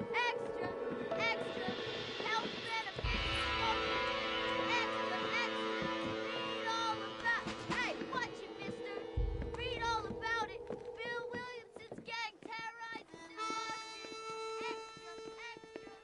Extra, extra, health benefits. Extra, extra, read all about. Hey, watch it, mister. Read all about it. Bill Williamson's gang terrorizes New Washington. Extra, extra.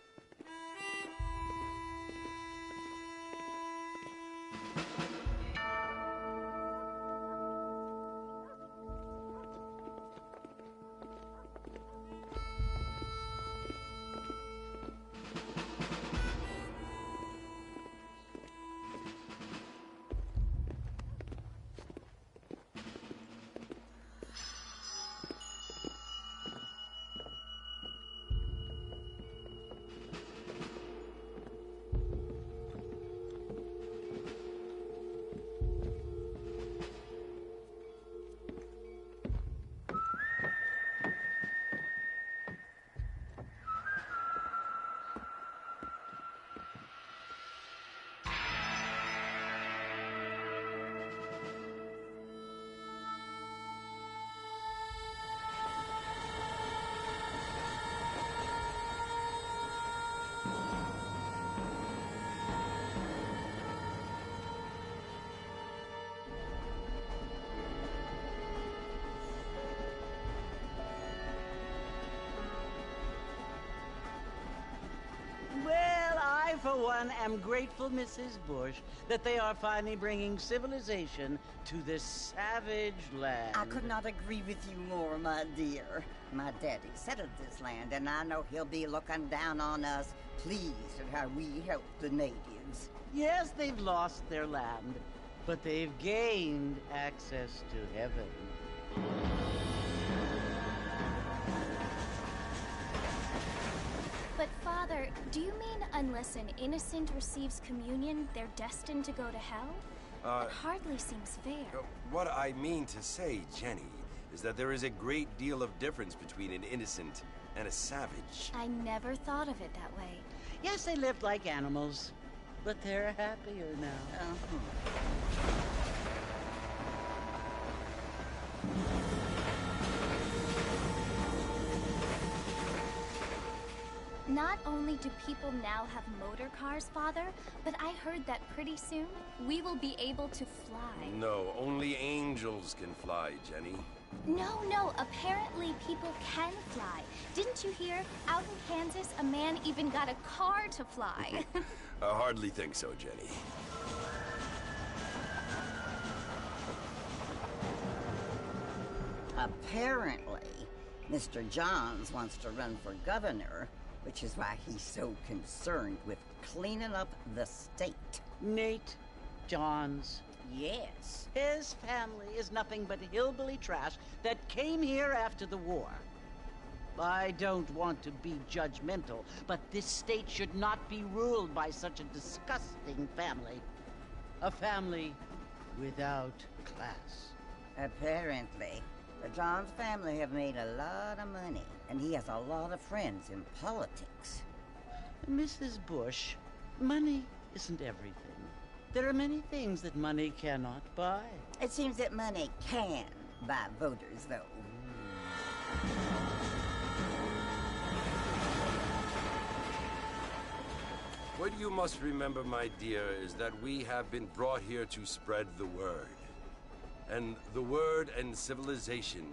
Well, I, for one, am grateful, Mrs. Bush, that they are finally bringing civilization to this savage land. I could not agree with you more, my dear. My daddy settled this land, and I know he'll be looking down on us, pleased at how we help the natives. Yes, they've lost their land, but they've gained access to heaven. But Father, do you mean unless an innocent receives communion, they're destined to go to hell? That hardly seems fair. What I mean to say, Jenny, is that there is a great deal of difference between an innocent and a savage. I never thought of it that way. Yes, they lived like animals, but they're happier now. Not only do people now have motor cars, Father, but I heard that pretty soon we will be able to fly. No, only angels can fly, Jenny. No, apparently people can fly. Didn't you hear? Out in Kansas, a man even got a car to fly. I hardly think so, Jenny. Apparently, Mr. Johns wants to run for governor, which is why he's so concerned with cleaning up the state. Nate Johns. Yes. His family is nothing but hillbilly trash that came here after the war. I don't want to be judgmental, but this state should not be ruled by such a disgusting family. A family without class. Apparently, the Johns family have made a lot of money, and he has a lot of friends in politics. Mrs. Bush, money isn't everything. There are many things that money cannot buy. It seems that money can buy voters, though. What you must remember, my dear, is that we have been brought here to spread the word. And the word and civilization,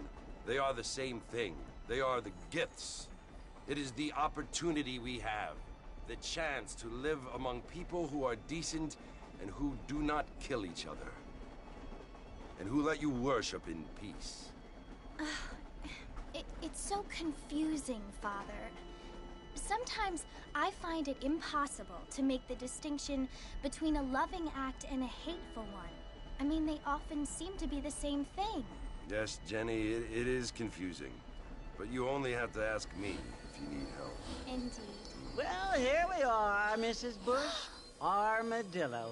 they are the same thing. They are the gifts. It is the opportunity we have, the chance to live among people who are decent and who do not kill each other. And who let you worship in peace. It's so confusing, Father. Sometimes I find it impossible to make the distinction between a loving act and a hateful one. I mean, they often seem to be the same thing. Yes, Jenny, it is confusing. But you only have to ask me if you need help. Indeed. Well, here we are, Mrs. Bush. Armadillo.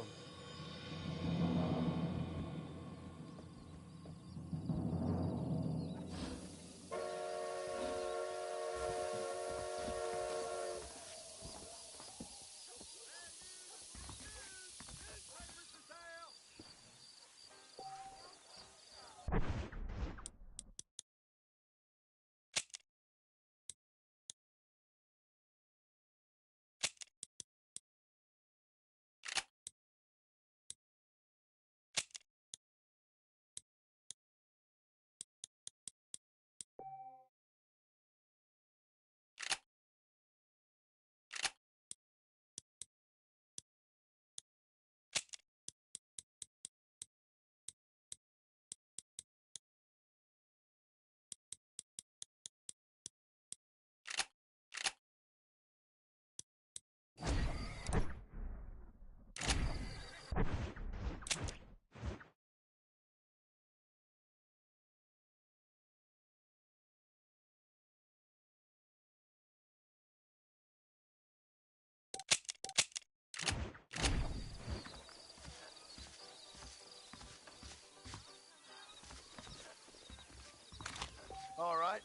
All right.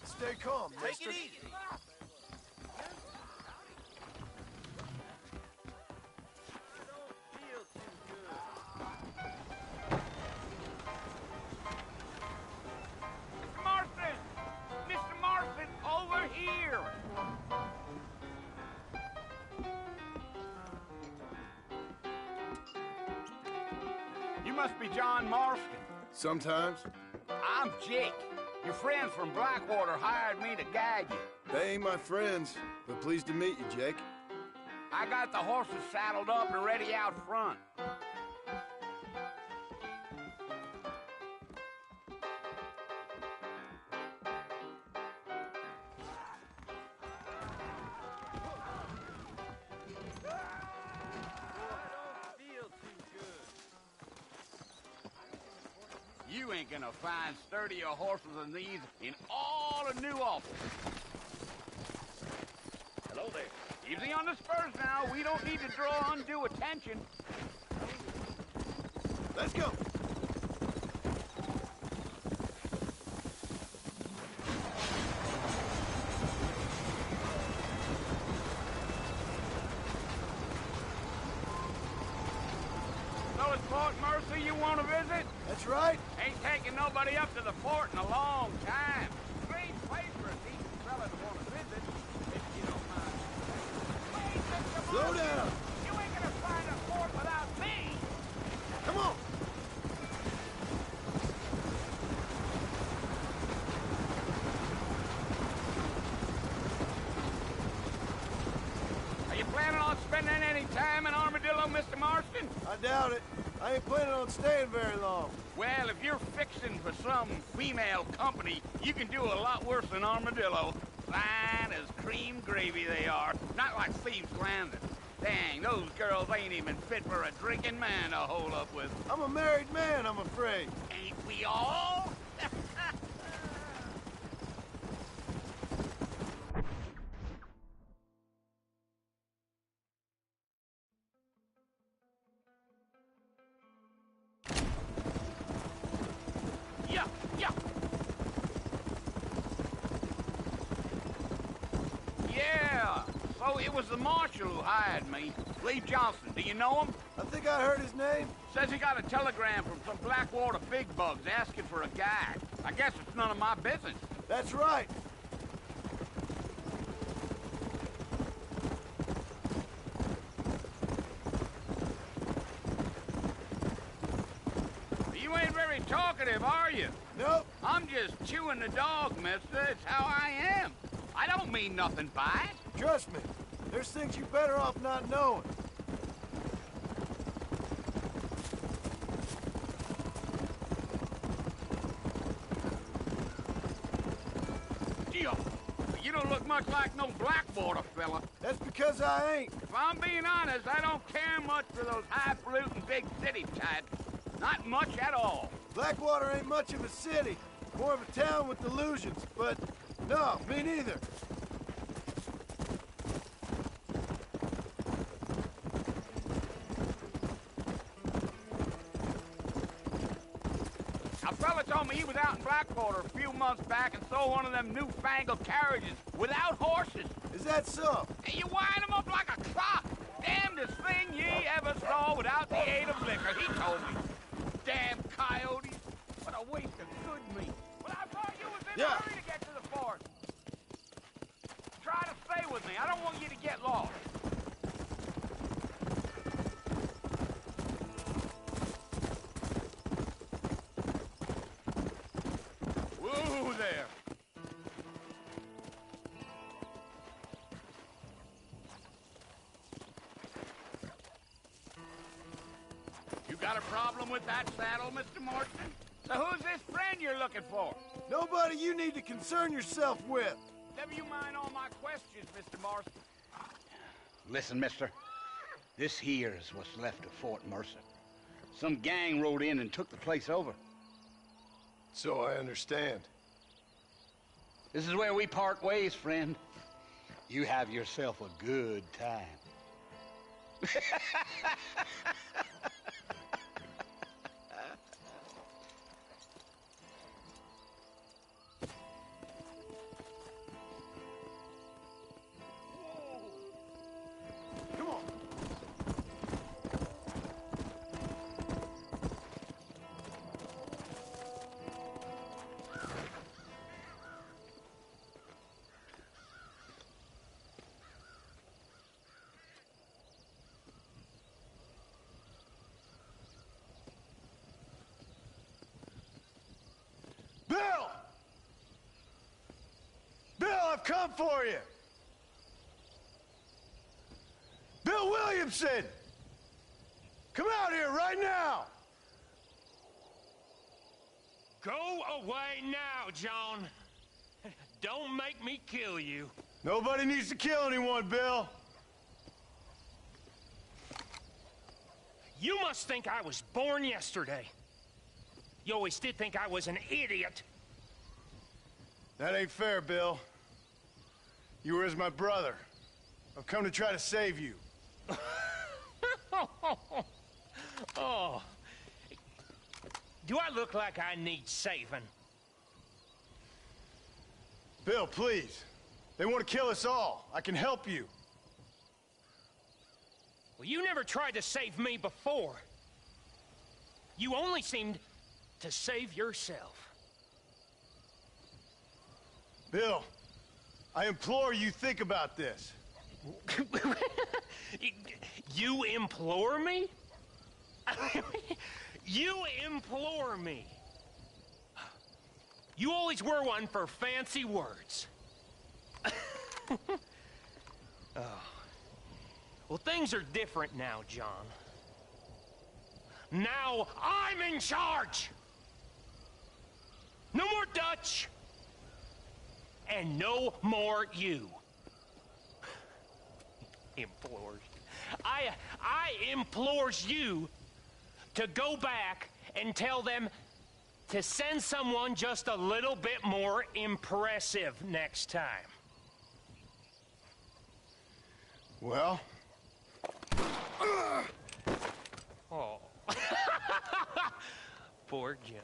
Stay calm, mister. Take it easy. Mr. Marston! Mr. Marston, over here! You must be John Marston. Sometimes. I'm Jake. Your friends from Blackwater hired me to guide you. They ain't my friends, but pleased to meet you, Jake. I got the horses saddled up and ready out front. You ain't gonna find sturdier horses than these in all of New Ulster. Hello there. Easy on the spurs now. We don't need to draw undue attention. Let's go. So it's Port Mercy you want to visit? That's right. Ain't taking nobody up to the fort in a long time. Great place for a decent fella to want to visit, if you don't mind. Wait, Mr. Slow Marston. down. You ain't gonna find a fort without me. Come on. Are you planning on spending any time in Armadillo, Mr. Marston? I doubt it. I ain't planning on staying very long. Well, if you're fixing for some female company, you can do a lot worse than Armadillo. Fine as cream gravy they are. Not like Thieves' Landing. Dang, those girls ain't even fit for a drinking man to hold up with. I'm a married man, I'm afraid. Ain't we all? Yeah, yeah. Yeah, so it was the marshal who hired me. Lee Johnson, do you know him? I think I heard his name. Says he got a telegram from some Blackwater big bugs asking for a guide. I guess it's none of my business. That's right. talkative, are you? Nope. I'm just chewing the dog, mister. It's how I am. I don't mean nothing by it. Trust me. There's things you better off not knowing. Deal. You don't look much like no Blackwater fella. That's because I ain't. If I'm being honest, I don't care much for those highfalutin big city types. Not much at all. Blackwater ain't much of a city. More of a town with delusions, but no, me neither. A fella told me he was out in Blackwater a few months back and saw one of them newfangled carriages without horses. Is that so? And you wind them up like a clock. Damnedest thing ye ever saw without the aid of liquor, he told me. Damn coyotes. What a waste of good meat. Well, I thought you was in a hurry to get to the fort. Try to stay with me. I don't want you to get lost. Whoa there. You got a problem with that saddle, Mr. Morrison? So who's this friend you're looking for? Nobody you need to concern yourself with. Never you mind all my questions, Mr. Morrison. Listen, mister. This here is what's left of Fort Mercer. Some gang rode in and took the place over. So I understand. This is where we part ways, friend. You have yourself a good time. Come on. Bill! Bill, I've come for you! Bill Williamson! Come out here right now! Go away now, John. Don't make me kill you. Nobody needs to kill anyone, Bill. You must think I was born yesterday. You always did think I was an idiot. That ain't fair, Bill. You were as my brother. I've come to try to save you. Oh. Do I look like I need saving? Bill, please. They want to kill us all. I can help you. Well, you never tried to save me before. You only seemed to save yourself. Bill, I implore you think about this. You implore me? You implore me. You always were one for fancy words. Oh. Well, things are different now, John. Now I'm in charge! No more Dutch! And no more you. Implores. I implores you to go back and tell them to send someone just a little bit more impressive next time. Well? Oh. Poor John.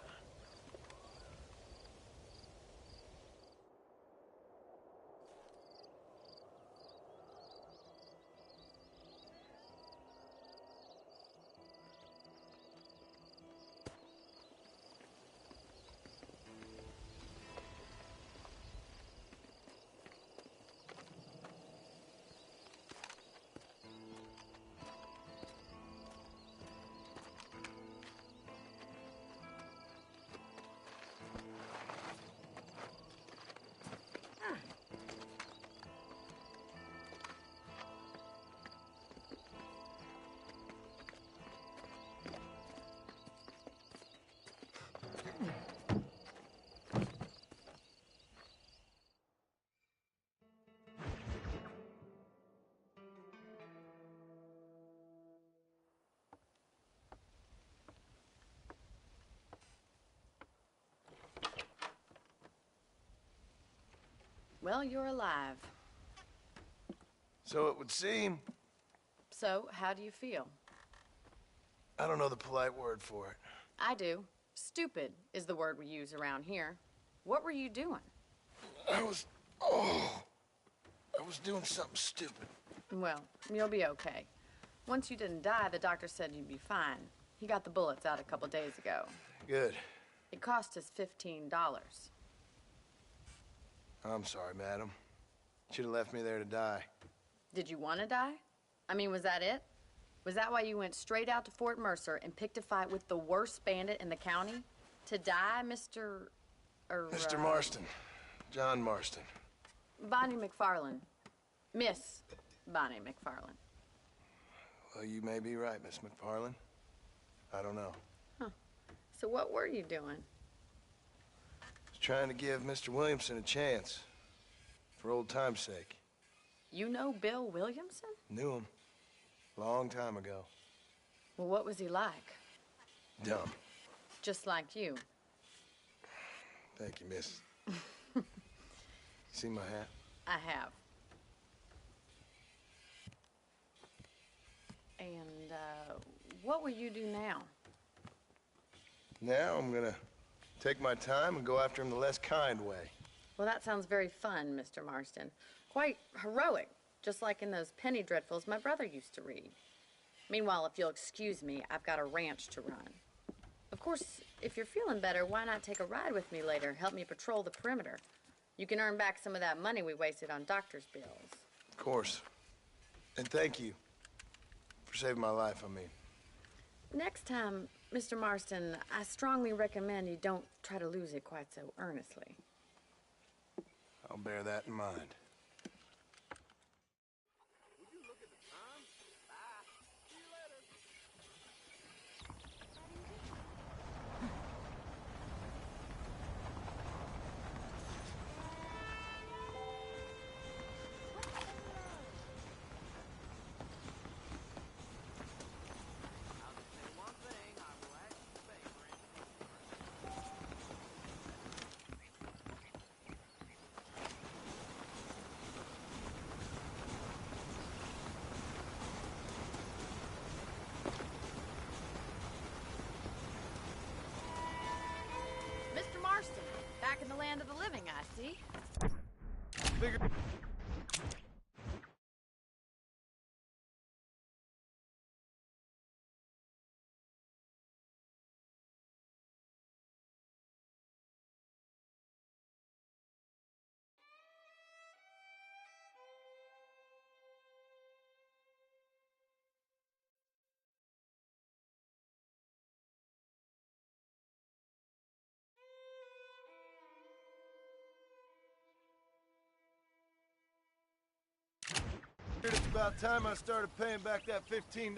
Well, you're alive. So it would seem. So, how do you feel? I don't know the polite word for it. I do. Stupid is the word we use around here. What were you doing? I was doing something stupid. Well, you'll be okay. Once you didn't die, the doctor said you'd be fine. He got the bullets out a couple days ago. Good. It cost us $15. I'm sorry, madam. Should have left me there to die. Did you want to die? I mean, was that it? Was that why you went straight out to Fort Mercer and picked a fight with the worst bandit in the county? To die, Mr. Mr. Marston. John Marston. Bonnie McFarland. Miss Bonnie McFarland. Well, you may be right, Miss McFarland. I don't know. Huh. So what were you doing? I was trying to give Mr. Williamson a chance. For old time's sake. You know Bill Williamson? Knew him. Long time ago. Well, what was he like? Dumb. Just like you. Thank you, miss. See my hat? I have. And, what will you do now? Now I'm gonna take my time and go after him the less kind way. Well, that sounds very fun, Mr. Marston. Quite heroic, just like in those penny dreadfuls my brother used to read. Meanwhile, if you'll excuse me, I've got a ranch to run. Of course, if you're feeling better, why not take a ride with me later? Help me patrol the perimeter. You can earn back some of that money we wasted on doctor's bills. Of course. And thank you for saving my life, I mean. Next time, Mr. Marston, I strongly recommend you don't try to lose it quite so earnestly. I'll bear that in mind. Mr. Marston, back in the land of the living, I see. Figure. It's about time I started paying back that $15.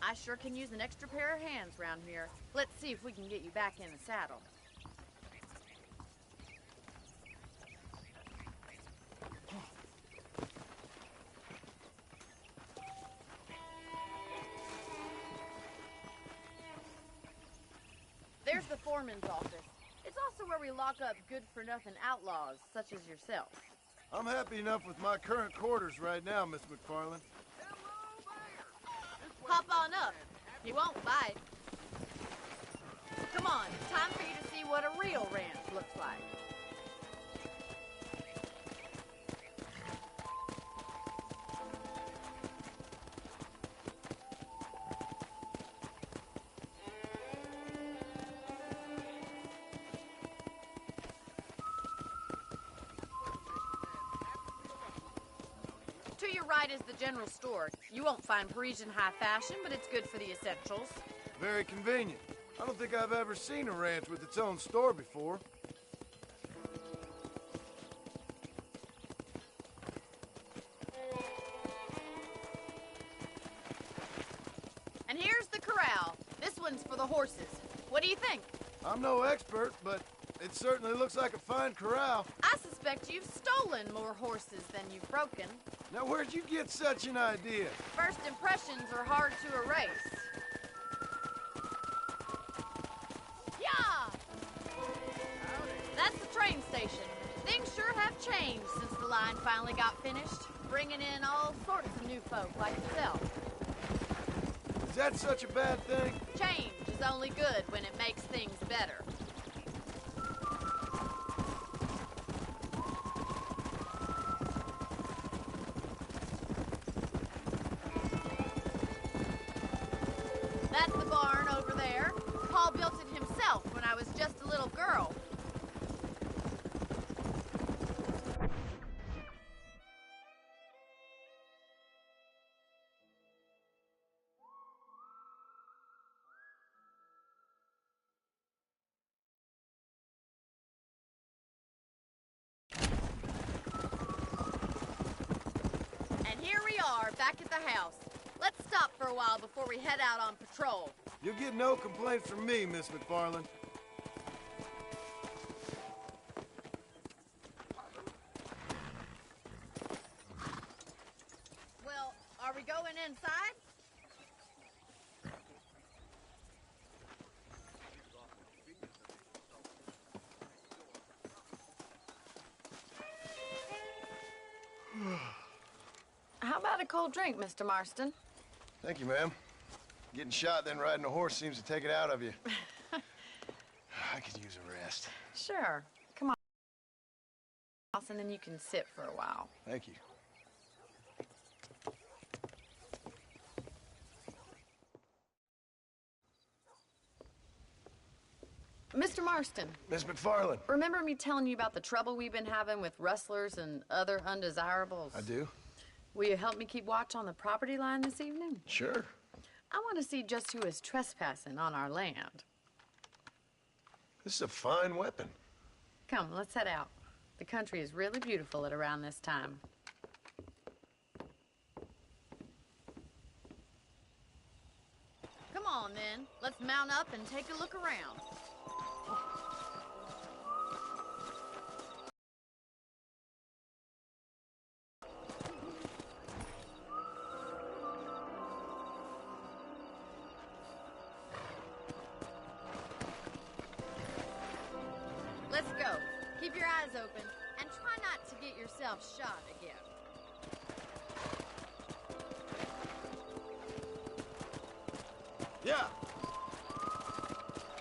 I sure can use an extra pair of hands around here. Let's see if we can get you back in the saddle. There's the foreman's office. It's also where we lock up good-for-nothing outlaws, such as yourself. I'm happy enough with my current quarters right now, Miss McFarland. Hop on up. He won't bite. Come on, time for you to see what a real ranch looks like. To your right is the general store. You won't find Parisian high fashion, but it's good for the essentials. Very convenient. I don't think I've ever seen a ranch with its own store before. And here's the corral. This one's for the horses. What do you think? I'm no expert, but it certainly looks like a fine corral. I suspect you've stolen more horses than you've broken. Now, where'd you get such an idea? First impressions are hard to erase. Yeah! That's the train station. Things sure have changed since the line finally got finished, bringing in all sorts of new folk like yourself. Is that such a bad thing? Change is only good when it makes things better. That's the barn over there. Paul built it himself when I was just a little girl. And here we are, back at the house. Let's stop for a while before we head out on patrol. You'll get no complaints from me, Miss McFarland. Well, are we going inside? How about a cold drink, Mr. Marston? Thank you, ma'am. Getting shot, then riding a horse seems to take it out of you. I could use a rest. Sure. Come on. And then you can sit for a while. Thank you. Mr. Marston. Miss McFarland. Remember me telling you about the trouble we've been having with rustlers and other undesirables? I do. Will you help me keep watch on the property line this evening? Sure. I want to see just who is trespassing on our land. This is a fine weapon. Come, let's head out. The country is really beautiful at around this time. Come on, then. Let's mount up and take a look around. Let's go. Keep your eyes open and try not to get yourself shot again. Yeah.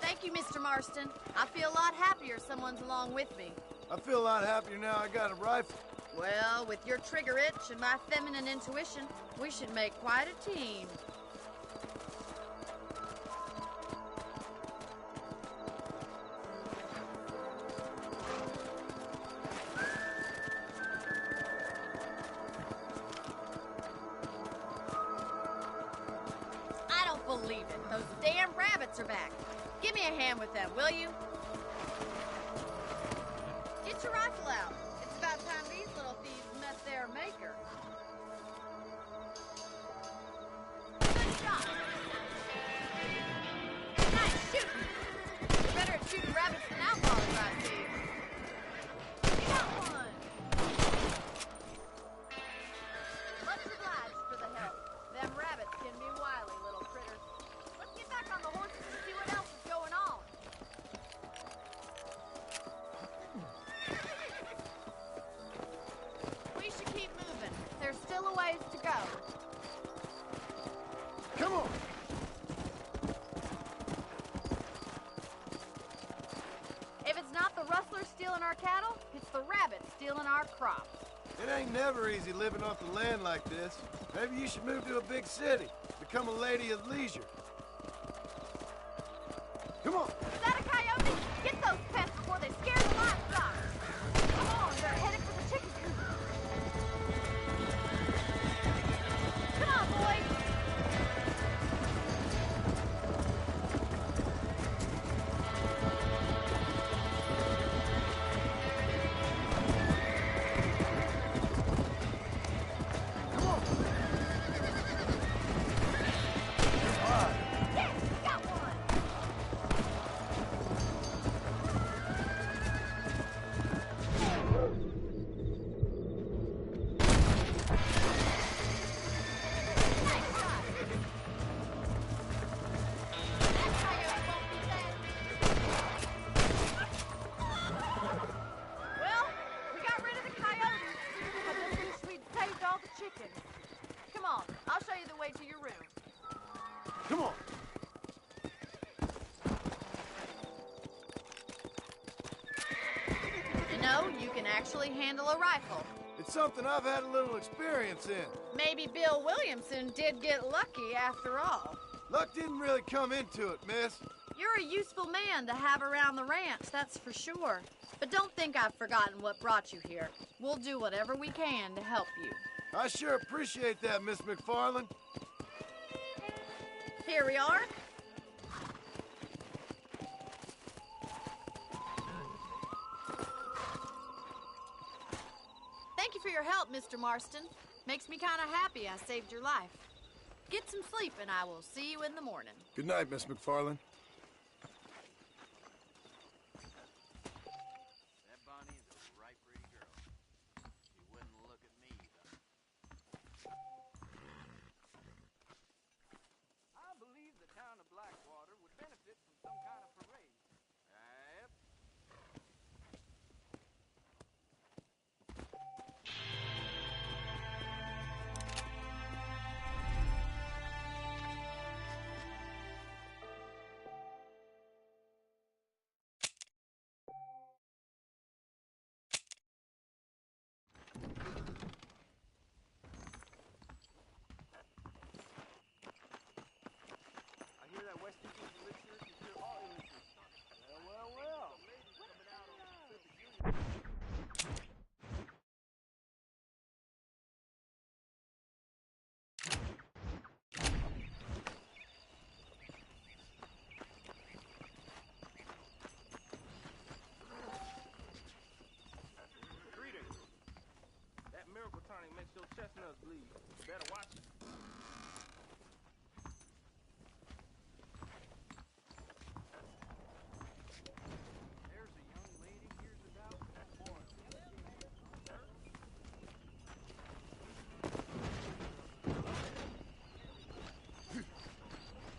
Thank you, Mr. Marston. I feel a lot happier someone's along with me. I feel a lot happier now I got a rifle. Well, with your trigger itch and my feminine intuition, we should make quite a team. I don't believe it. Those damn rabbits are back. Give me a hand with them, will you? Get your rifle out. It's about time these little thieves met their maker. Good shot. Nice shooting. You're better at shooting rabbits than outlaws, I see. You got one. Much obliged for the help. Them rabbits can be wily little critters. Let's get back on the horses and see what else is going on. We should keep moving. There's still a ways to go. Come on. If it's not the rustlers stealing our cattle, it's the rabbits stealing our crops. It ain't never easy living off the land like this. Maybe you should move to a big city. Become a lady of leisure. Come on. Is that a coyote? Get those pests before they scare the livestock. Come on, they're headed for the chicken coop. Come on, boys. All right. chickens. Come on, I'll show you the way to your room. Come on. You know, you can actually handle a rifle. It's something I've had a little experience in. Maybe Bill Williamson did get lucky after all. Luck didn't really come into it, miss. You're a useful man to have around the ranch, that's for sure. But don't think I've forgotten what brought you here. We'll do whatever we can to help you. I sure appreciate that, Miss McFarland. Here we are. Thank you for your help, Mr. Marston. Makes me kind of happy I saved your life. Get some sleep and I will see you in the morning. Good night, Miss McFarland. That Bonnie is a right pretty girl. She wouldn't look at me, though. I believe the town of Blackwater would benefit from some kind of parade. Yep. I hear that West Indies elixir can cure all illnesses. Well, well, well. Greetings. That miracle tonic makes your chestnuts bleed. You better watch it. There's a young lady hears about that boy.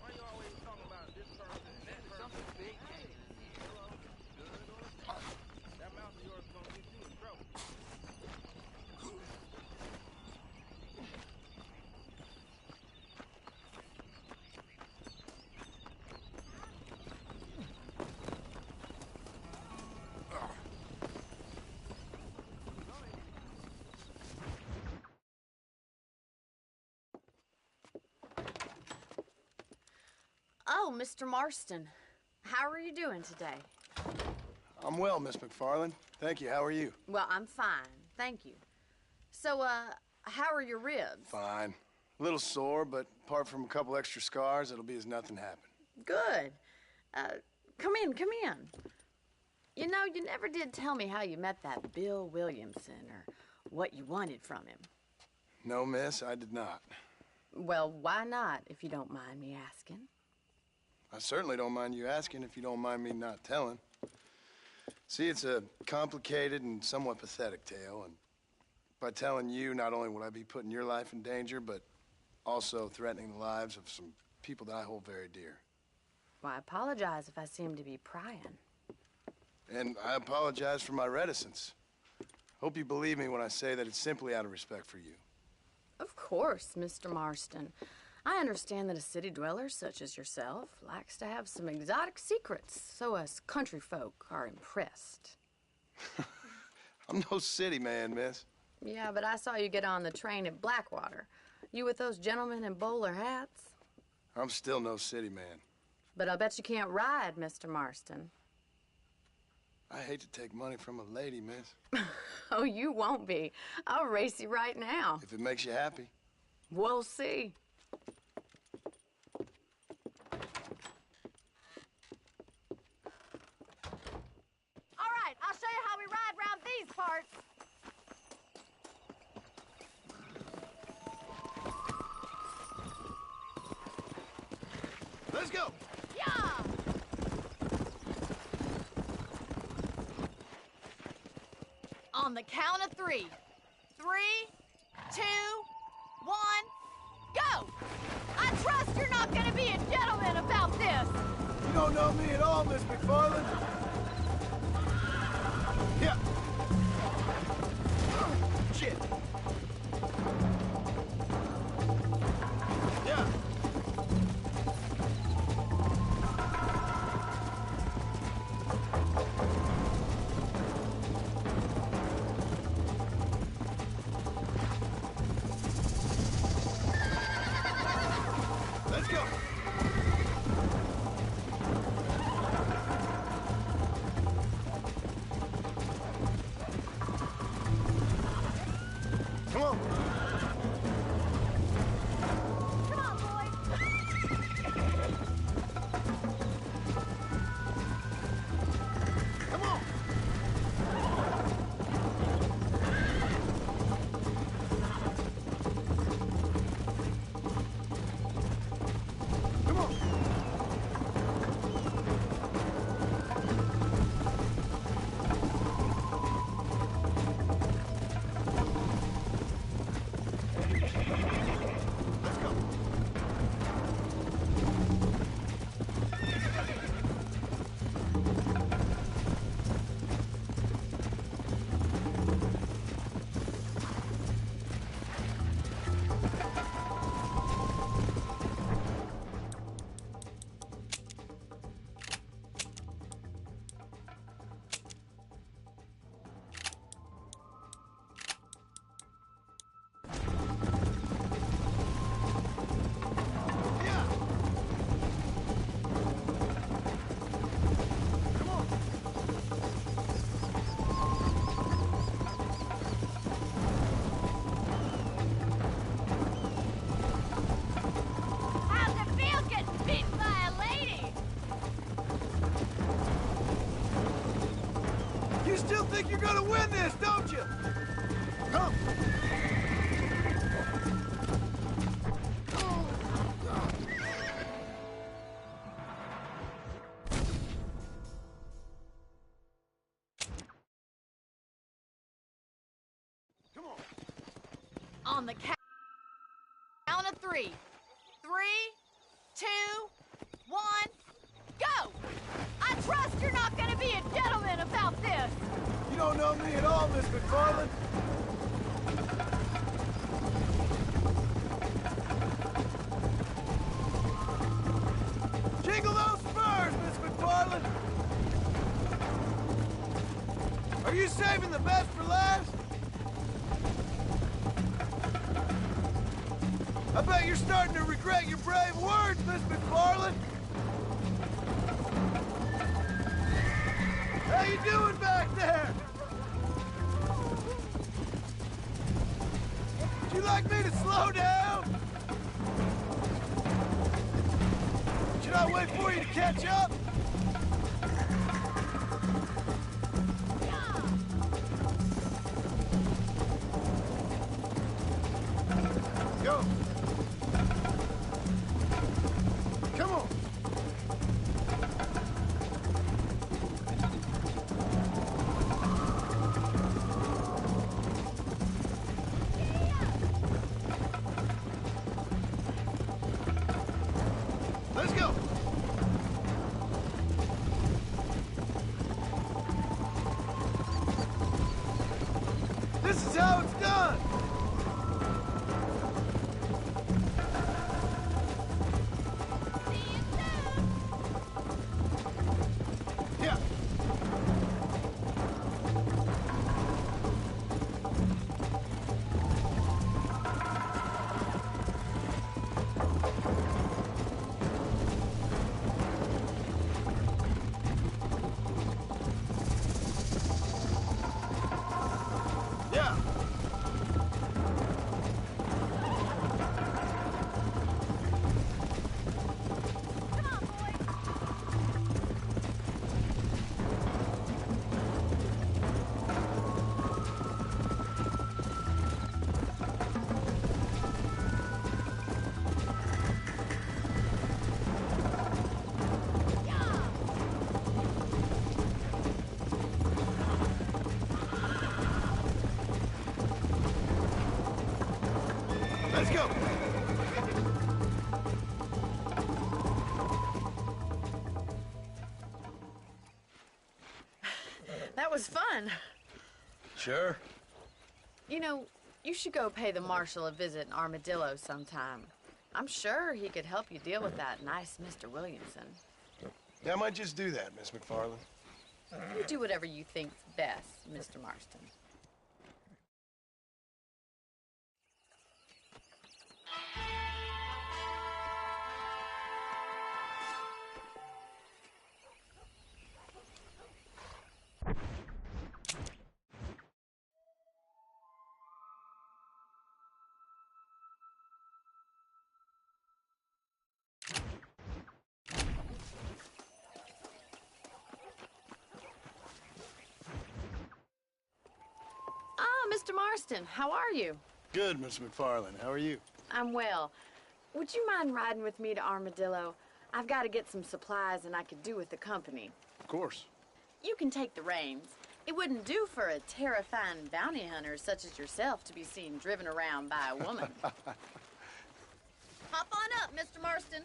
Why you always talking about this person and that person? Something big came in here. Hello. Good or bad? That mouth of yours is gonna get you in trouble. Oh, Mr. Marston. How are you doing today? I'm well, Miss McFarland. Thank you. How are you? Well, I'm fine. Thank you. So, how are your ribs? Fine. A little sore, but apart from a couple extra scars, it'll be as nothing happened. Good. Come in, come in. You know, you never did tell me how you met that Bill Williamson or what you wanted from him. No, miss, I did not. Well, why not, if you don't mind me asking? I certainly don't mind you asking if you don't mind me not telling. See, it's a complicated and somewhat pathetic tale, and by telling you, not only would I be putting your life in danger, but also threatening the lives of some people that I hold very dear. Well, I apologize if I seem to be prying. And I apologize for my reticence. Hope you believe me when I say that it's simply out of respect for you. Of course, Mr. Marston. I understand that a city dweller such as yourself likes to have some exotic secrets, so us country folk are impressed. I'm no city man, miss. Yeah, but I saw you get on the train at Blackwater. You with those gentlemen in bowler hats? I'm still no city man. But I'll bet you can't ride, Mr. Marston. I hate to take money from a lady, miss. Oh, you won't be. I'll race you right now. If it makes you happy. We'll see. All right, I'll show you how we ride round these parts. Let's go. Yeah! On the count of 3. 3, 2, 1, go! I trust you're not gonna be a gentleman about this. You don't know me at all, Miss McFarland. Yeah. Shit. this, don't you? Come. On the count of 3. 3, 2, 1, go! I trust you're not gonna be a gentleman about this! You don't know me at all, Miss McFarland. Jingle those spurs, Miss McFarland! Are you saving the best for last? I bet you're starting to regret your brave words, Miss McFarland! How you doing back there? Would you like me to slow down? Should I wait for you to catch up? Go! Come on! Let's go! This is how it's done! Yeah. Yeah. Come on, boys. Let's go! That was fun. Sure. You know, you should go pay the marshal a visit in Armadillo sometime. I'm sure he could help you deal with that nice Mr. Williamson. Yeah, I might just do that, Miss McFarland. You do whatever you think's best, Mr. Marston. Mr. Marston, how are you? Good, Miss McFarland. How are you? I'm well. Would you mind riding with me to Armadillo? I've got to get some supplies and I could do with the company. Of course. You can take the reins. It wouldn't do for a terrifying bounty hunter such as yourself to be seen driven around by a woman. Hop on up, Mr. Marston.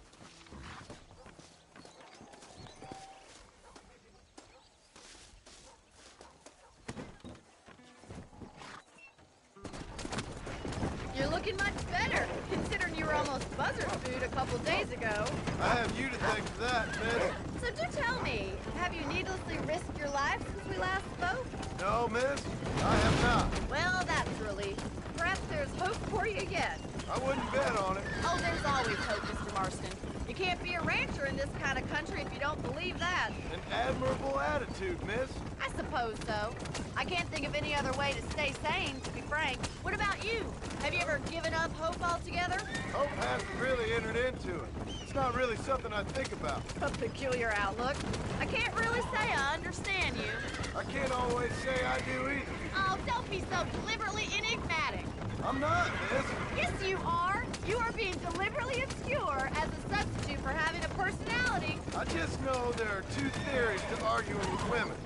You're looking much better, considering you were almost buzzard food a couple days ago. I have you to thank for that, miss. So do tell me, have you needlessly risked your life since we last spoke? No, miss, I have not. Well, that's a relief. Perhaps there's hope for you yet. I wouldn't bet on it. Oh, there's always hope, Mr. Marston. You can't be a rancher in this kind of country if you don't believe that. An admirable attitude, miss. I suppose so. I can't think of any other way to stay sane, to be frank. What about you? Have you ever given up hope altogether? Hope hasn't really entered into it. It's not really something I think about. A peculiar outlook. I can't really say I understand you. I can't always say I do either. Oh, don't be so deliberately enigmatic. I'm not, miss. Yes, you are. You are being deliberately obscure as a substitute for having a personality. I just know there are two theories to arguing with women,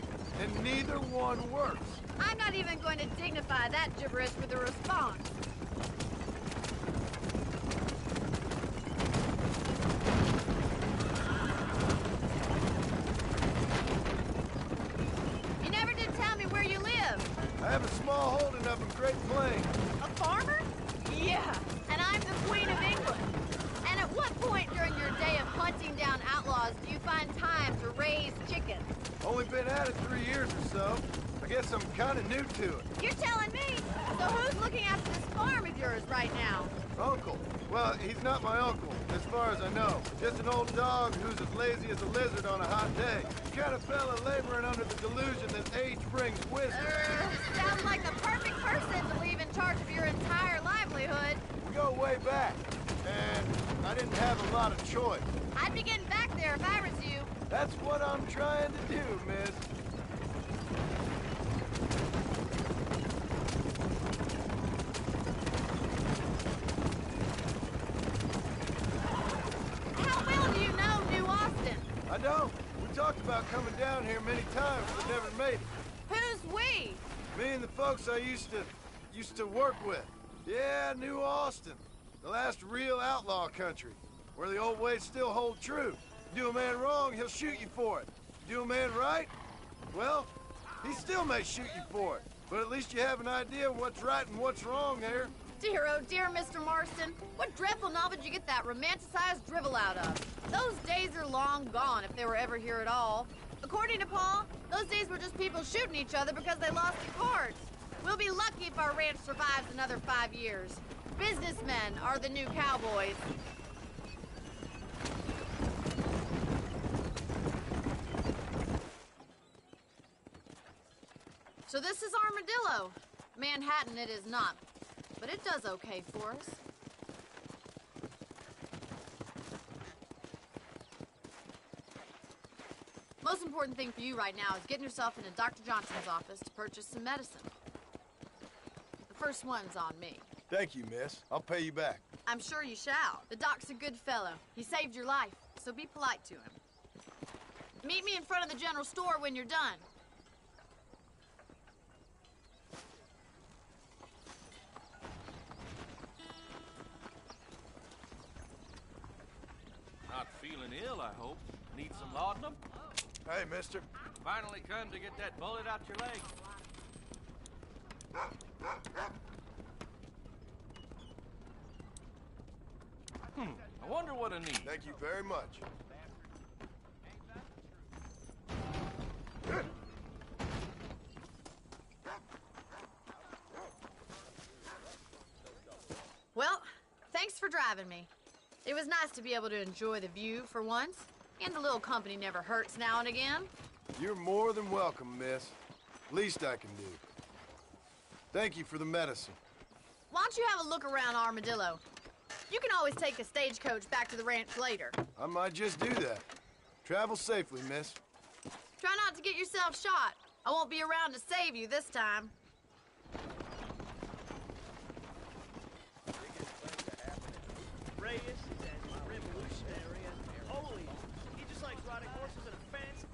and neither one works. I'm not even going to dignify that gibberish with a response. You never did tell me where you live. I have a small holding up in Great Plains. A farmer? Yeah, and I'm the Queen of England. And at what point during your day of hunting down outlaws do you find time to raise chickens? Only been at it 3 years or so. I guess I'm kind of new to it. You're telling me? So who's looking after this farm of yours right now? Uncle. Well, he's not my uncle, as far as I know. Just an old dog who's as lazy as a lizard on a hot day. The kind of fella laboring under the delusion that age brings wisdom. Sounds like the perfect person to leave in charge of your entire livelihood. We go way back, and I didn't have a lot of choice. I'd be getting back there if I was you. That's what I'm trying to do, miss. How well do you know New Austin? I don't. We talked about coming down here many times, but never made it. Who's we? Me and the folks I used to work with. Yeah, New Austin. The last real outlaw country, where the old ways still hold true. Do a man wrong, he'll shoot you for it. Do a man right, well, he still may shoot you for it. But at least you have an idea of what's right and what's wrong there. Dear, oh dear, Mr. Marston. What dreadful novel did you get that romanticized drivel out of? Those days are long gone, if they were ever here at all. According to Paul, those days were just people shooting each other because they lost the cards. We'll be lucky if our ranch survives another 5 years. Businessmen are the new cowboys. So this is Armadillo. Manhattan it is not, but it does okay for us. Most important thing for you right now is getting yourself into Dr. Johnson's office to purchase some medicine. The first one's on me. Thank you, miss. I'll pay you back. I'm sure you shall. The doc's a good fellow. He saved your life, so be polite to him. Meet me in front of the general store when you're done. Not feeling ill, I hope. Need some laudanum? Hey, mister. Finally come to get that bullet out your leg. I wonder what I need. Thank you very much. Well, thanks for driving me. It was nice to be able to enjoy the view for once, and a little company never hurts now and again. You're more than welcome, miss. Least I can do. Thank you for the medicine. Why don't you have a look around Armadillo? You can always take a stagecoach back to the ranch later. I might just do that. Travel safely, miss. Try not to get yourself shot. I won't be around to save you this time. Reyes is as revolutionary as holy. He just likes riding horses in a fancy.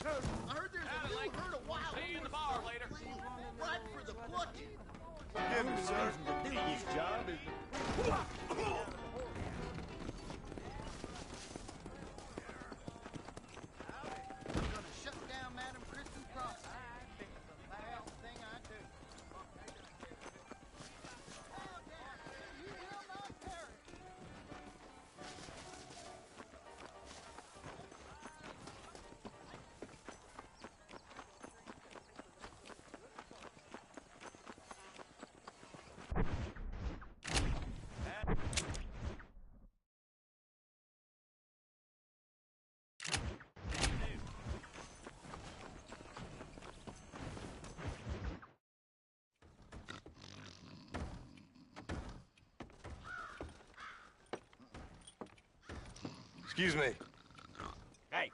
I heard there's a new herd of wild See you in the bar later. right for the butcher. Forgive me, sir. To do his job is I'm gonna shut down Madam Kristen's crossing. I think it's the last thing I do. Bow down, you will not perish. Excuse me. Hey,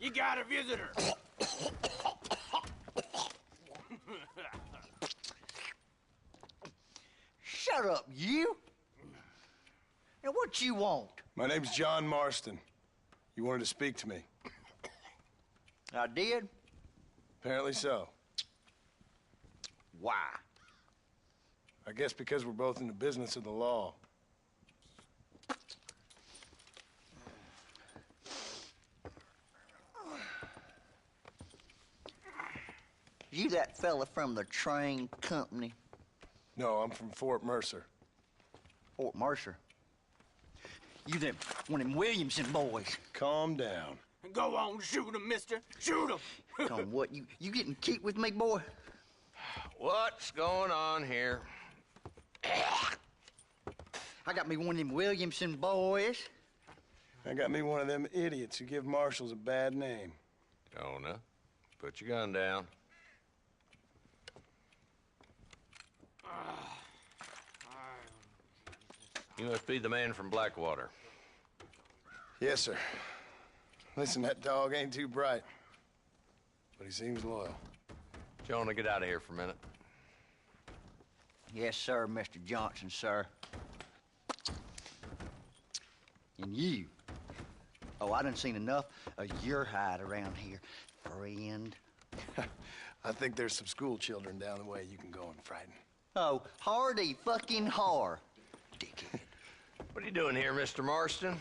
you got a visitor. Shut up, you! And what you want? My name's John Marston. You wanted to speak to me. I did? Apparently so. Why? I guess because we're both in the business of the law. You that fella from the train company? No, I'm from Fort Mercer. Fort Mercer? You them one of them Williamson boys? Calm down. Go on, shoot him, mister. Shoot him. Come on, what, you getting cute with me, boy? What's going on here? I got me one of them Williamson boys. I got me one of them idiots who give marshals a bad name. Jonah, put your gun down. You must be the man from Blackwater. Yes, sir. Listen, that dog ain't too bright, but he seems loyal. Jonah, get out of here for a minute. Yes, sir, Mr. Johnson, sir. And you. Oh, I done seen enough of your hide around here, friend. I think there's some school children down the way you can go and frighten. Oh, hardy fucking har. Dickhead. What are you doing here, Mr. Marston?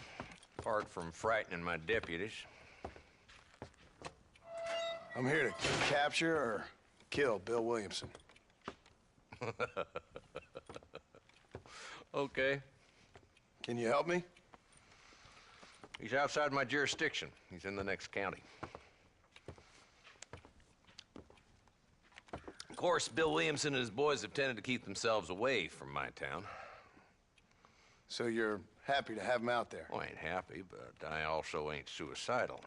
Apart from frightening my deputies. I'm here to capture or kill Bill Williamson. Okay. Can you help me? He's outside my jurisdiction. He's in the next county. Of course, Bill Williamson and his boys have tended to keep themselves away from my town. So you're happy to have him out there? Well, I ain't happy, but I also ain't suicidal.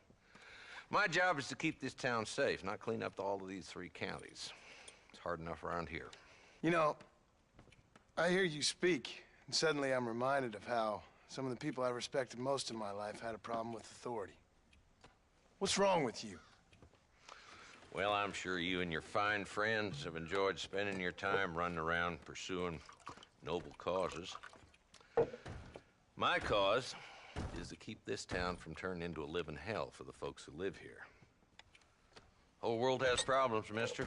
My job is to keep this town safe, not clean up all of these 3 counties. It's hard enough around here. You know, I hear you speak, and suddenly I'm reminded of how some of the people I respected most in my life had a problem with authority. What's wrong with you? Well, I'm sure you and your fine friends have enjoyed spending your time running around pursuing noble causes. My cause is to keep this town from turning into a living hell for the folks who live here. Whole world has problems, mister,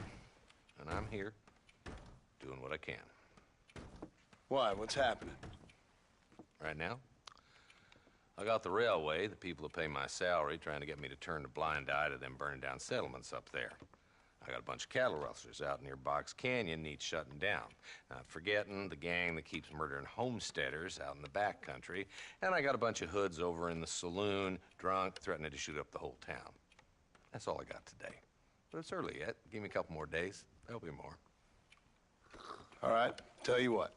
and I'm here doing what I can. Why? What's happening? Right now, I got the railway, the people who pay my salary, trying to get me to turn a blind eye to them burning down settlements up there. I got a bunch of cattle rustlers out near Box Canyon needs shutting down. Not forgetting the gang that keeps murdering homesteaders out in the back country. And I got a bunch of hoods over in the saloon, drunk, threatening to shoot up the whole town. That's all I got today. But it's early yet. Give me a couple more days. There'll be more. All right, tell you what.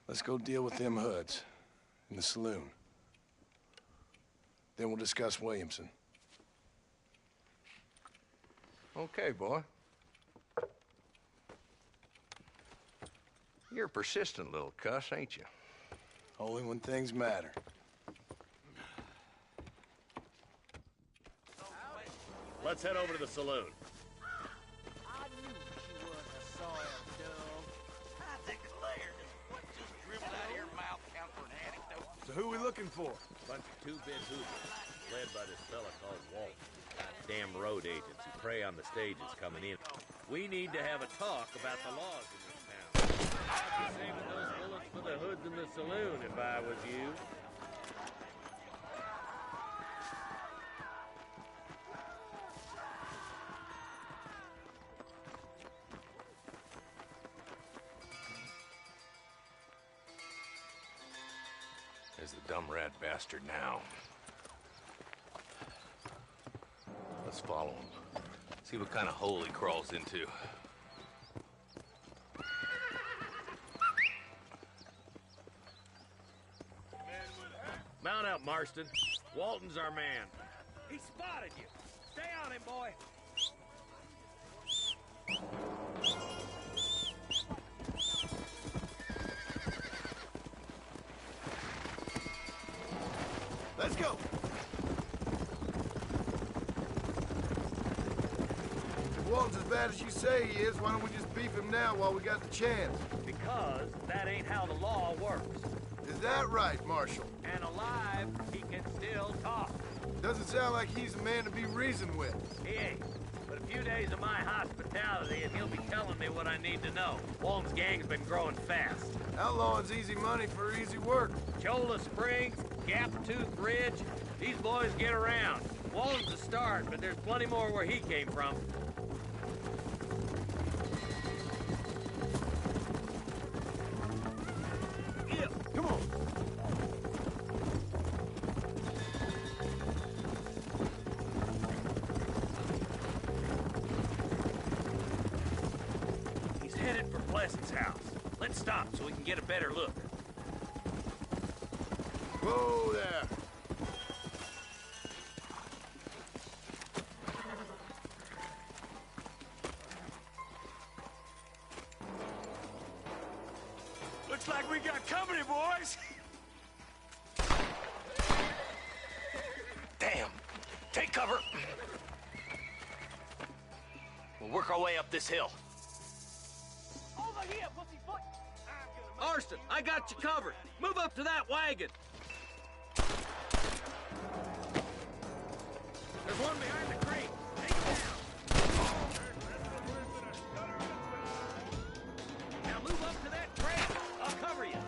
Let's go deal with them hoods in the saloon. Then we'll discuss Williamson. Okay, boy. You're a persistent little cuss, ain't you? Only when things matter. Let's head over to the saloon. I knew she was a soiled dove. I declare, what just dribbled out of your mouth count for an anecdote? So who we looking for? Bunch of two-bit hoodlums, led by this fella called Walt. Damn road agents who prey on the stages coming in. We need to have a talk about the laws in this town. I'd be saving those bullets for the hoods in the saloon if I was you. There's the dumb rat bastard now. Let's follow him. See what kind of hole he crawls into. Mount up, Marston. Walton's our man. He spotted you. Stay on him, boy. Let's go. If Walton's as bad as you say he is, why don't we just beef him now while we got the chance? Because that ain't how the law works. Is that right, Marshal? And alive, he can still talk. Doesn't sound like he's a man to be reasoned with. He ain't. But a few days of my hospitality and he'll be telling me what I need to know. Walton's gang's been growing fast. Outlawing's easy money for easy work. Cholla Springs, Gap Tooth Ridge, these boys get around. Walton's the start, but there's plenty more where he came from. Yeah, come on. He's headed for Pleasant's house. Let's stop so we can get a better look. Whoa there. Looks like we got company, boys. Damn. Take cover. We'll work our way up this hill. Over here, pussyfoot. Marston, I got you covered. Move up to that wagon. There's one behind the crate. Take it down. Now move up to that crate. I'll cover you.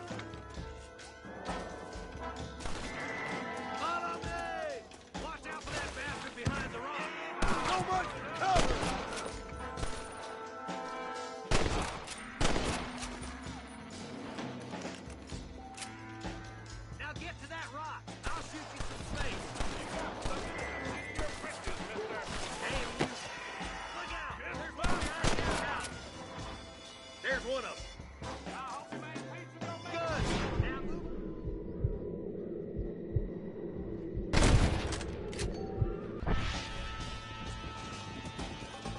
Follow me! Watch out for that bastard behind the rock. So much cover! Now get to that rock. I'll shoot you some space. There's one of them. Good. Now move.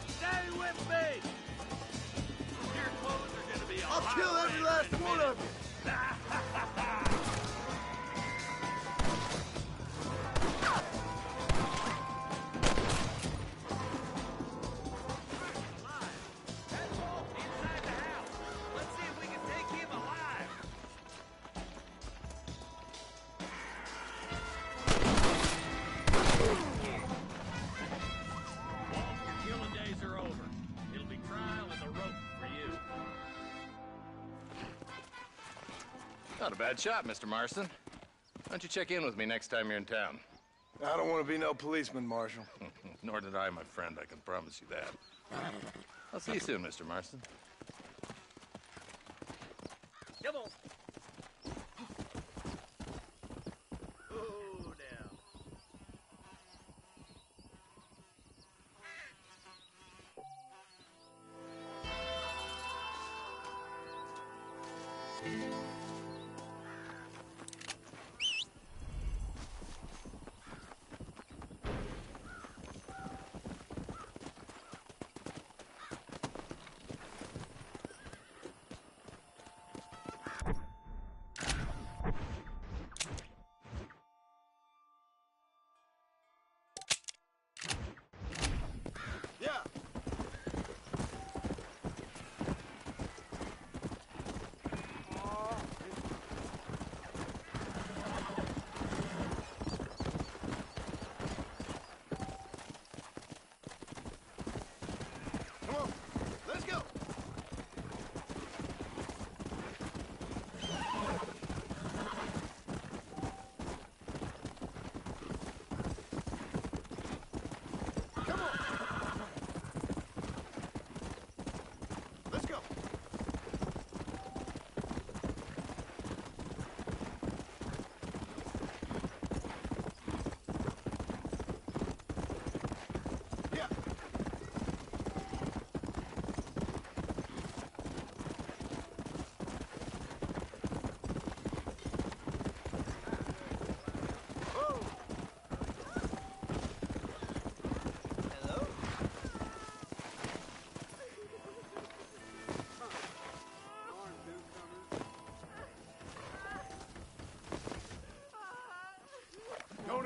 Stay with me. Your clothes are gonna be a I'll kill every last one of you. Not a bad shot, Mr. Marston. Why don't you check in with me next time you're in town? I don't want to be no policeman, Marshal. Nor did I, my friend. I can promise you that. I'll see you soon, Mr. Marston. Come on. Oh, now.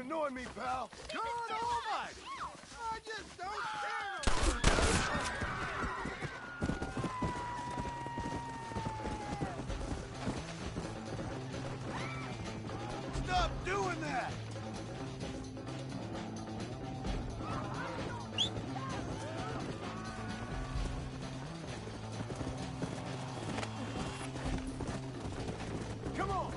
annoy me, pal. God almighty! I just don't care. Stop doing that! Come on!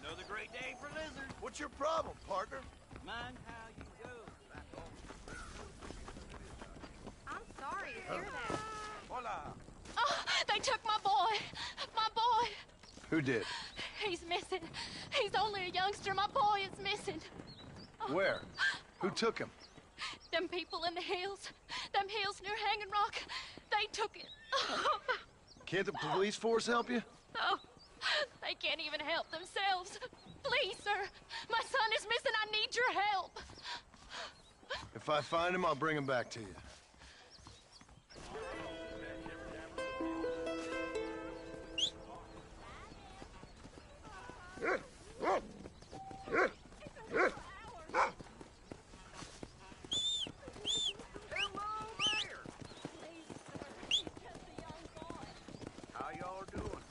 Another great day for lizards. What's your problem, partner? Mind how you go. I'm sorry to hear that. Hola. Oh, they took my boy. My boy. Who did? He's missing. He's only a youngster. My boy is missing. Where? Who took him? Them people in the hills. Them hills near Hanging Rock. They took it. Can't the police force help you? Oh, they can't even help themselves. Please, sir. My son is missing. I need your help. If I find him, I'll bring him back to you. How y'all doing?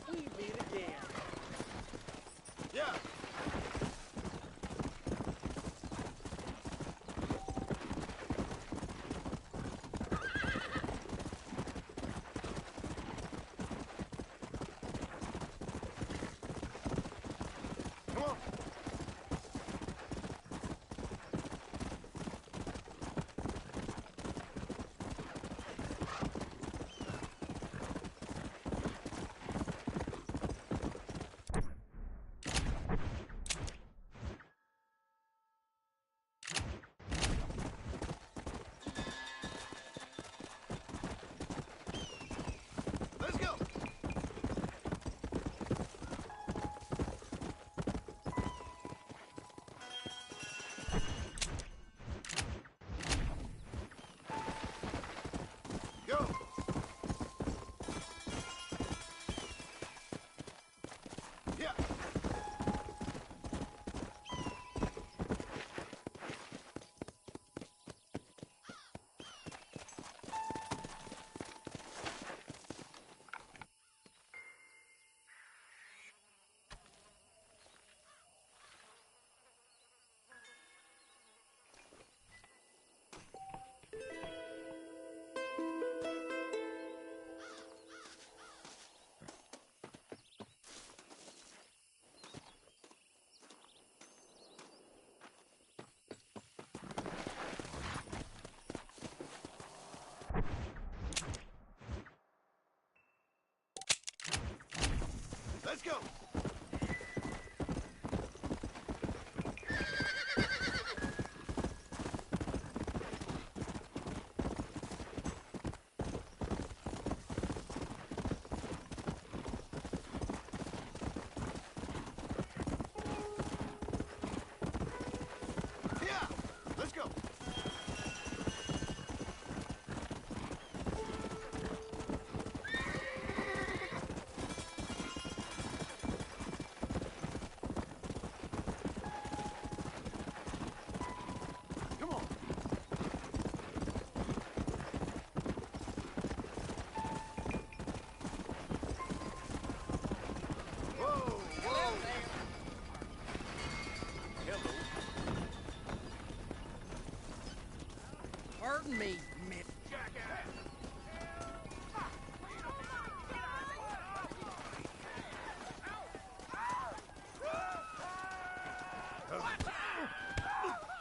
We meet again. Yeah. Come on.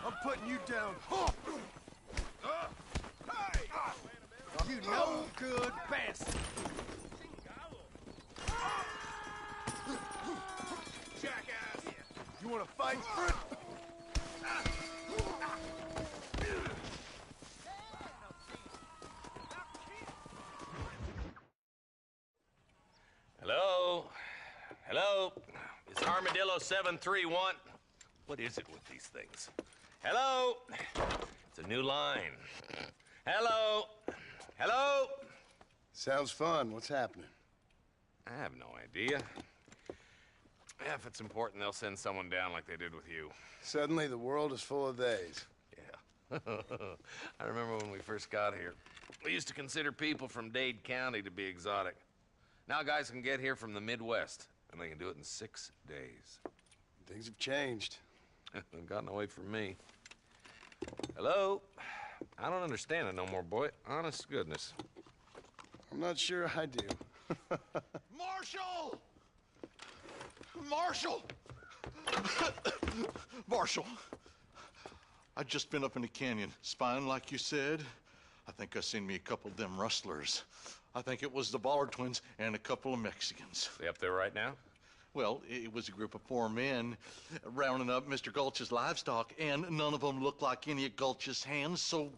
I'm putting you down. You no good bastard. Jackass. You want to fight? Hello? Hello? Is Armadillo 731? What is it with these things? Hello? It's a new line. Hello? Hello? Sounds fun. What's happening? I have no idea. If it's important, they'll send someone down like they did with you. Suddenly, the world is full of theys. Yeah. I remember when we first got here. We used to consider people from Dade County to be exotic. Now guys can get here from the Midwest, and they can do it in 6 days. Things have changed. They've gotten away from me. Hello? I don't understand it no more, boy. Honest to goodness. I'm not sure I do. Marshal! Marshal! Marshal! I'd just been up in the canyon, spying like you said. I think I seen me a couple of them rustlers. I think it was the Ballard twins and a couple of Mexicans. They up there right now? Well, it was a group of 4 men rounding up Mr. Gulch's livestock, and none of them looked like any of Gulch's hands, so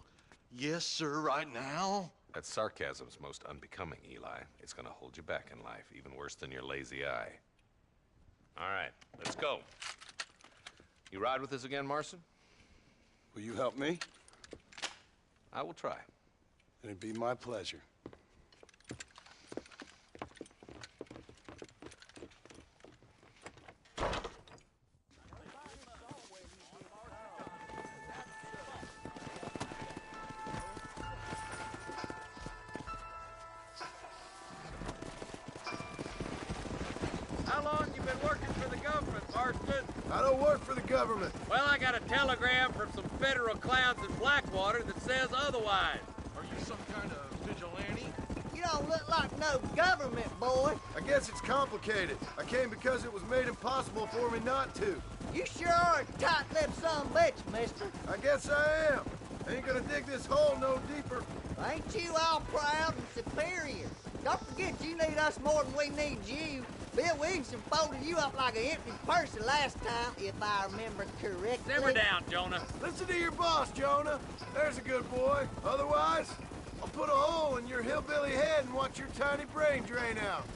yes, sir, right now. That sarcasm's most unbecoming, Eli. It's gonna hold you back in life, even worse than your lazy eye. All right, let's go. You ride with us again, Marston? Will you help me? I will try. It'd be my pleasure. How long you been working for the government, Marston? I don't work for the government. Well, I got a telegram from some federal clowns in Blackwater that says otherwise. Are you some kind of vigilante? You don't look like no government, boy. I guess it's complicated. I came because it was made impossible for me not to. You sure are a tight-lipped son of a bitch, mister. I guess I am. Ain't gonna dig this hole no deeper. Ain't you all proud and superior? Don't forget you need us more than we need you. Bill Williamson folded you up like an empty person last time, if I remember correctly. Simmer down, Jonah. Listen to your boss, Jonah. There's a good boy. Otherwise, I'll put a hole in your hillbilly head and watch your tiny brain drain out.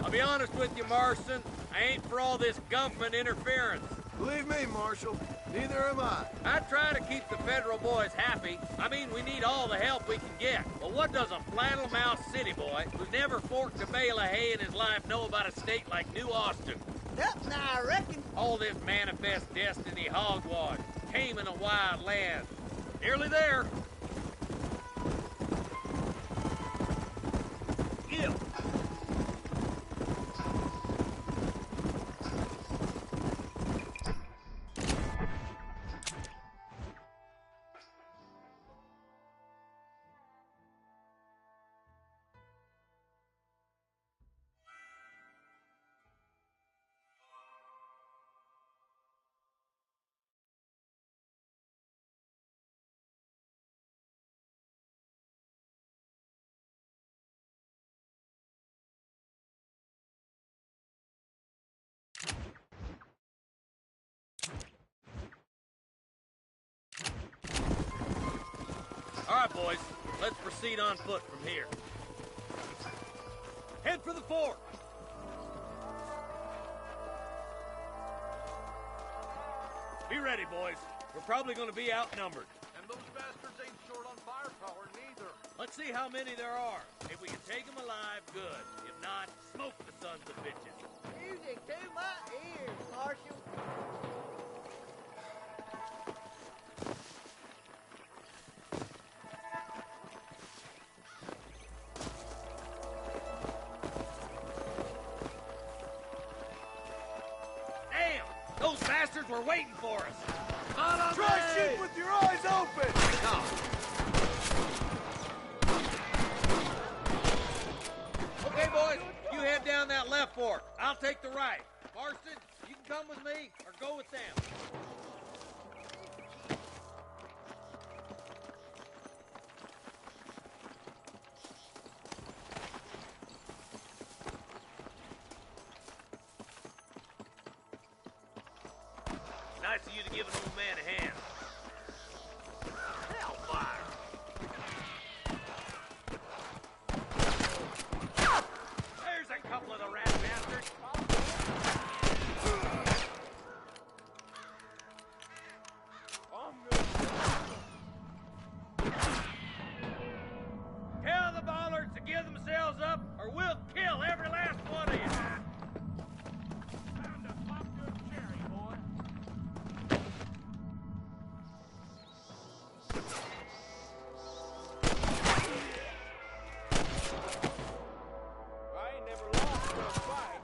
I'll be honest with you, Marston. I ain't for all this government interference. Believe me, Marshal, neither am I. I try to keep the federal boys happy. I mean, we need all the help we can get. But what does a flannel-mouthed city boy who's never forked a bale of hay in his life know about a state like New Austin? Nothing, I reckon. All this manifest destiny hogwash, taming a wild land. Nearly there. Yeah. All right, boys, let's proceed on foot from here. Head for the fort. Be ready, boys. We're probably going to be outnumbered. And those bastards ain't short on firepower, neither. Let's see how many there are. If we can take them alive, good. If not, smoke the sons of bitches. Music to my ears, Marshal. Damn! Those bastards were waiting for us. Try shoot with your eyes! open! No. Okay, boys, you head down that left fork. I'll take the right. Marston, you can come with me or go with them. Nice of you to give an old man a hand. Hellfire! There's a couple of the rat bastards. Tell the bollards to give themselves up, or we'll kill every last one of you. Time to pop your cherry, boy. I ain't never lost a fight.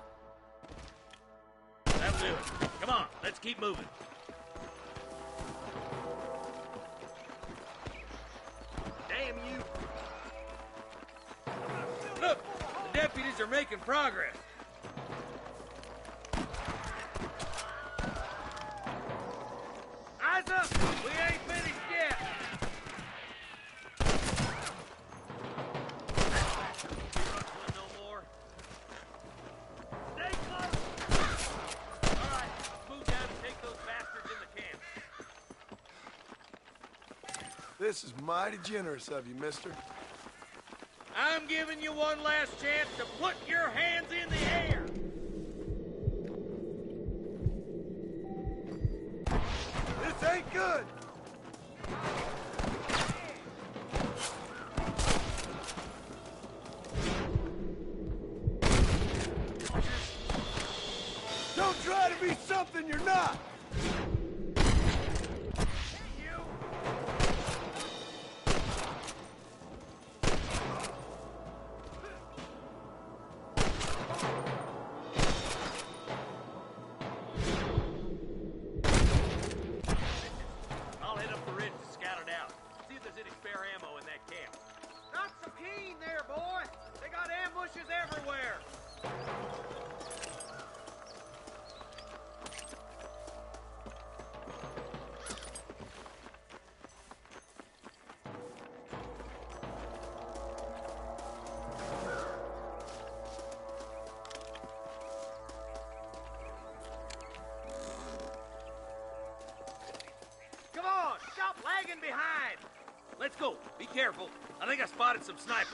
That'll do it. Come on, let's keep moving. Damn you. Look, the deputies are making progress. Eyes up! We ain't finished yet! Rustling no more. Stay close! All right, let's move down and take those bastards in the camp. This is mighty generous of you, mister. I'm giving you one last chance to put your hands in the air. This ain't good! Don't try to be something you're not! I'll head up the ridge to scout it out. See if there's any spare ammo in that camp. Not so keen there, boy. They got ambushes everywhere. Come on, stop lagging behind. Let's go. Be careful. I think I spotted some snipers.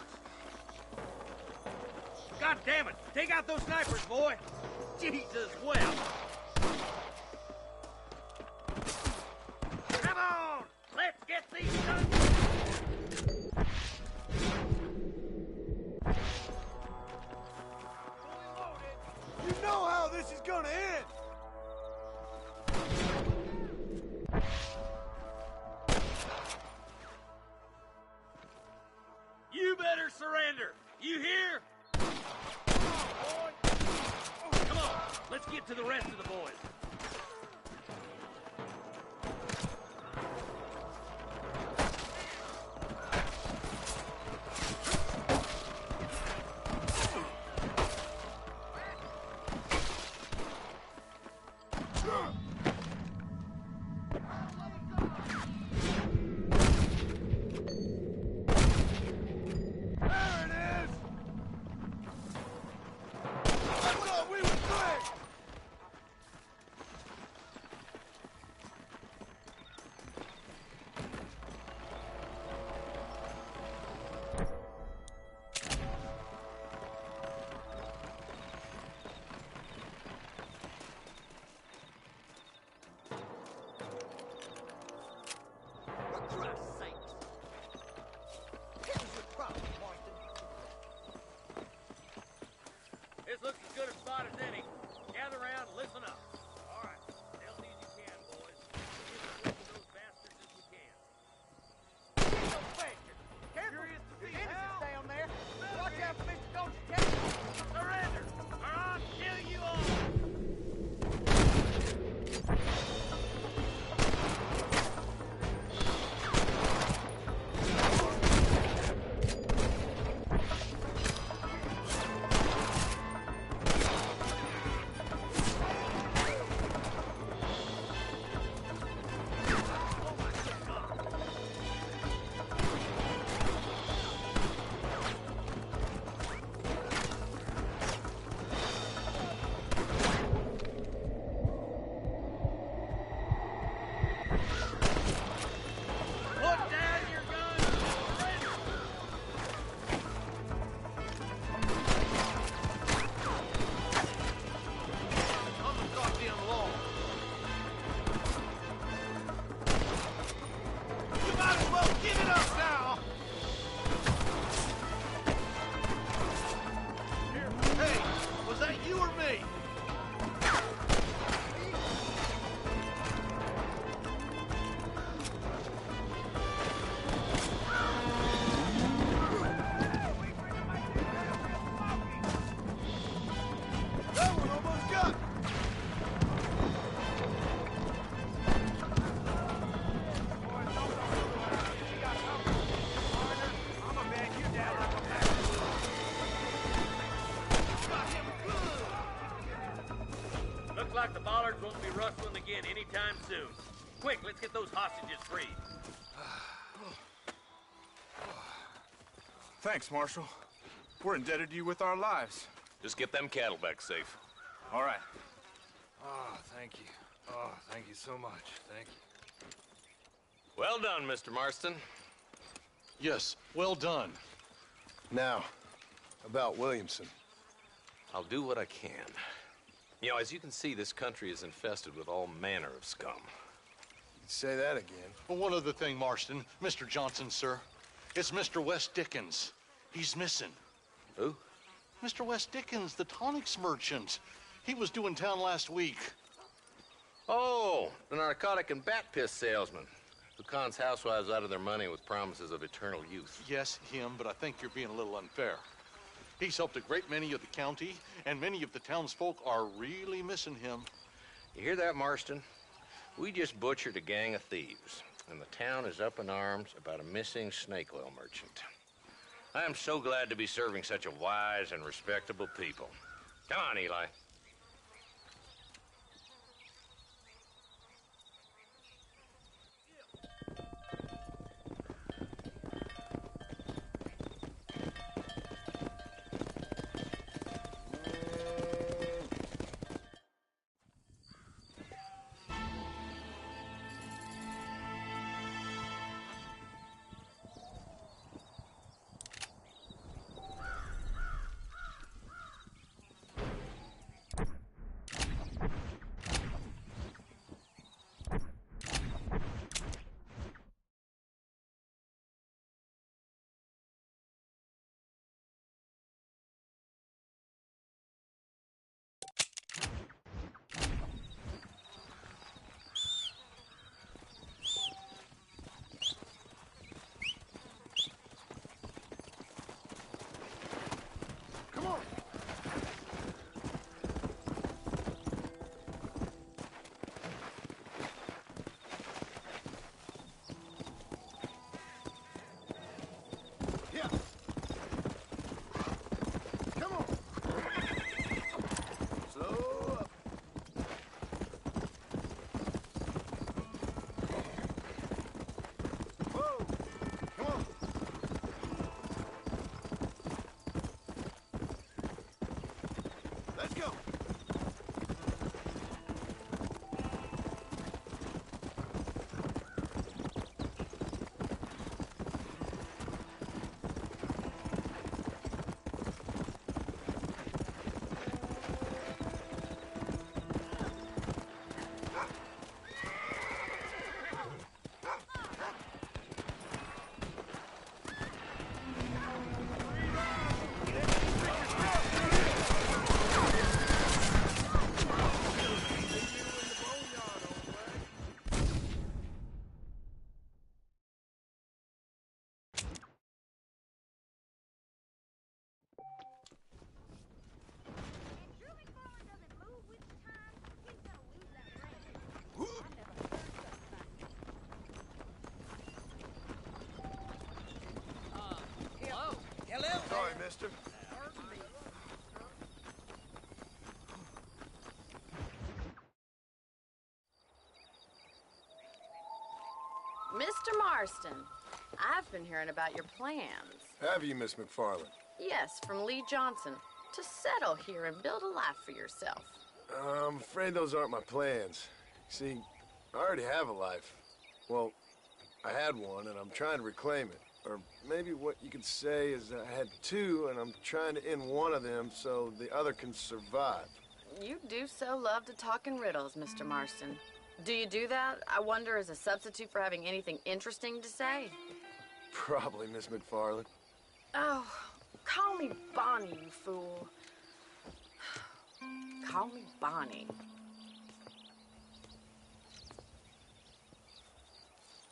God damn it. Take out those snipers, boy. Jesus, well. Come on. Let's get these guns. You know how this is gonna end! You better surrender. You hear? Come on, let's get to the rest of the boys. rustling again anytime soon. Quick, let's get those hostages freed. Thanks, Marshal. We're indebted to you with our lives. Just get them cattle back safe. All right. Oh, thank you. Oh, thank you so much. Thank you. Well done, Mr. Marston. Yes, well done. Now, about Williamson. I'll do what I can. You know, as you can see, this country is infested with all manner of scum. You'd say that again. Well, one other thing, Marston. Mr. Johnson, sir. It's Mr. Wes Dickens. He's missing. Who? Mr. Wes Dickens, the tonics merchant. He was due in town last week. Oh, the narcotic and bat piss salesman who cons housewives out of their money with promises of eternal youth. Yes, him, but I think you're being a little unfair. He's helped a great many of the county, and many of the townsfolk are really missing him. You hear that, Marston? We just butchered a gang of thieves, and the town is up in arms about a missing snake oil merchant. I am so glad to be serving such a wise and respectable people. Come on, Eli. Sorry, mister. Mr. Marston, I've been hearing about your plans. Have you, Miss McFarland? Yes, from Lee Johnson, to settle here and build a life for yourself. I'm afraid those aren't my plans. See, I already have a life. Well, I had one, and I'm trying to reclaim it. Or maybe what you could say is I had two, and I'm trying to end one of them so the other can survive. You do so love to talk in riddles, Mr. Marston. Do you do that, I wonder, as a substitute for having anything interesting to say? Probably, Miss McFarland. Oh, call me Bonnie, you fool. Call me Bonnie.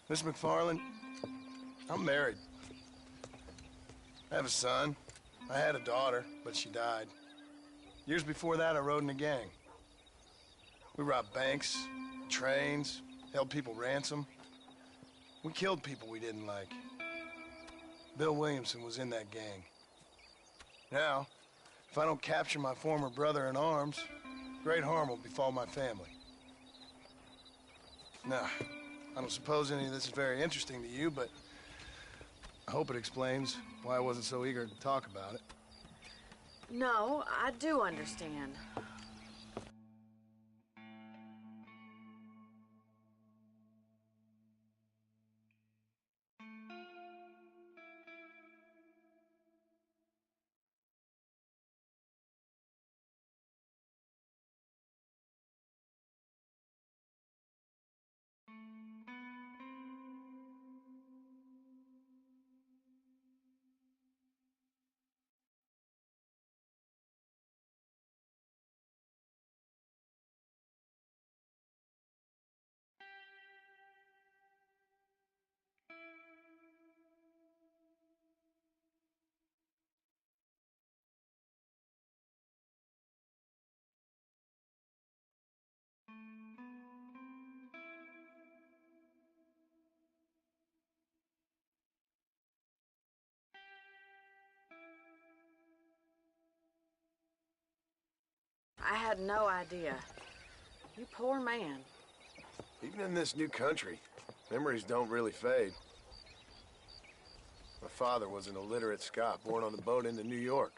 Miss McFarland, I'm married. I have a son. I had a daughter, but she died. Years before that, I rode in a gang. We robbed banks, trains, held people ransom. We killed people we didn't like. Bill Williamson was in that gang. Now, if I don't capture my former brother in arms, great harm will befall my family. Nah, I don't suppose any of this is very interesting to you, but I hope it explains why I wasn't so eager to talk about it. No, I do understand. I had no idea. You poor man. Even in this new country, memories don't really fade. My father was an illiterate Scot born on the boat into New York.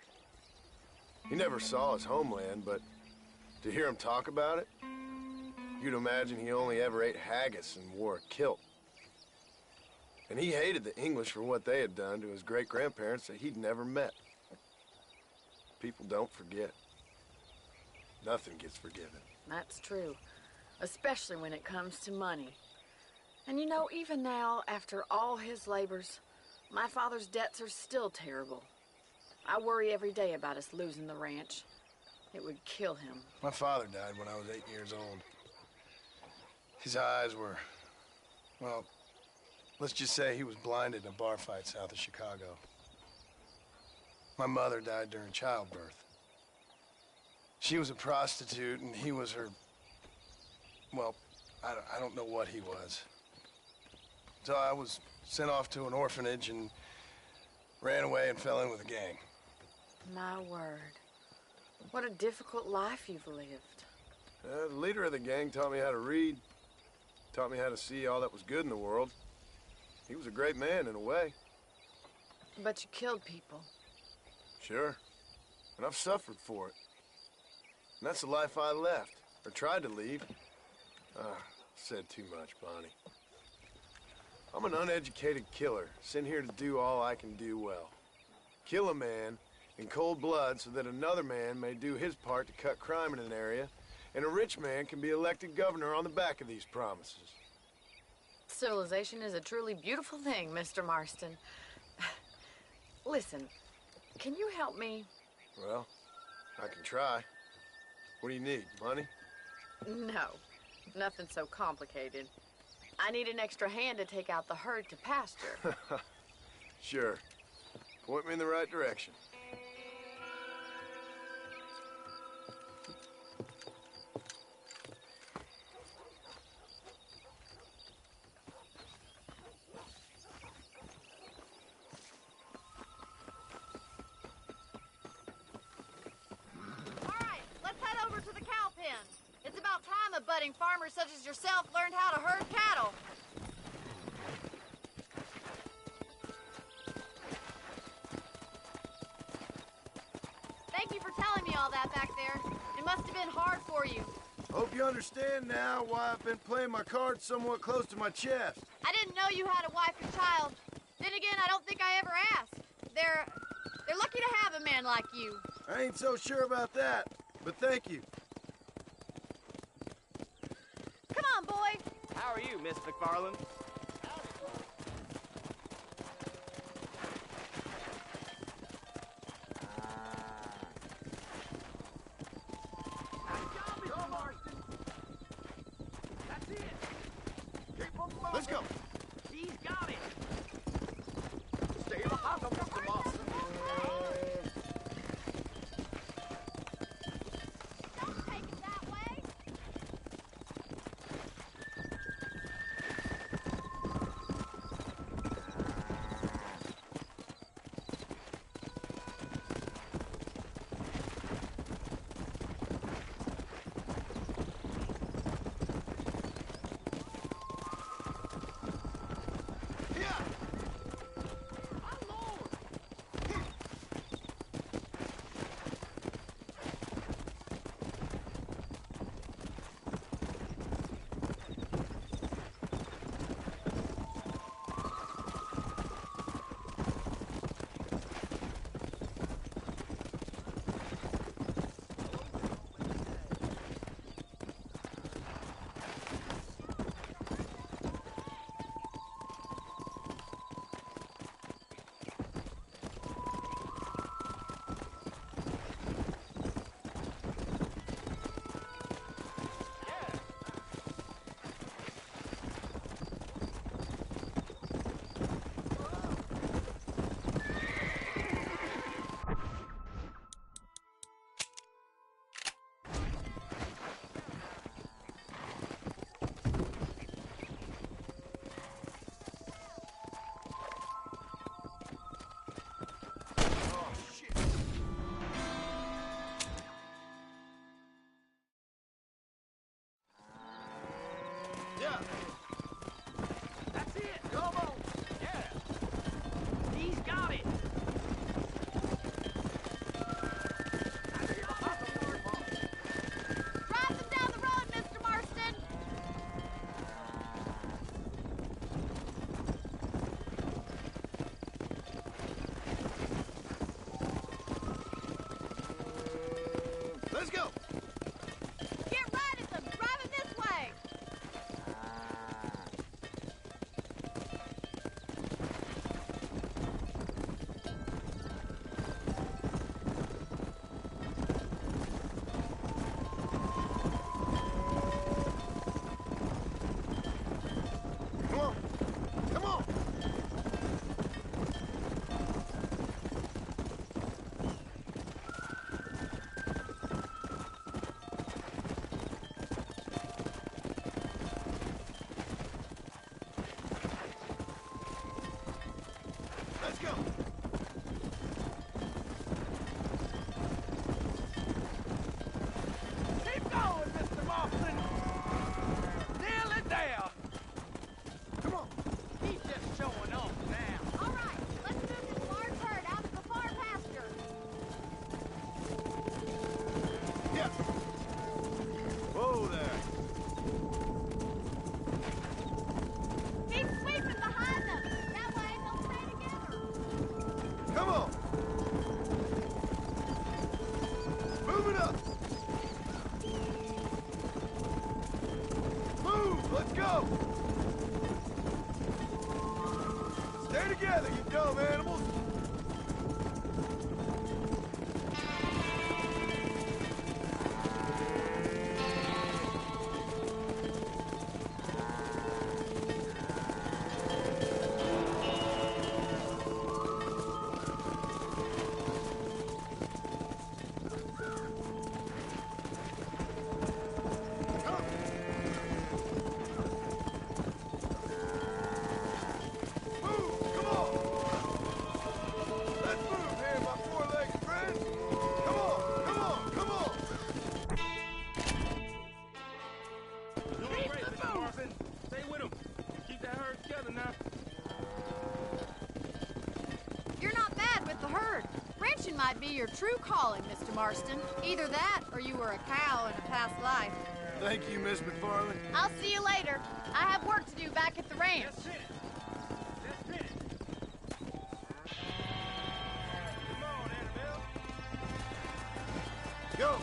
He never saw his homeland, but to hear him talk about it, you'd imagine he only ever ate haggis and wore a kilt. And he hated the English for what they had done to his great-grandparents that he'd never met. People don't forget. Nothing gets forgiven. That's true, especially when it comes to money. And you know, even now, after all his labors, my father's debts are still terrible. I worry every day about us losing the ranch. It would kill him. My father died when I was 8 years old. His eyes were, well, let's just say he was blinded in a bar fight south of Chicago. My mother died during childbirth. She was a prostitute, and he was her, well, I don't know what he was. So I was sent off to an orphanage and ran away and fell in with a gang. My word. What a difficult life you've lived. The leader of the gang taught me how to read, taught me how to see all that was good in the world. He was a great man in a way. But you killed people. Sure. And I've suffered for it. And that's the life I left, or tried to leave. Said too much, Bonnie. I'm an uneducated killer, sent here to do all I can do well. Kill a man in cold blood so that another man may do his part to cut crime in an area, and a rich man can be elected governor on the back of these promises. Civilization is a truly beautiful thing, Mr. Marston. Listen, can you help me? Well, I can try. What do you need, money? No, nothing so complicated. I need an extra hand to take out the herd to pasture. Sure. Point me in the right direction. It's about time a budding farmer such as yourself learned how to herd cattle. Thank you for telling me all that back there. It must have been hard for you. Hope you understand now why I've been playing my cards somewhat close to my chest. I didn't know you had a wife and child. Then again, I don't think I ever asked. They're lucky to have a man like you. I ain't so sure about that, but thank you. Come on, boy. How are you, Miss McFarland? Let's go. He's got it. Stay behind him, Mr. Marston. Don't take it that way. together, you dumb animals! You're not bad with the herd. Ranching might be your true calling, Mr. Marston. Either that, or you were a cow in a past life. Thank you, Miss McFarland. I'll see you later. I have work to do back at the ranch. Go!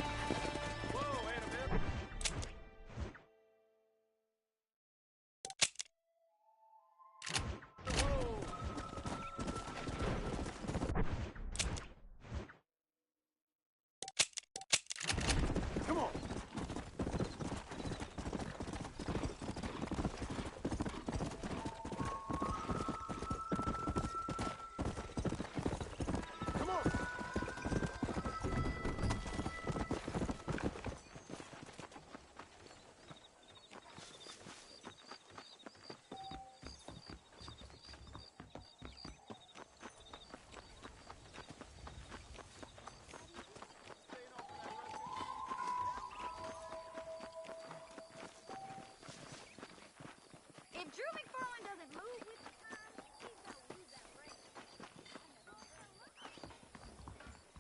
If Drew McFarland doesn't move with the times, he's gonna lose that race.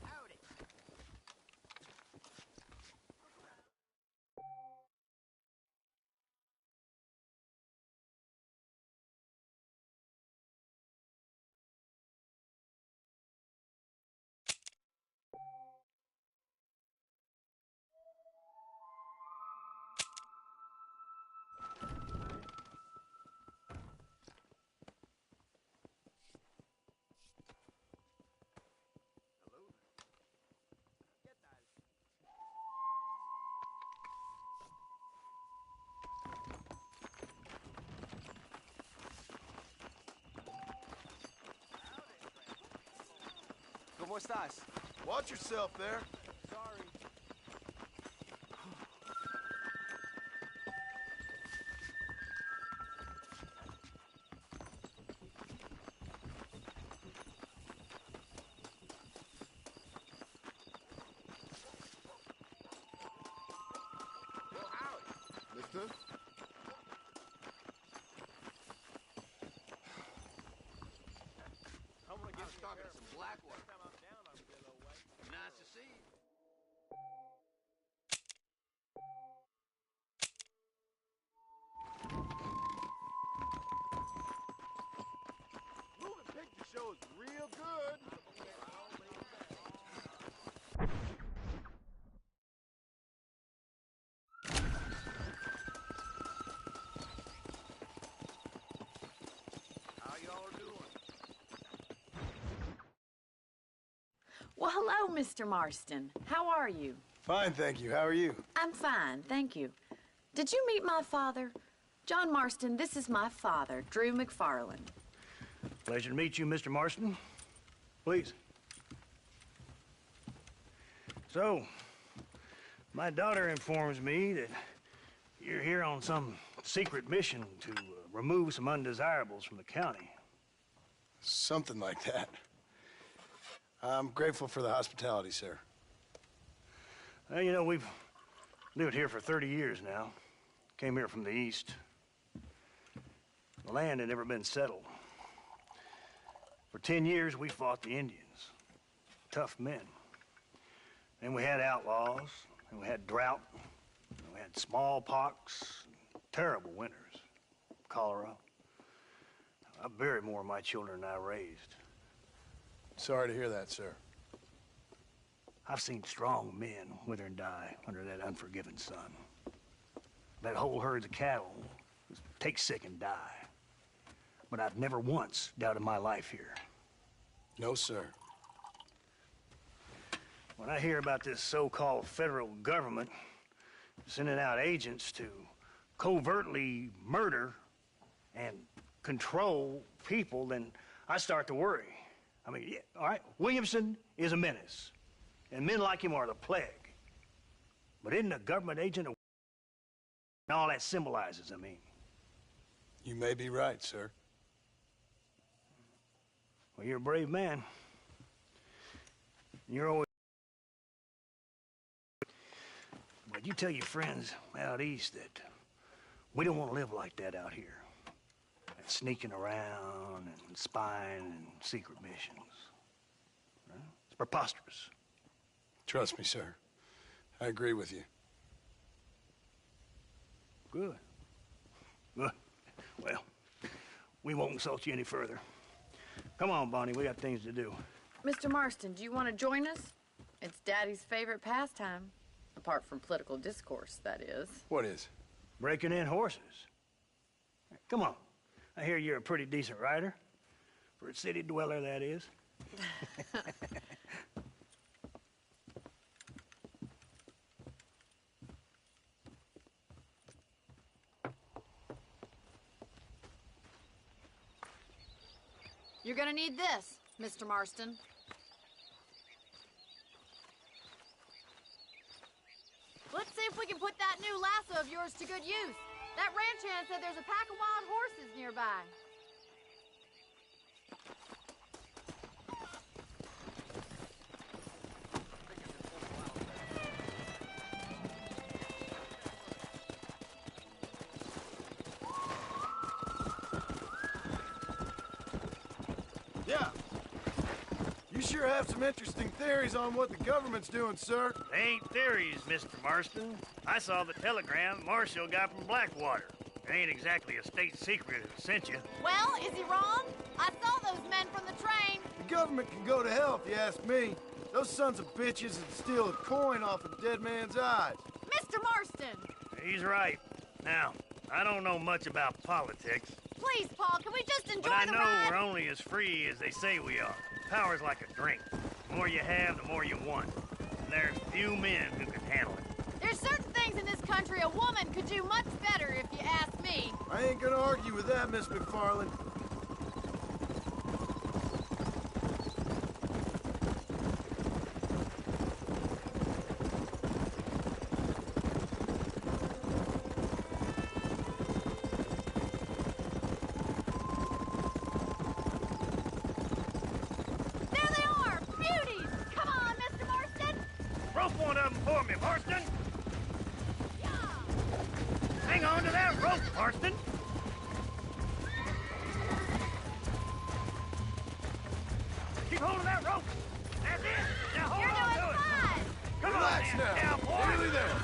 Howdy. ¿Cómo estás? Watch yourself there. Sorry. Well, howdy, mister. I want to get talking to some black one. Nice to see you. Moving picture show is real good. How y'all doing? Well, hello, Mr. Marston. How are you? Fine, thank you. How are you? I'm fine, thank you. Did you meet my father? John Marston, this is my father, Drew McFarland. Pleasure to meet you, Mr. Marston. Please. So, my daughter informs me that you're here on some secret mission to remove some undesirables from the county. Something like that. I'm grateful for the hospitality, sir. Well, you know, we've lived here for 30 years now. Came here from the east. The land had never been settled. For 10 years, we fought the Indians. Tough men. Then we had outlaws, and we had drought, and we had smallpox, terrible winters, cholera. I buried more of my children than I raised. Sorry to hear that, sir. I've seen strong men wither and die under that unforgiving sun. That whole herds of cattle just take sick and die. but I've never once doubted my life here. No, sir. When I hear about this so-called federal government sending out agents to covertly murder and control people, then I start to worry. I mean, yeah, all right, Williamson is a menace, and men like him are the plague. But isn't a government agent and all that symbolizes, I mean? You may be right, sir. Well, you're a brave man. You're always... But you tell your friends out east that we don't want to live like that out here. Like sneaking around and spying and secret missions. Right? It's preposterous. Trust me, sir. I agree with you. Good. Good. Well, we won't insult you any further. Come on, Bonnie, we got things to do. Mr. Marston, do you want to join us? It's Daddy's favorite pastime. Apart from political discourse, that is. What is? Breaking in horses. Come on. I hear you're a pretty decent rider. For a city dweller, that is. You're gonna need this, Mr. Marston. Let's see if we can put that new lasso of yours to good use. That ranch hand said there's a pack of wild horses nearby. Yeah. You sure have some interesting theories on what the government's doing, sir. They ain't theories, Mr. Marston. I saw the telegram Marshall got from Blackwater. It ain't exactly a state secret who sent you. Well, is he wrong? I saw those men from the train. The government can go to hell if you ask me. Those sons of bitches would steal a coin off a dead man's eyes. Mr. Marston! He's right. Now, I don't know much about politics. Please, Paul, can we just enjoy But I the know ride? we're only as free as they say we are. Power's like a drink. The more you have, the more you want. And there's few men who can handle it. There's certain things in this country a woman could do much better, if you ask me. I ain't gonna argue with that, Miss McFarland. There they are! Beauties! Come on, Mr. Marston! Rope one of them for me, Marston! Hang on to that rope, Marston! Keep hold of that rope! That's it! Now hold You're on doing to it! fine! Come Relax on now. now, boy! Nearly there.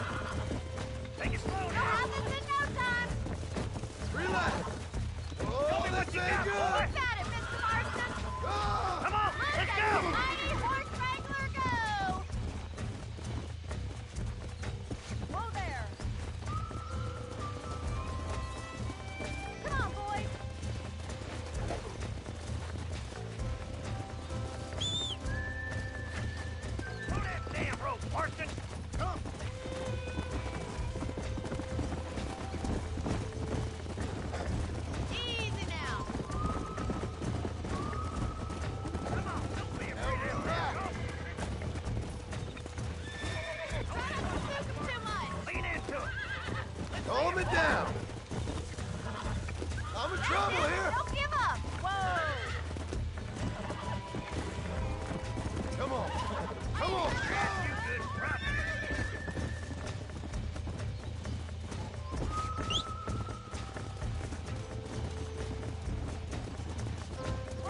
Take it slow You'll now! have this in no time! Relax. Show Oh, me what that's you ain't got, good. boy! Look at it, Mr. Marston! Ah! Come on, Let let's the go! mighty horse wrangler go! Whoa there! Come on, boys! Throw that damn rope, Marston! Come! Easy now! Come on, don't be afraid of that! Try not to spook 'em too much! Lean into it! Calm it down. I'm in trouble That's it. here. Don't give up! Whoa! Come on. Come on. You good prop.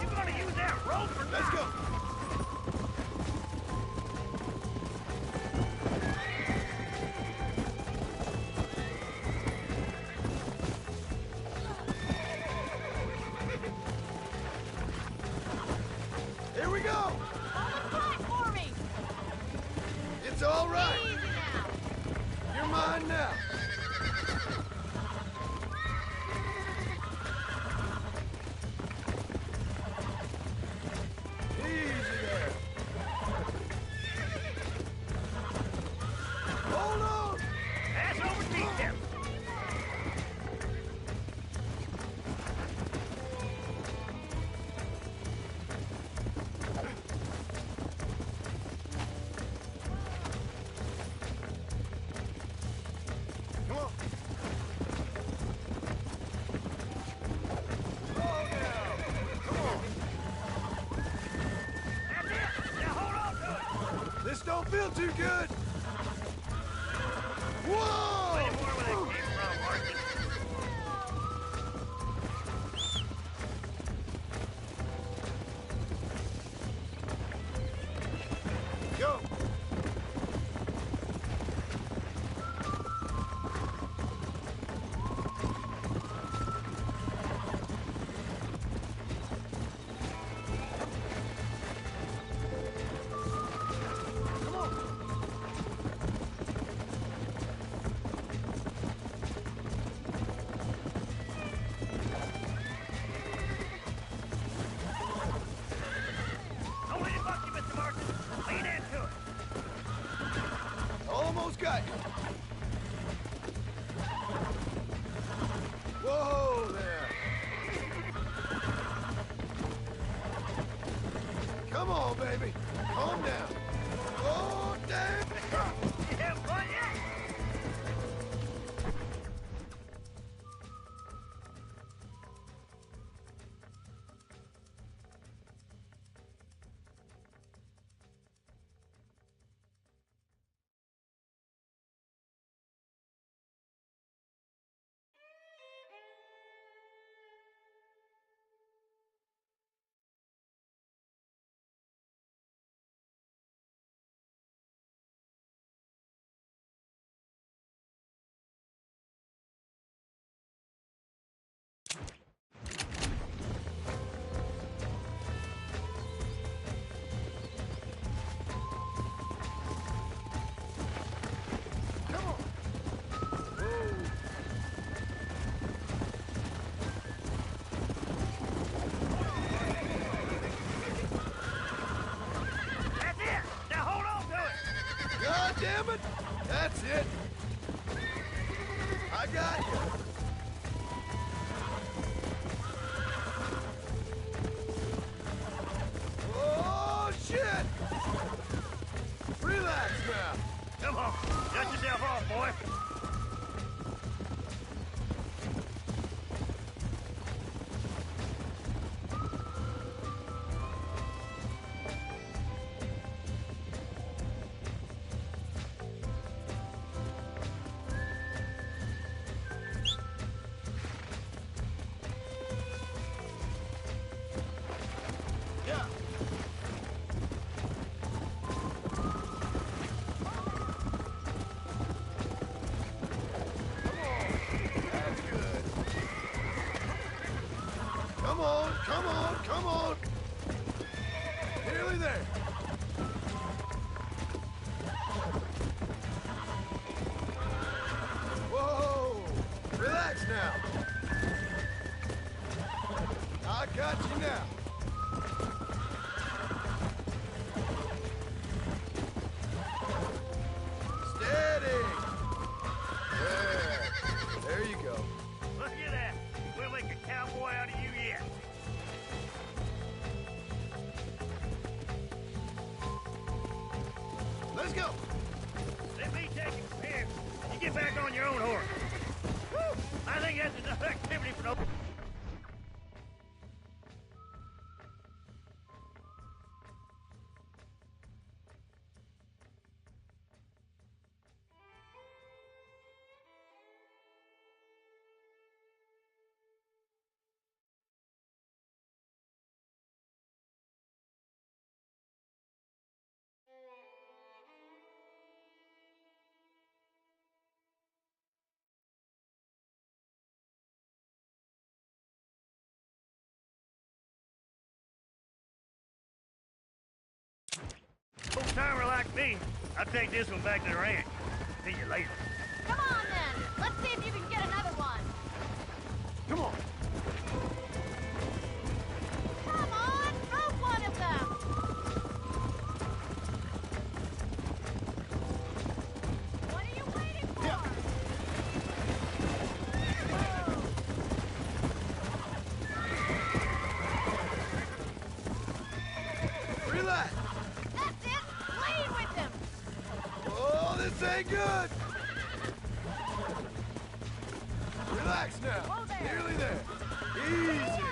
You gonna use that rope or Let's not? go. Here we go. Hold it tight for me! It's all right. Easy now! You're mine now. don't feel too good. Whoa! Way more where they came from, Marston. Go! Don't let it buck you, Mr. Marston. Lean into it. Almost got you. Whoa there. Come on, baby. Calm down. Oh, damn. Yeah, boy, yeah. That's it. Now hold on to it. God damn it! That's it! I got you! Oh, shit! Relax now! Come on. Dust yourself off, boy. That's good. Come on, come on, come on! Nearly there! Whoa! Relax now! I got you now! Steady! There you go. Look at that. We'll make a cowboy out of you yet. Let's go! Let me take it from here. You get back on your own horse. Woo! I think that's enough activity for no... Old timer like me, I'll take this one back to the ranch. See you later. Come on, then. Let's see if you can get another one. Come on. Come on, rope one of them. What are you waiting for? Relax! That's it. Lead with them. Oh, this ain't good! Relax now. Whoa there. Nearly there. Easy.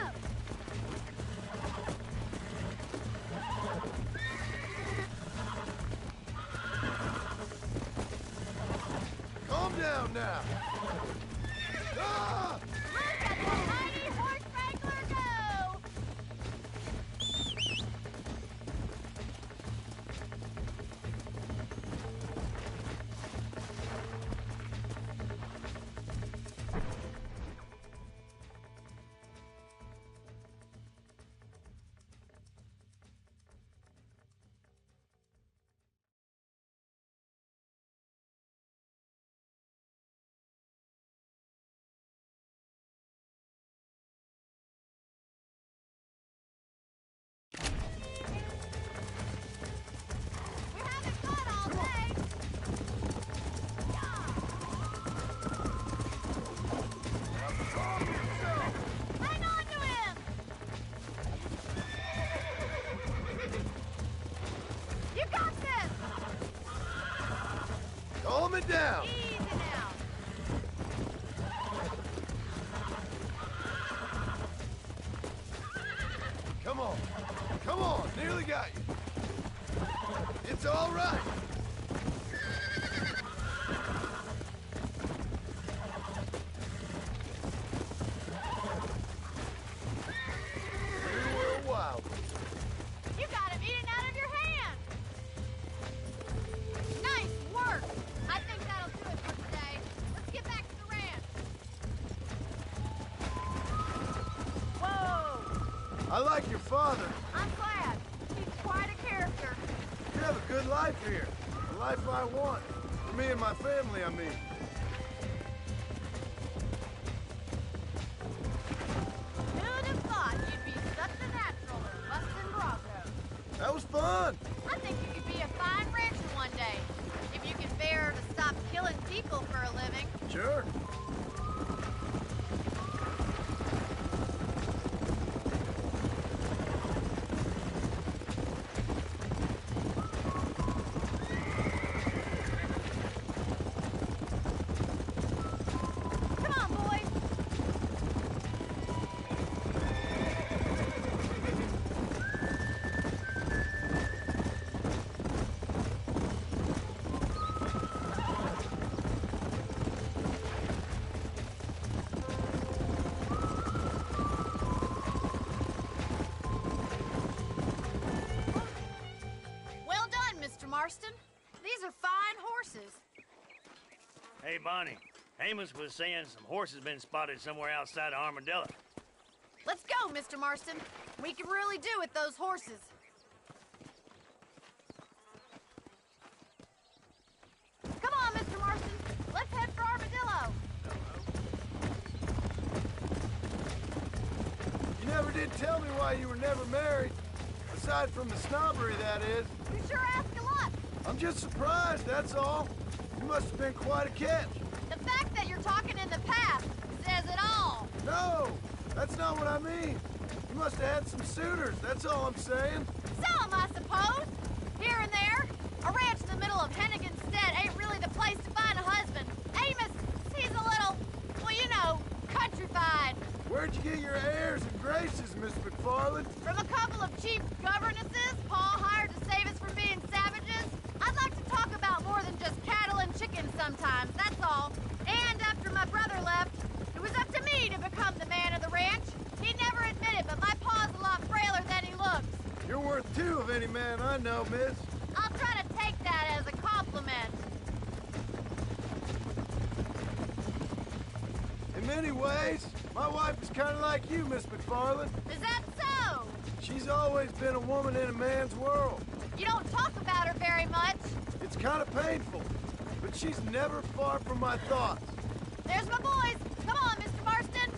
now. Ah! Look at the mighty horse wrangler go! Calm it down. Easy now. Come on. Come on. Nearly got you. It's all right. We were wild. You got him eating out of your hand. Nice work. I think that'll do it for today. Let's get back to the ranch. Whoa! I like your father. I'm glad. He's quite a character. You have a good life here. The life I want. For me and my family, I mean. Who'd have thought you'd be such a natural at busting Broncos? That was fun. I think you could be a fine rancher one day. If you can bear to stop killing people for a living. Sure. Come on, boys. Well done, Mr. Marston. These are fine horses. Hey, Bonnie. Amos was saying some horses been spotted somewhere outside of Armadillo. Let's go, Mr. Marston. We can really do with those horses. Come on, Mr. Marston. Let's head for Armadillo. You never did tell me why you were never married. Aside from the snobbery, that is. You sure ask a lot. I'm just surprised, that's all. You must have been quite a catch. The fact that you're talking in the past says it all. No, that's not what I mean. You must have had some suitors, that's all I'm saying. Some, I suppose. Here and there. A ranch in the middle of Hennigan's Stead ain't really the place to find a husband. Amos, he's a little, well, you know, countrified. Where'd you get your airs and graces, Miss McFarland? From a couple of cheap governesses Paul hired to save us from being savages. I'd like to talk about more than just cattle and chickens sometimes, that's all. And after my brother left, it was up to me to become the man of the ranch. He never admitted, but my paw's a lot frailer than he looks. You're worth two of any man I know, miss. I'll try to take that as a compliment. In many ways, my wife is kind of like you, Miss McFarland. Is that so? She's always been a woman in a man's world. You don't talk about her very much. It's kind of painful, but she's never far from my thoughts. There's my boys. Come on, Mr. Marston.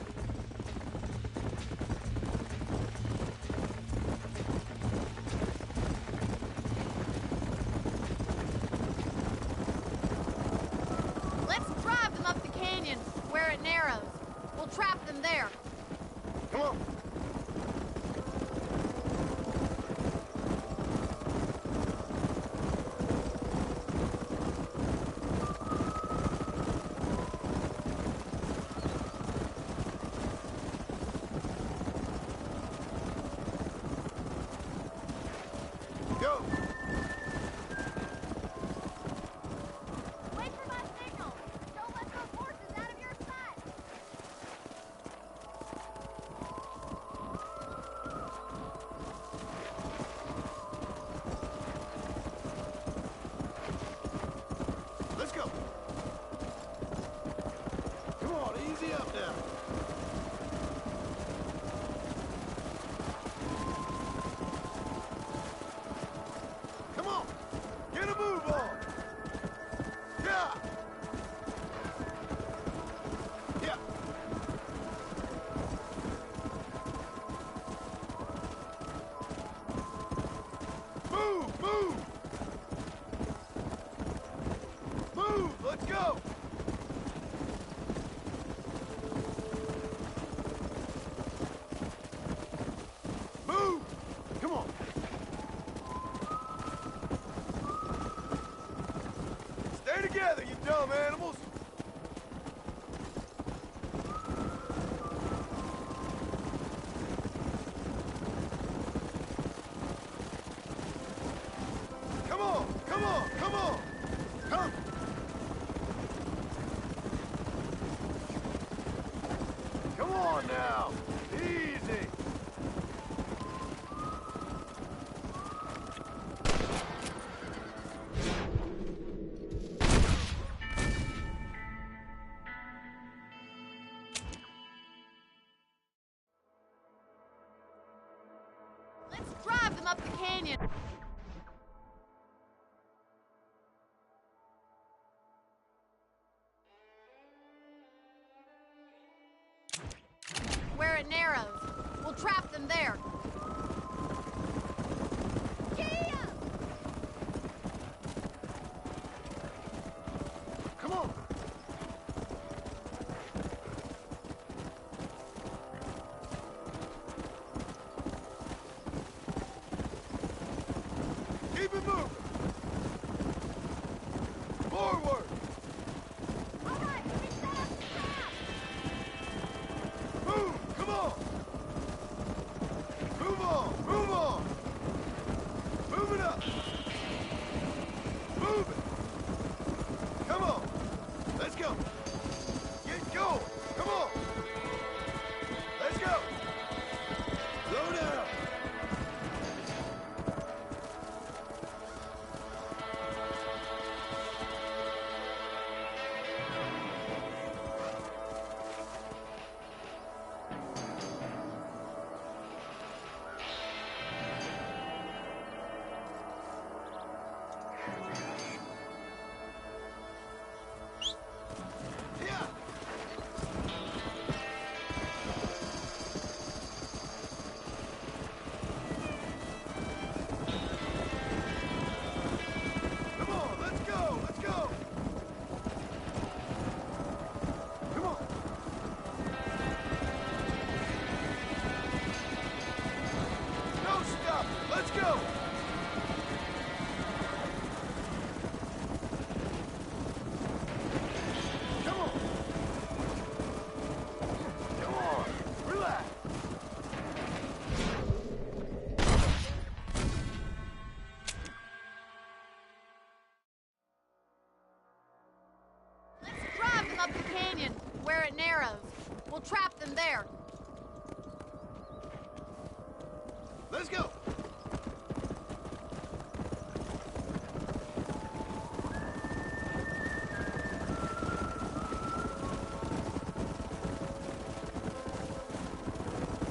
Let's drive them up the canyon where it narrows. We'll trap them there. Come on. Go. Wait for my signal. Don't let those Move! Move! Move! Let's go! Move! Come on! Stay together, you dumb animals! Come on! Come on! Come on! Come! Come on now! Easy! Let's drive them up the canyon. Where it narrows. We'll trap them there. Come on! Keep it moving! Forward! Move! Come on! Move on! Move on! Move it up! Move it! Come on! Let's go! Get going! Come on! Let's go! Slow down! Come on, let's go! Let's go! Come on! No stop! Let's go! Come on! Come on! Relax! Let's drive them up the canyon. Where it narrows. We'll trap them there. Let's go!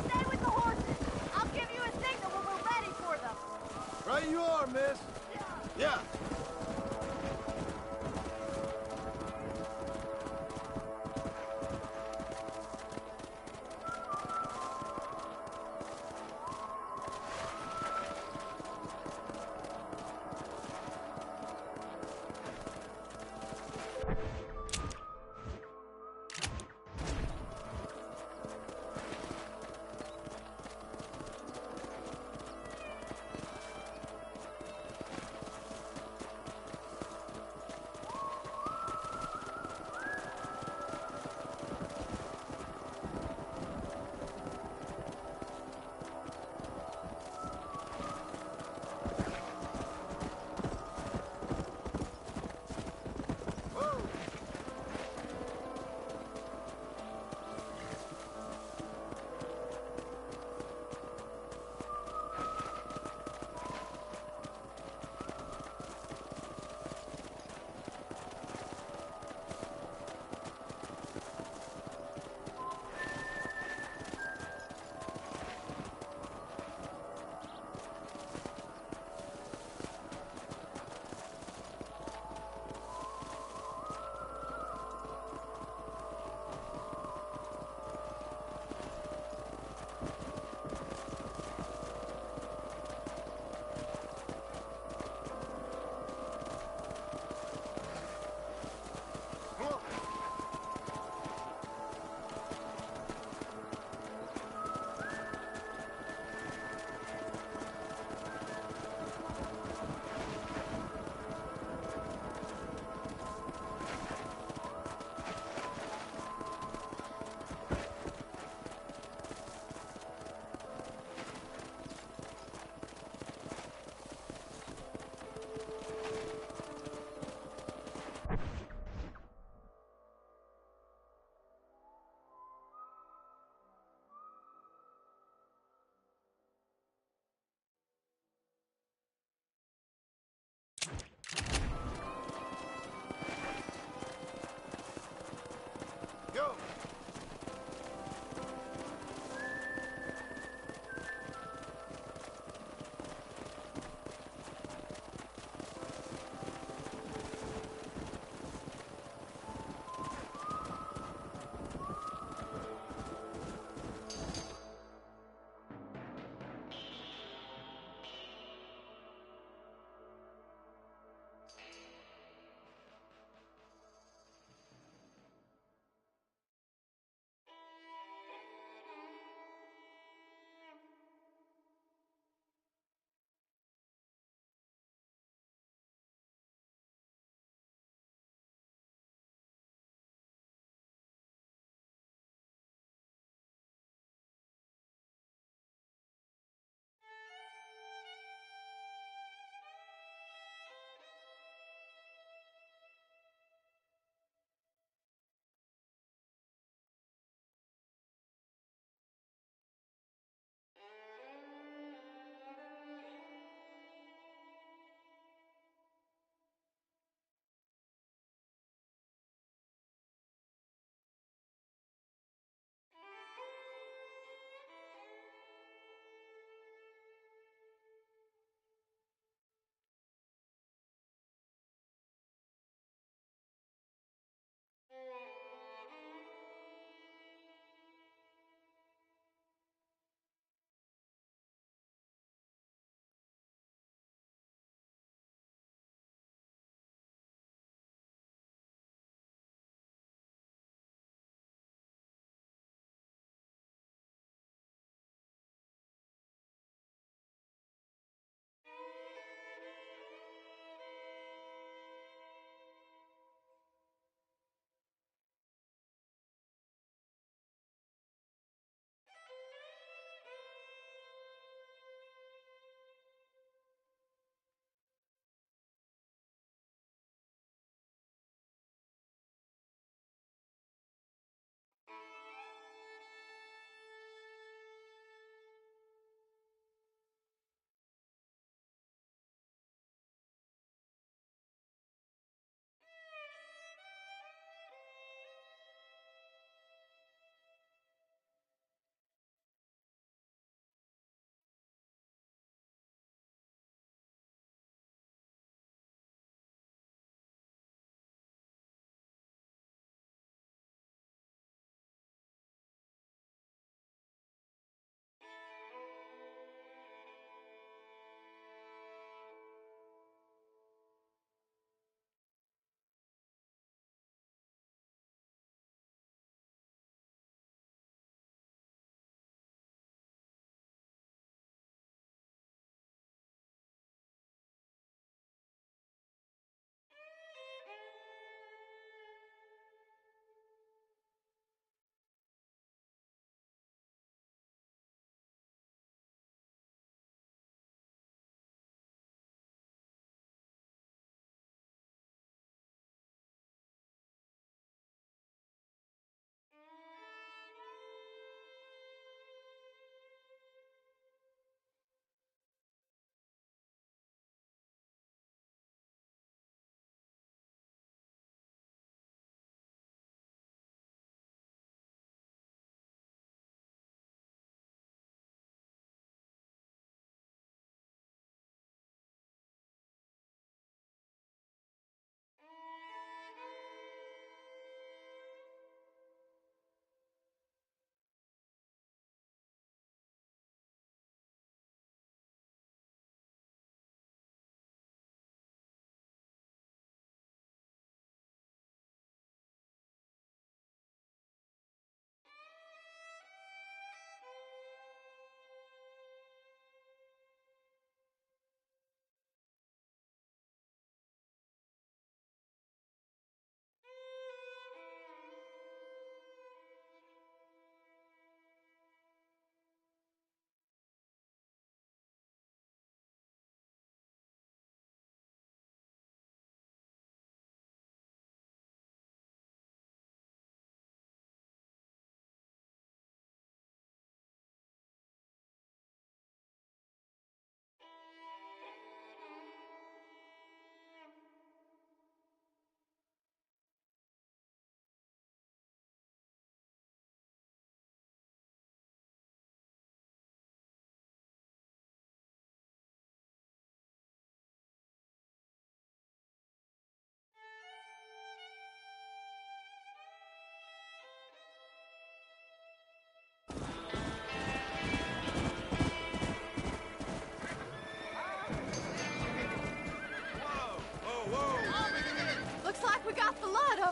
Stay with the horses. I'll give you a signal when we're ready for them. Right you are, miss. Yeah.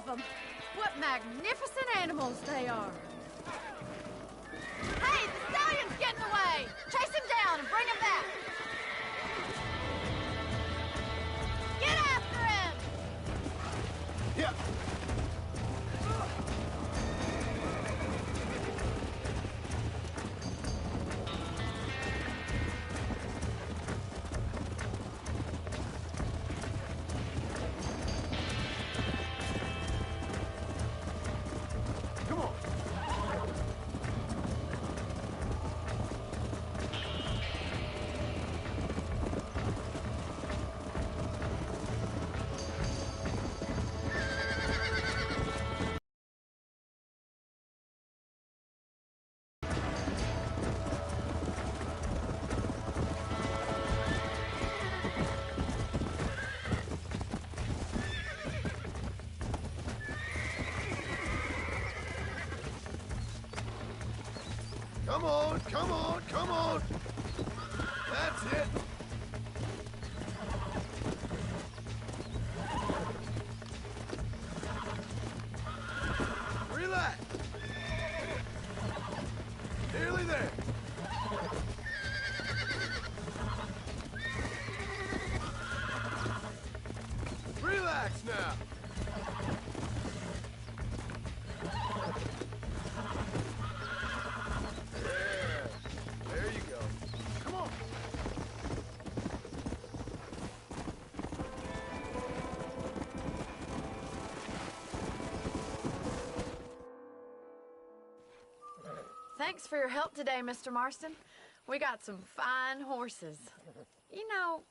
of them. What magnificent animals they are. Hey, the stallion's getting away. Chase him down and bring him back. Get after him. Yeah. Come on, come on, come on! That's it! Relax! Nearly there! Relax now! There you go. Come on. Thanks for your help today, Mr. Marston. We got some fine horses. You know,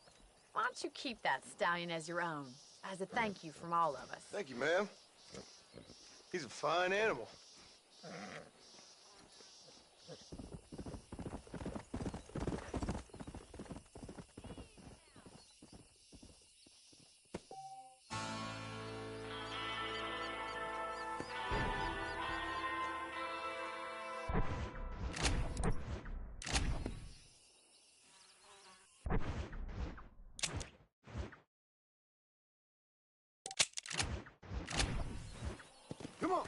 why don't you keep that stallion as your own, as a thank you from all of us? Thank you, ma'am. He's a fine animal. Come on.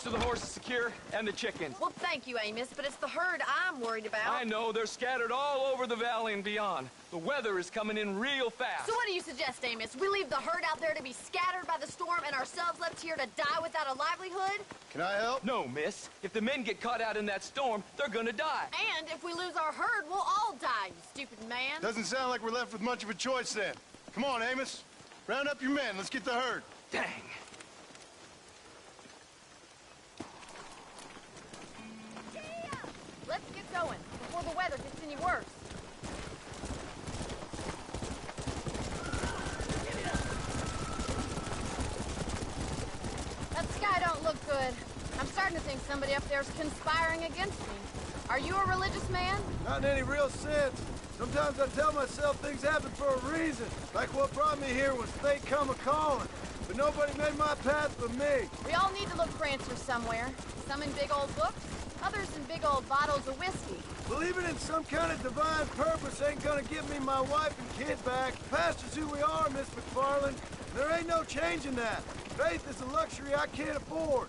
of the horses secure and the chickens. Well, thank you, Amos, but it's the herd I'm worried about. I know, they're scattered all over the valley and beyond. The weather is coming in real fast. So what do you suggest, Amos? We leave the herd out there to be scattered by the storm and ourselves left here to die without a livelihood? Can I help? No, miss. If the men get caught out in that storm, they're gonna die. And if we lose our herd, we'll all die, you stupid man. Doesn't sound like we're left with much of a choice then. Come on, Amos. Round up your men. Let's get the herd. Dang. Let's get going before the weather gets any worse. That sky don't look good. I'm starting to think somebody up there's conspiring against me. Are you a religious man? Not in any real sense. Sometimes I tell myself things happen for a reason. Like what brought me here was fate come a-calling. But nobody made my path but me. We all need to look for answers somewhere. Some in big old books, others in big old bottles of whiskey. Believing in some kind of divine purpose ain't gonna give me my wife and kid back. Past is who we are, Miss McFarland. There ain't no changing that. Faith is a luxury I can't afford.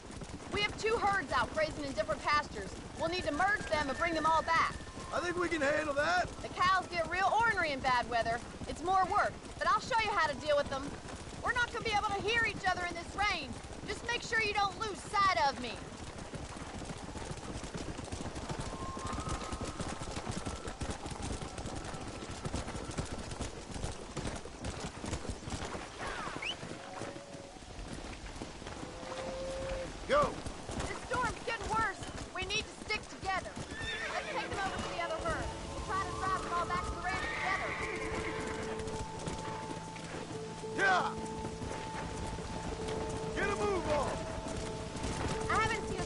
We have 2 herds out grazing in different pastures. We'll need to merge them and bring them all back. I think we can handle that. The cows get real ornery in bad weather. It's more work, but I'll show you how to deal with them. We're not gonna be able to hear each other in this rain. Just make sure you don't lose sight of me. Go! This storm's getting worse. We need to stick together. Let's take them over to the other herd. We'll try to drive them all back to the ranch together. Yeah! Get a move on! I haven't seen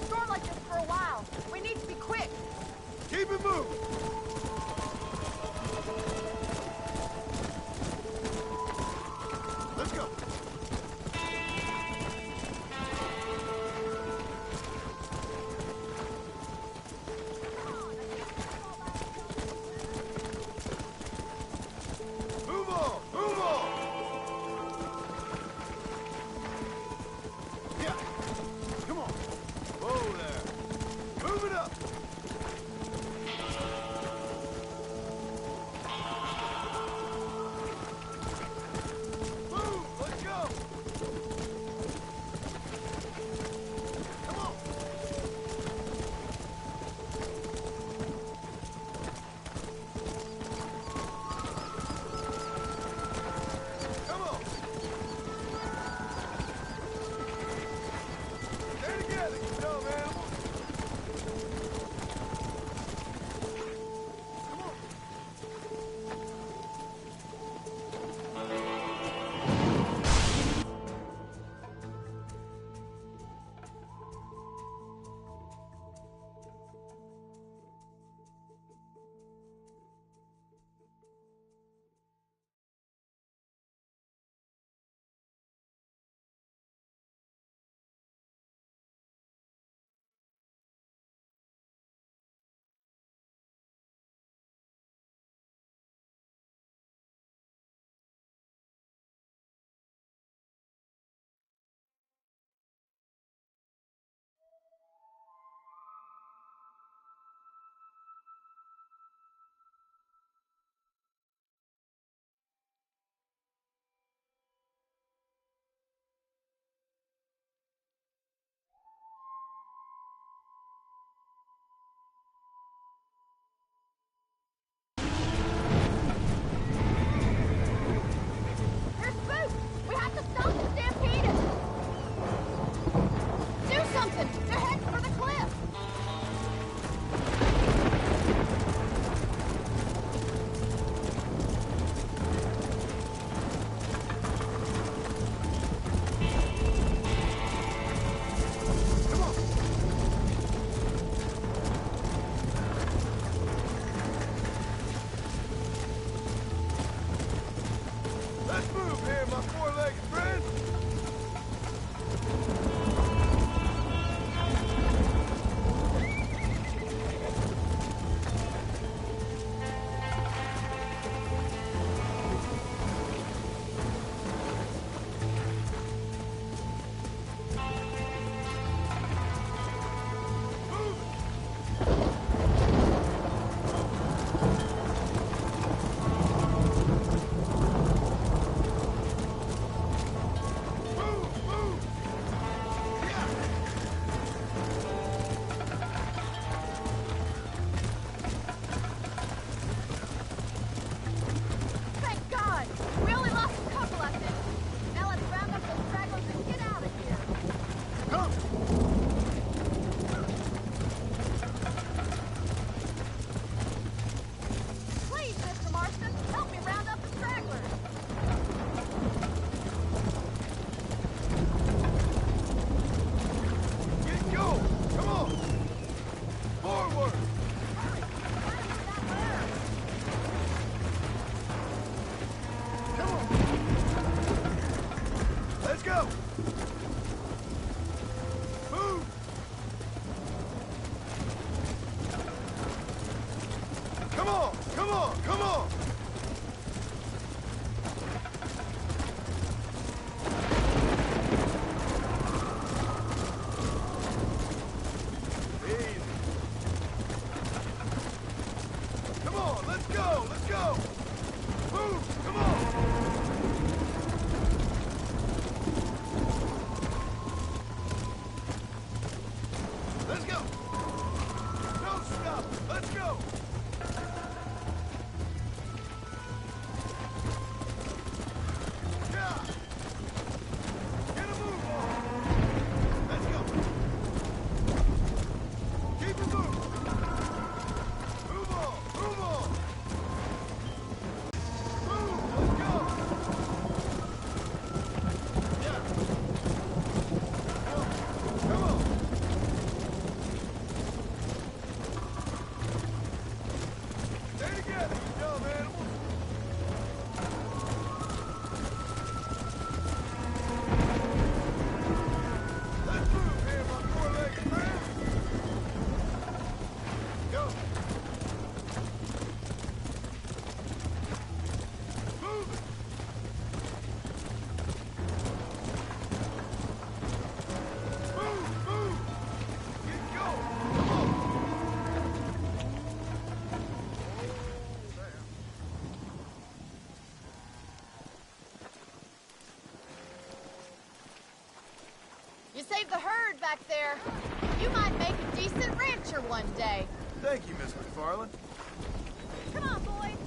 on, come on! Easy. Come on, let's go, let's go! Move, come on! Let's go! Don't stop! Let's go! Yeah! Get a move on! Let's go! Keep it moving! Move on! Move on! Move! Let's go! Yeah! Come on! Stay together, you dumb animals! Let's move here, my four-legged friend! Go! Move it! Move! Move! Get going! Come on! You saved the herd back there. You might make a decent rancher one day. Thank you, Miss McFarland. Come on, boys.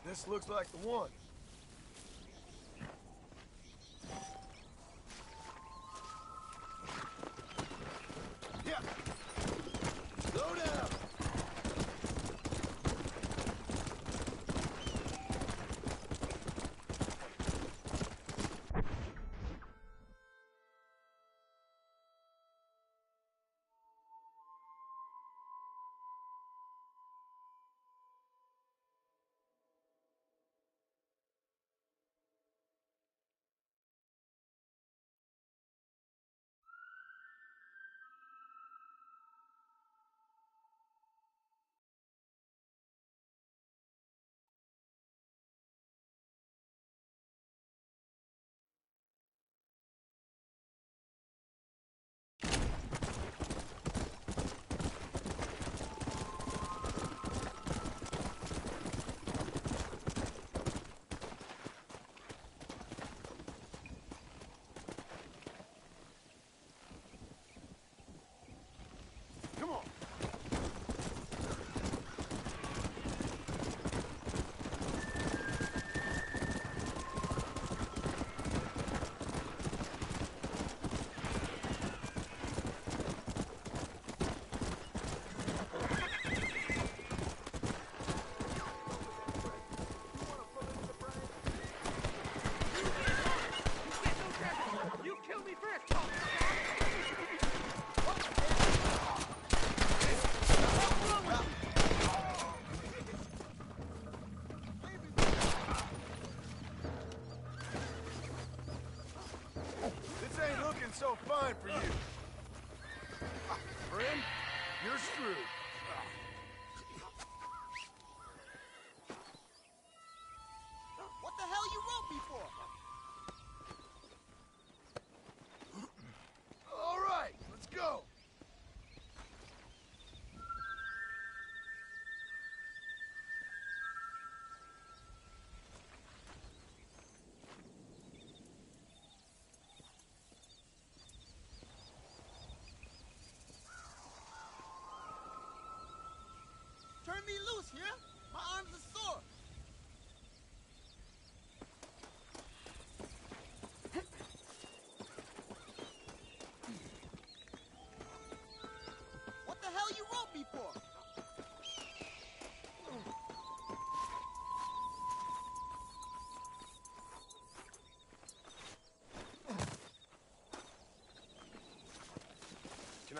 This looks like the one.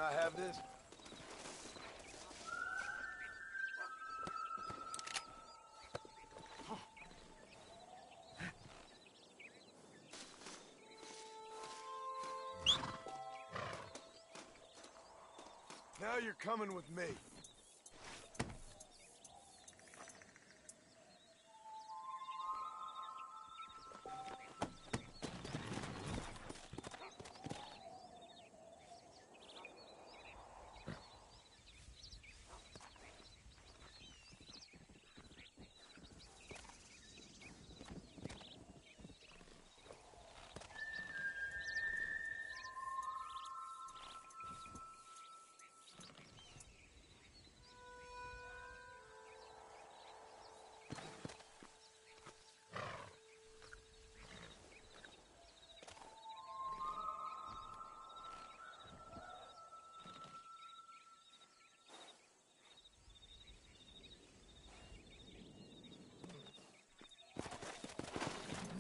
I have this? Now you're coming with me.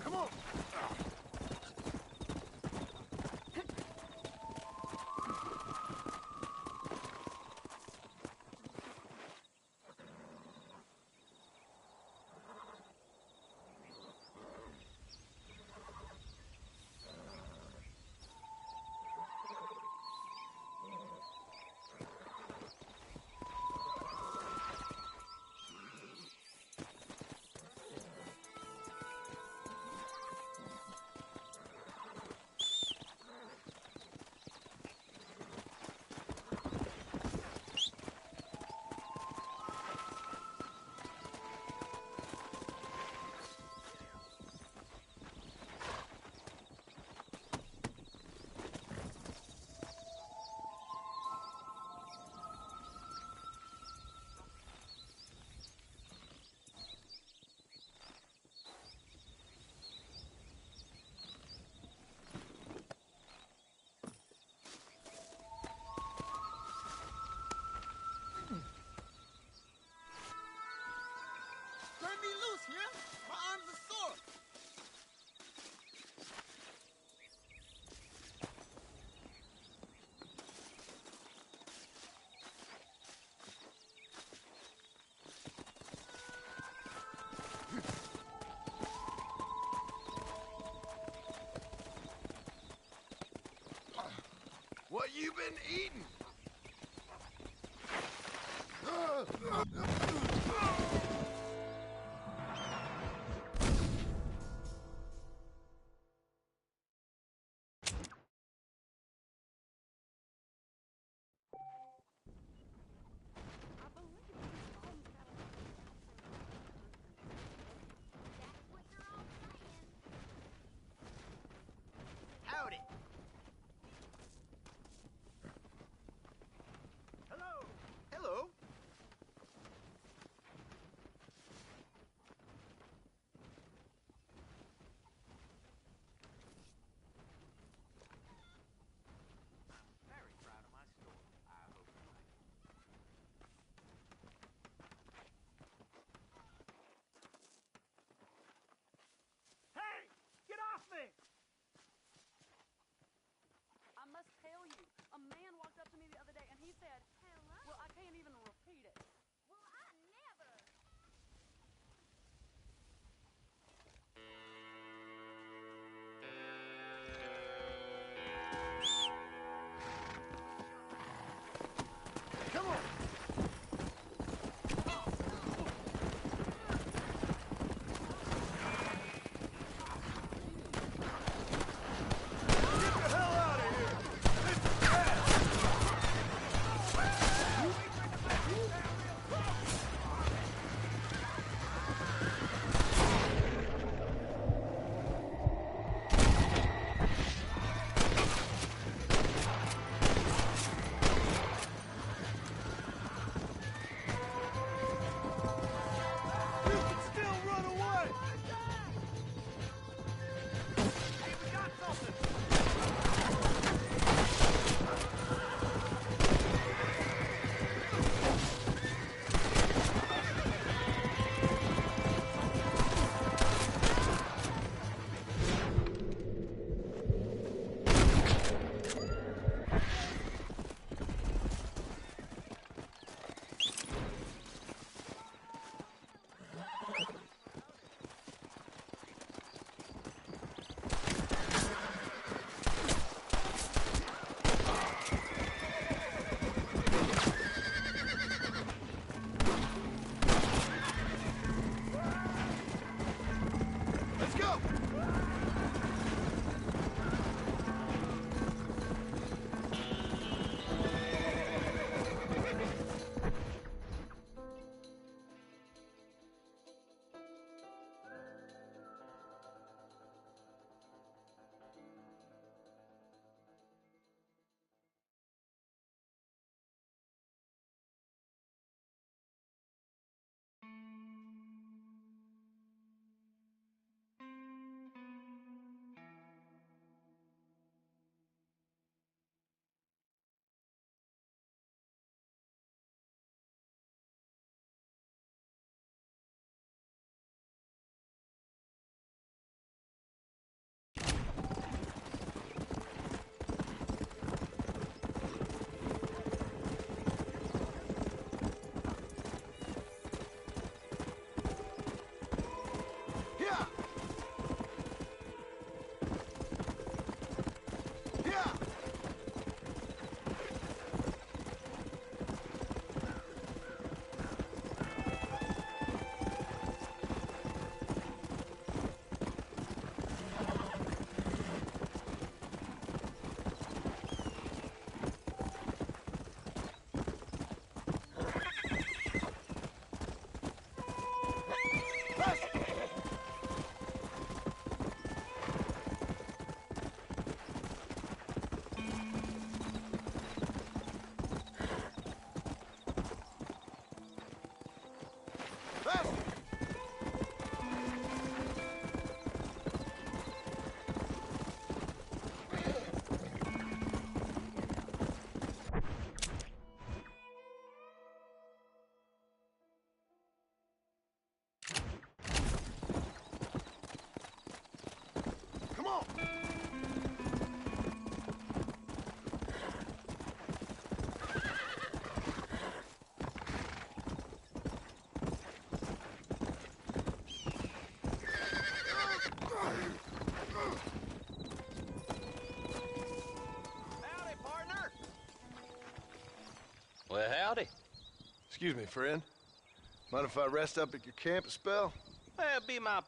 Come on! Turn me loose here. My arms are sore. What you been eating? Howdy. on! Howdy, partner. Well, howdy. Excuse me, friend. Mind if I rest up at your camp a spell? Well, be my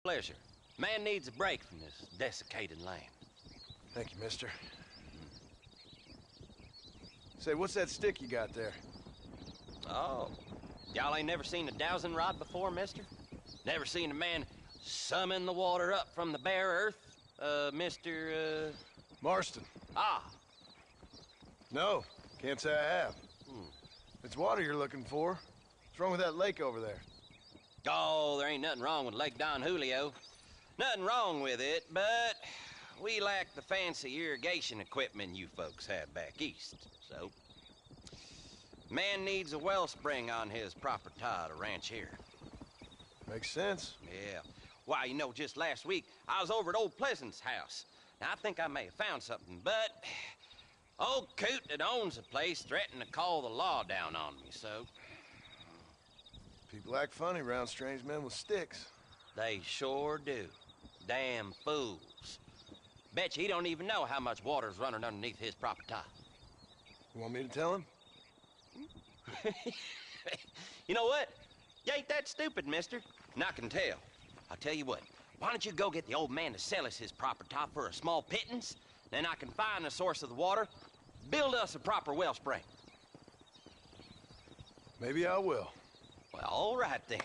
pleasure. Man needs a break from this desiccated land. Thank you, mister. Say, what's that stick you got there? Oh, y'all ain't never seen a dowsing rod before, mister? Never seen a man summon the water up from the bare earth? Mr. Marston. Ah. No, can't say I have. It's water you're looking for. What's wrong with that lake over there? Oh, there ain't nothing wrong with Lake Don Julio. Nothing wrong with it, but we lack the fancy irrigation equipment you folks have back east, so... Man needs a wellspring on his property to ranch here. Makes sense. Yeah. Why, you know, just last week, I was over at old Pleasant's house. Now, I think I may have found something, but... Old coot that owns the place threatened to call the law down on me, so... People act funny around strange men with sticks. They sure do. Damn fools. Bet you he don't even know how much water's running underneath his property. You want me to tell him? You know what? You ain't that stupid, mister. And I can tell. I'll tell you what. Why don't you go get the old man to sell us his property for a small pittance? Then I can find the source of the water, build us a proper wellspring. Maybe I will. Well, all right then.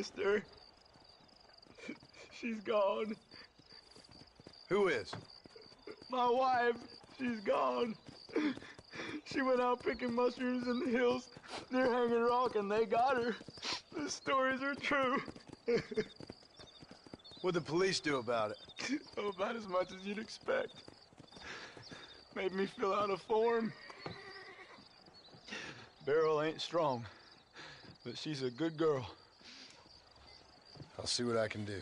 mister. She's gone. Who is? My wife. She's gone. She went out picking mushrooms in the hills near Hanging Rock, and they got her. The stories are true. What'd the police do about it? Oh, about as much as you'd expect. Made me fill out a form. Beryl ain't strong, but she's a good girl. I'll see what I can do.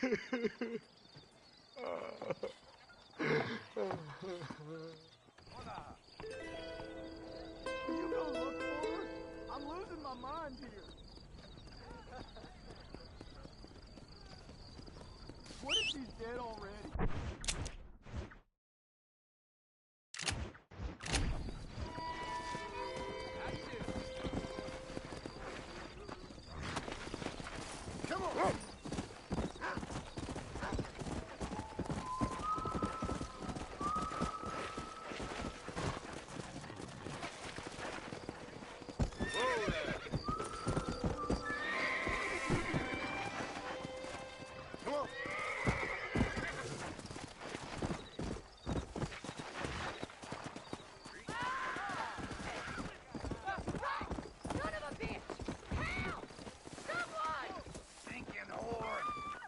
You go look for her? I'm losing my mind here. What if she's dead already? Come on!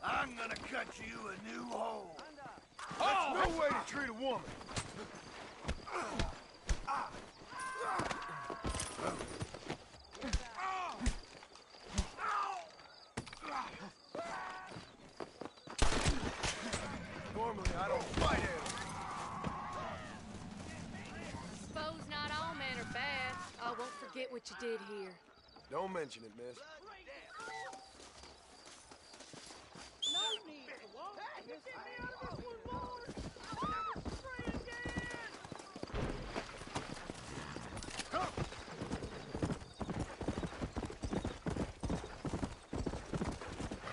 I'm gonna cut you a new hole. Oh! That's no way to treat a woman. Normally, I don't fight animals. Suppose not all men are bad. I won't forget what you did here. Don't mention it, miss.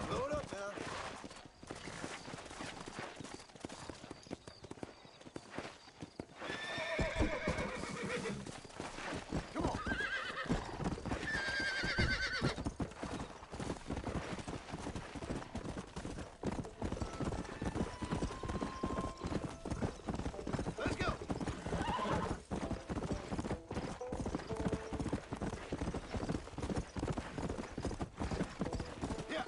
Blow it up now. Come on. Let's go. Yeah.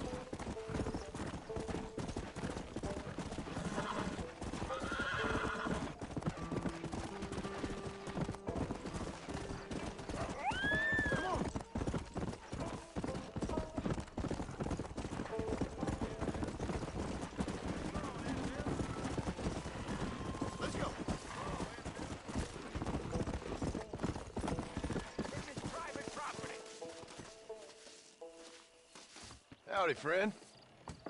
Come on. Let's go. Howdy, friend.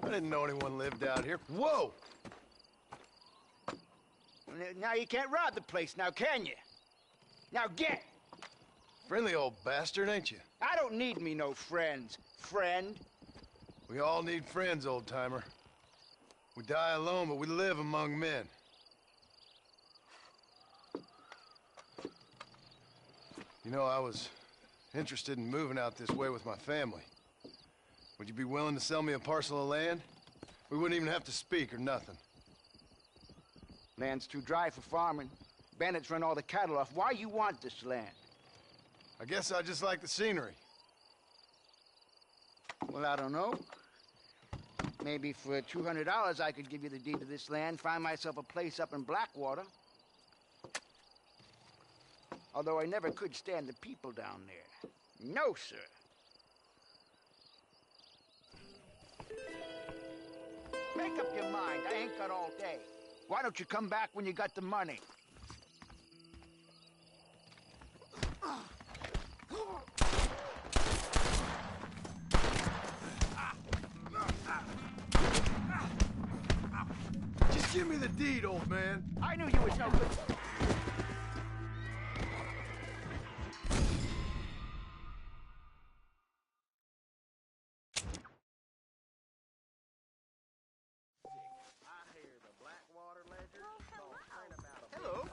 I didn't know anyone lived out here. Whoa! Now you can't rob the place now, can you? Now get! Friendly old bastard, ain't you? I don't need me no friends. Friend? We all need friends, old-timer. We die alone, but we live among men. You know, I was interested in moving out this way with my family. Would you be willing to sell me a parcel of land? We wouldn't even have to speak or nothing. Land's too dry for farming. Bandits run all the cattle off. Why you want this land? I guess I just like the scenery. Well, I don't know. Maybe for $200 I could give you the deed to this land, find myself a place up in Blackwater. Although I never could stand the people down there. No, sir. Make up your mind. I ain't got all day. Why don't you come back when you got the money? Just give me the deed, old man. I knew you was no good. Hello.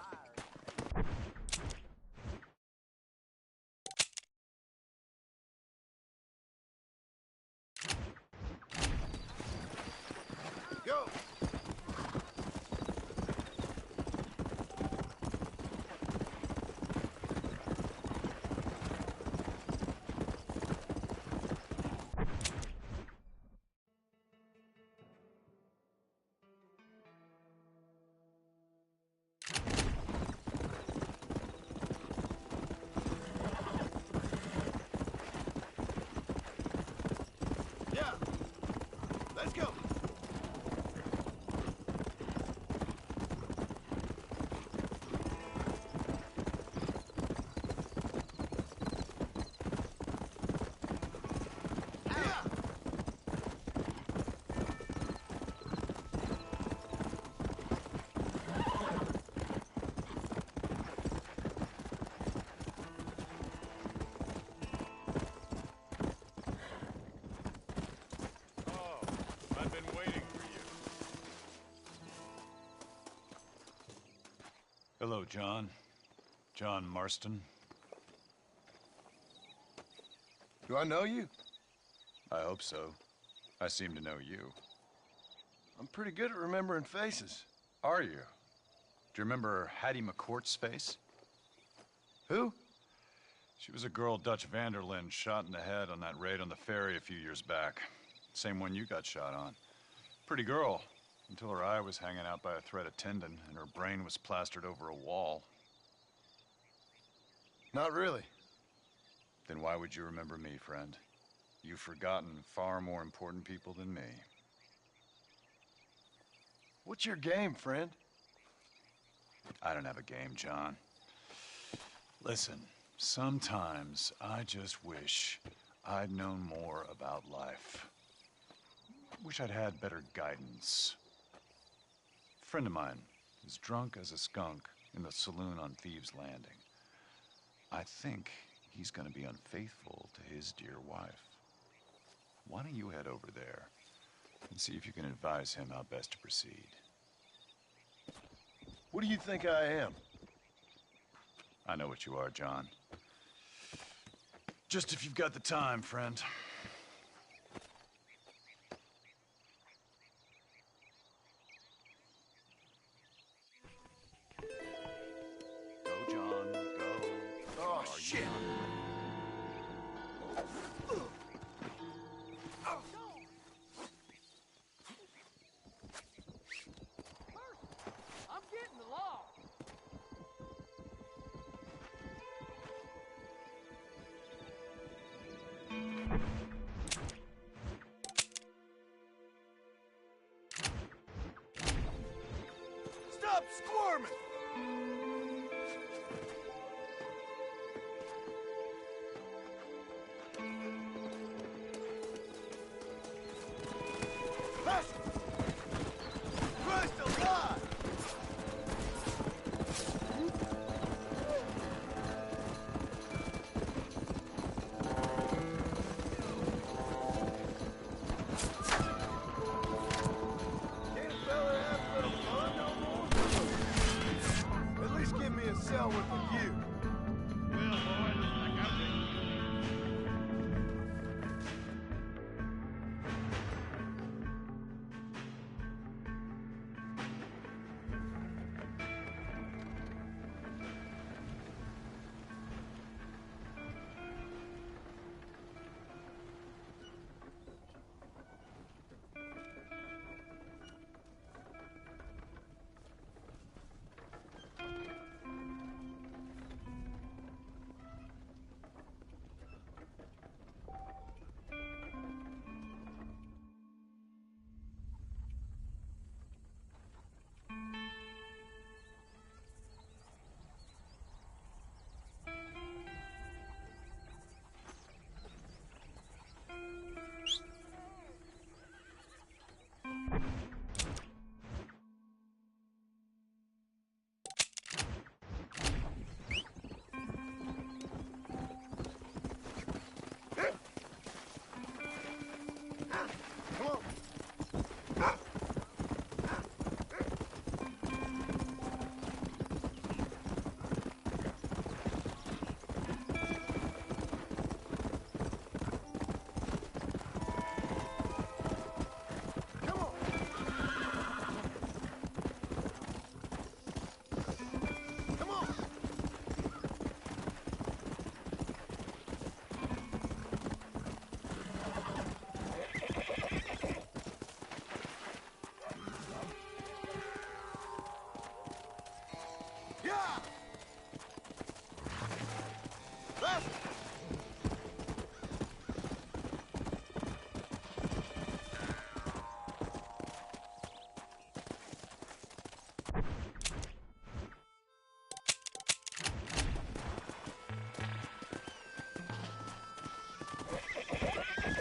Hello, John. John Marston. Do I know you? I hope so. I seem to know you. I'm pretty good at remembering faces. Are you? Do you remember Hattie McCourt's face? Who? She was a girl Dutch Vanderlyn shot in the head on that raid on the ferry a few years back. Same one you got shot on. Pretty girl, until her eye was hanging out by a thread of tendon and her brain was plastered over a wall. Not really. Then why would you remember me, friend? You've forgotten far more important people than me. What's your game, friend? I don't have a game, John. Listen, sometimes I just wish I'd known more about life. Wish I'd had better guidance. A friend of mine is drunk as a skunk in the saloon on Thieves' Landing. I think he's gonna be unfaithful to his dear wife. Why don't you head over there and see if you can advise him how best to proceed? What do you think I am? I know what you are, John. Just if you've got the time, friend. Go, John, go. Oh, shit! I'm getting the law. Stop squirming! Faster! Christ alive! Can't a fella have a little fun no more? At least give me a cell with a view. Well, boy, looks like I've been...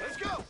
Let's go!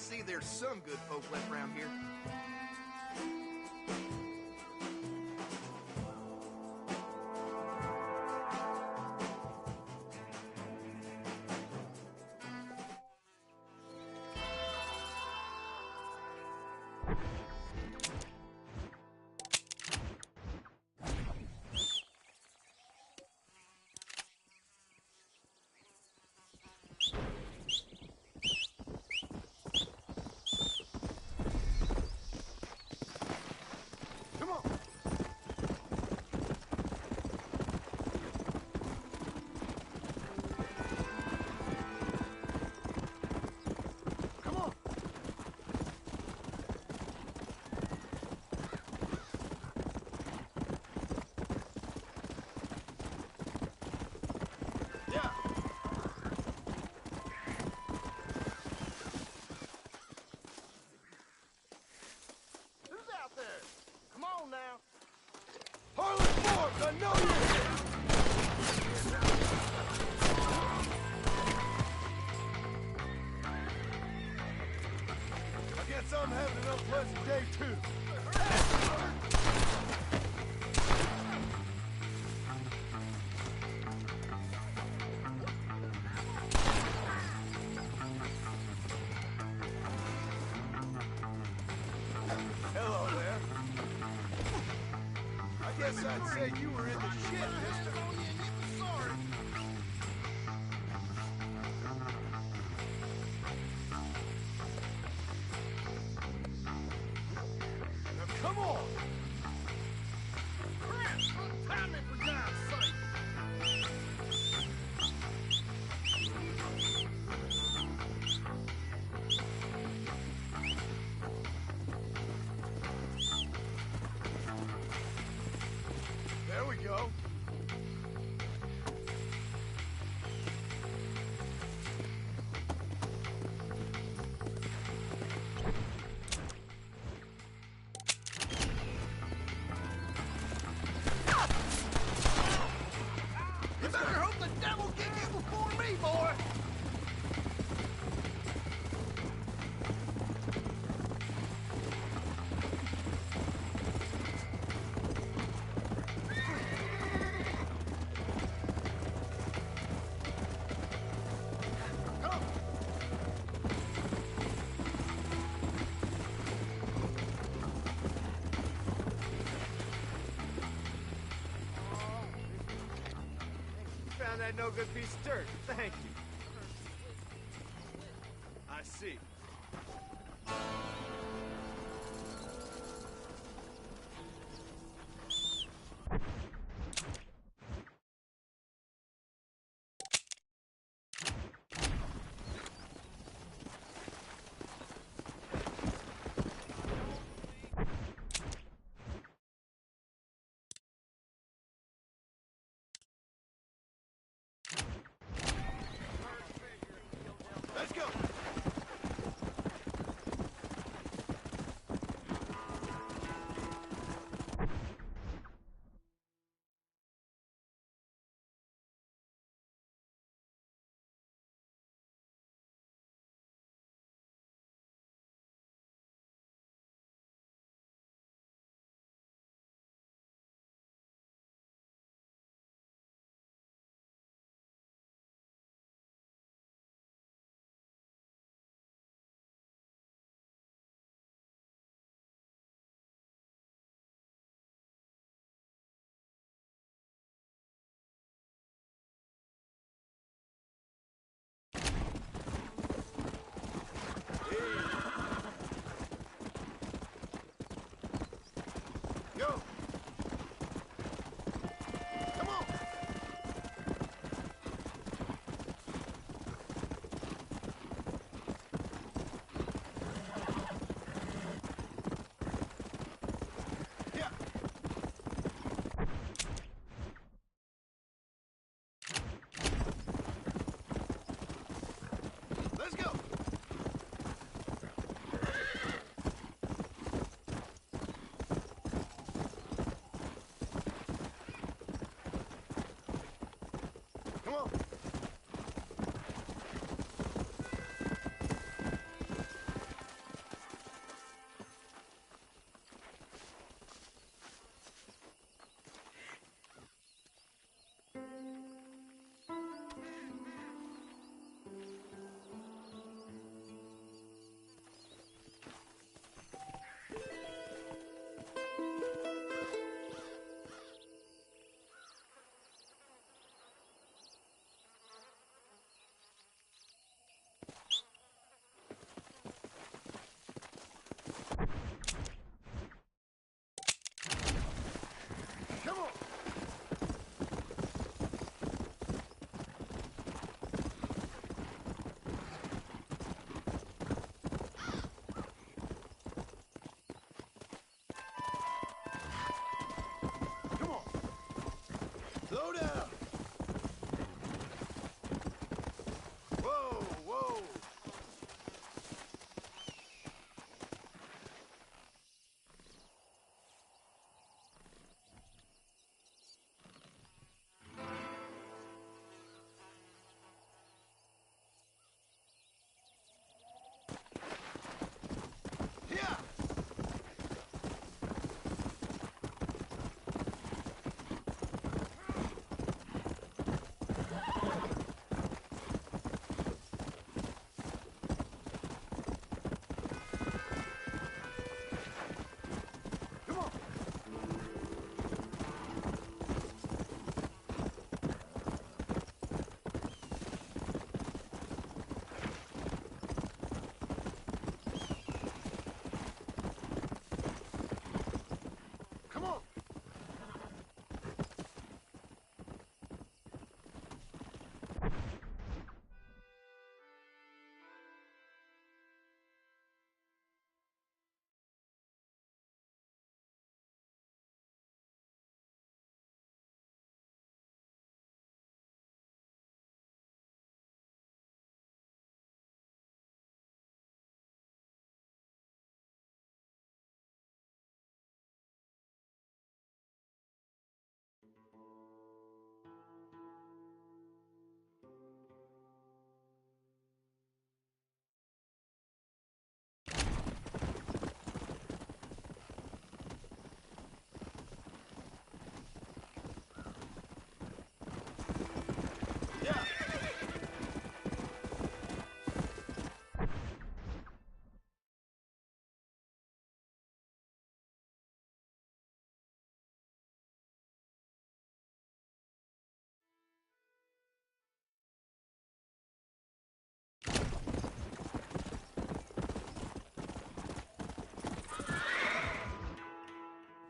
see there's some good folk left around here. I know you! I guess I'm having an unpleasant day, too. Hello there. I guess I'd say you were in the shit, mister. Sorry. Now, come on! Crap! Untie me for God's sake! There we go. You better hope the devil get you before me, boy! Found that no good piece of dirt. Thank you. I see. Let's go! Go! Come on! Yeah! Let's go! Come on. Slow down. Whoa, whoa.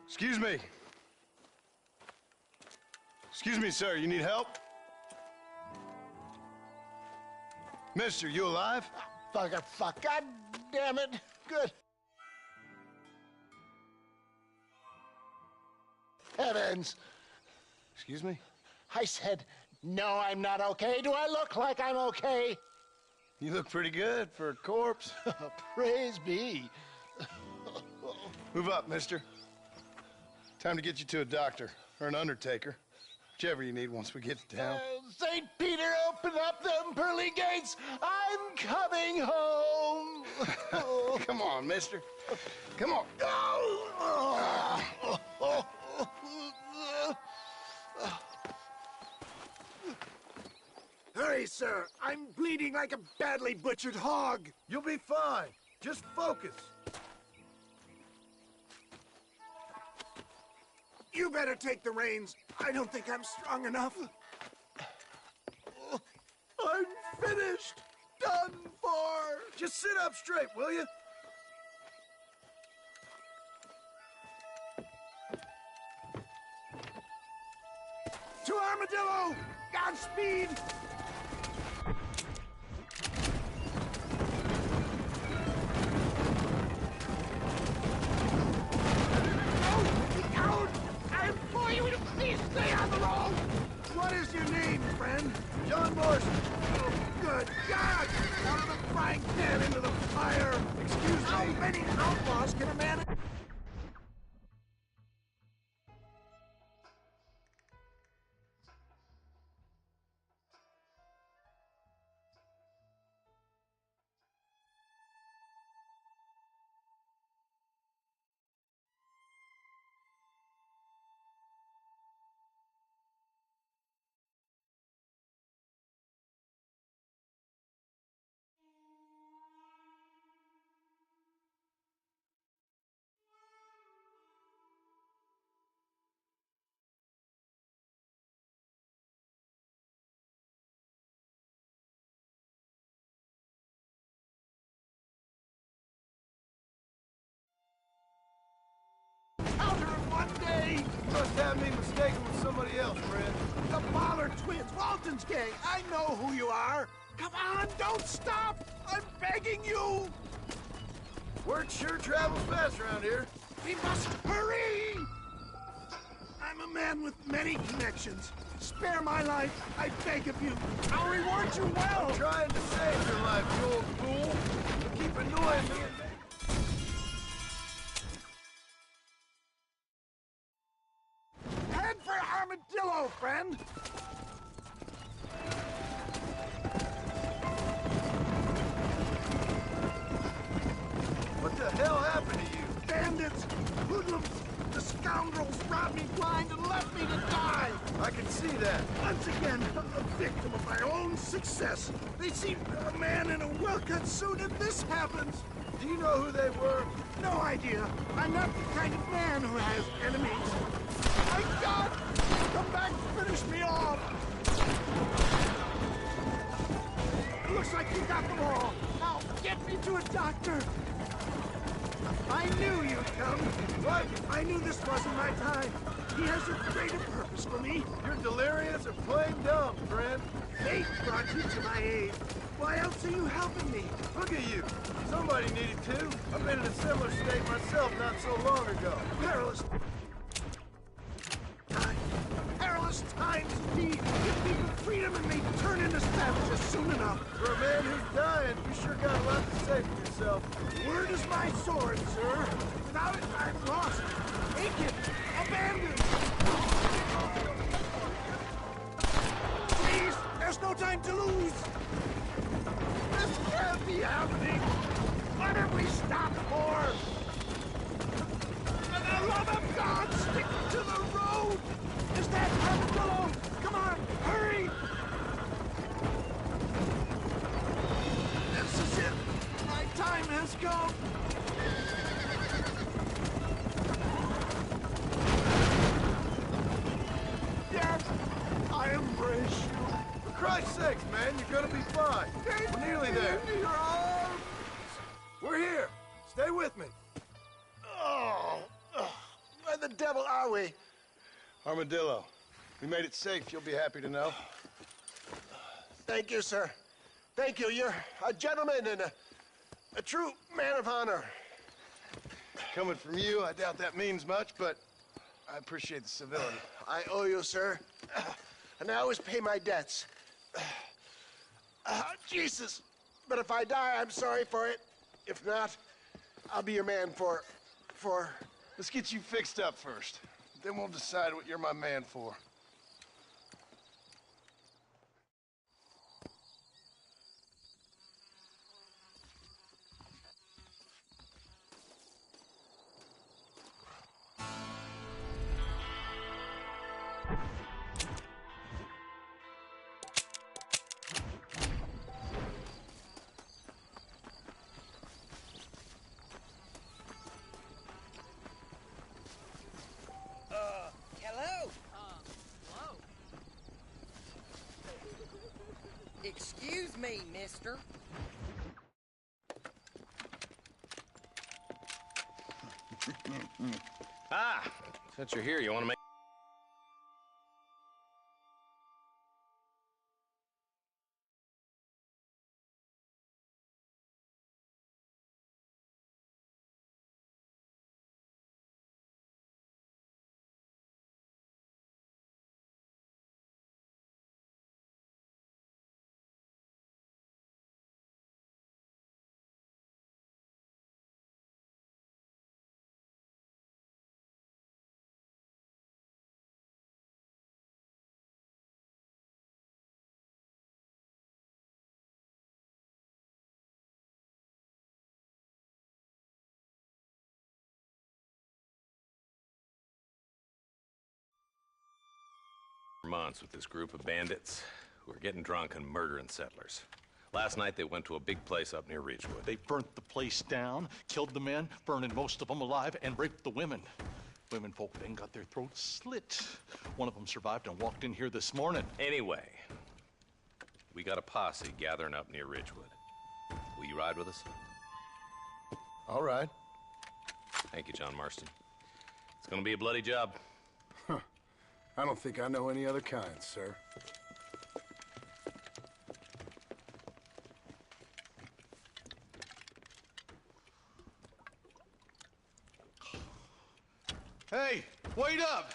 Excuse me. Excuse me, sir. You need help? Mister, you alive? Fuck. God damn it. Good. Heavens. Excuse me? I said, no, I'm not okay. Do I look like I'm okay? You look pretty good for a corpse. Praise be. Move up, mister. Time to get you to a doctor or an undertaker. Whichever you need once we get to town. St. Peter, open up them pearly gates. I'm coming home. Come on, mister. Come on. Hurry, sir. I'm bleeding like a badly butchered hog. You'll be fine. Just focus. You better take the reins. I don't think I'm strong enough. I'm finished. Done for. Just sit up straight, will you? To Armadillo! Godspeed! What is your name, friend? John Marston. Oh, good God! Out of the frying pan into the fire! Excuse me? How many outlaws can a man... You must have me mistaken with somebody else, friend. The Pollard twins, Walton's gang. I know who you are. Come on, don't stop. I'm begging you. Word sure travels fast around here. We must hurry. I'm a man with many connections. Spare my life, I beg of you. I'll reward you well. I'm trying to save your life, you old fool. You keep annoying me and Head for Armadillo, friend. what the hell happened to you? Bandits, hoodlums, the scoundrels robbed me blind and left me to die. I can see that. Once again, a victim of my own success. They see a man in a well-cut suit and this happens. Do you know who they were? No idea. I'm not the kind of man who has enemies. My God! Come back and finish me off! It looks like you got them all. Now, get me to a doctor. I knew you'd come. What? I knew this wasn't my time. He has a greater purpose for me. You're delirious or plain dumb, friend. Fate brought you to my aid. Why else are you helping me? Look at you. Somebody needed to. I've been in a similar state myself not so long ago. Perilous times indeed. Give people freedom and they turn into savages soon enough. For a man who's dying, you sure got a lot to say for yourself. Word is my sword, sir. Without it, I'm lost. Naked. Abandoned. Please, there's no time to lose. This can't be happening. What have we stopped for? For the love of God, stick to the road. Is that Armadillo? Come on, hurry! This is it. My time has come. Yes, I embrace you. For Christ's sakes, man, you're gonna be fine. We're nearly there. Into your arms. We're here. Stay with me. Oh, where the devil are we? Armadillo, we made it safe. You'll be happy to know. Thank you, sir. Thank you. You're a gentleman and a true man of honor. Coming from you, I doubt that means much, but I appreciate the civility. I owe you, sir. And I always pay my debts. Jesus. But if I die, I'm sorry for it. If not, I'll be your man for... Let's get you fixed up first. Then we'll decide what you're my man for. Hello? Excuse me, mister. Since you're here, you want to make... months with this group of bandits who are getting drunk and murdering settlers. Last night they went to a big place up near Ridgewood. They burnt the place down, killed the men, burning most of them alive, and raped the women. Women folk then got their throats slit. One of them survived and walked in here this morning. Anyway, we got a posse gathering up near Ridgewood. Will you ride with us? All right. Thank you, John Marston. It's gonna be a bloody job. I don't think I know any other kind, sir. Hey, wait up!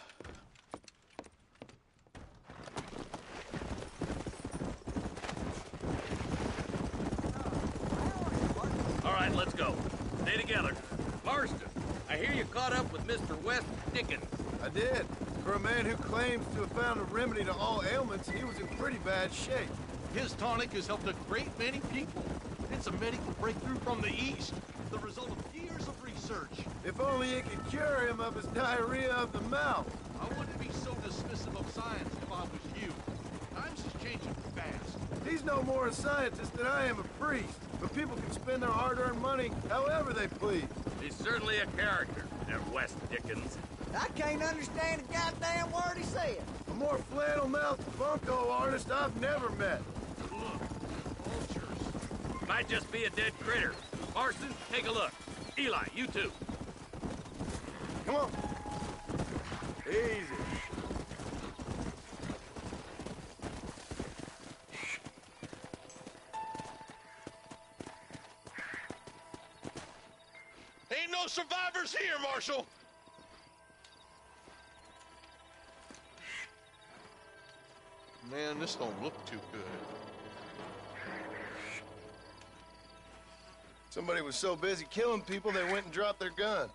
Let's go. Stay together. Marston, I hear you caught up with Mr. West Dickens. I did. For a man who claims to have found a remedy to all ailments, he was in pretty bad shape. His tonic has helped a great many people. It's a medical breakthrough from the East, the result of years of research. If only it could cure him of his diarrhea of the mouth. I wouldn't be so dismissive of science if I was you. Times is changing fast. He's no more a scientist than I am a priest. But people can spend their hard-earned money however they please. He's certainly a character, that West Dickens. I can't understand a goddamn word he said. A more flannel-mouthed bunco artist I've never met. Look, vultures. Might just be a dead critter. Marston, take a look. Eli, you too. Come on. Easy. Ain't no survivors here, Marshal! Man, this don't look too good. Somebody was so busy killing people, they went and dropped their gun.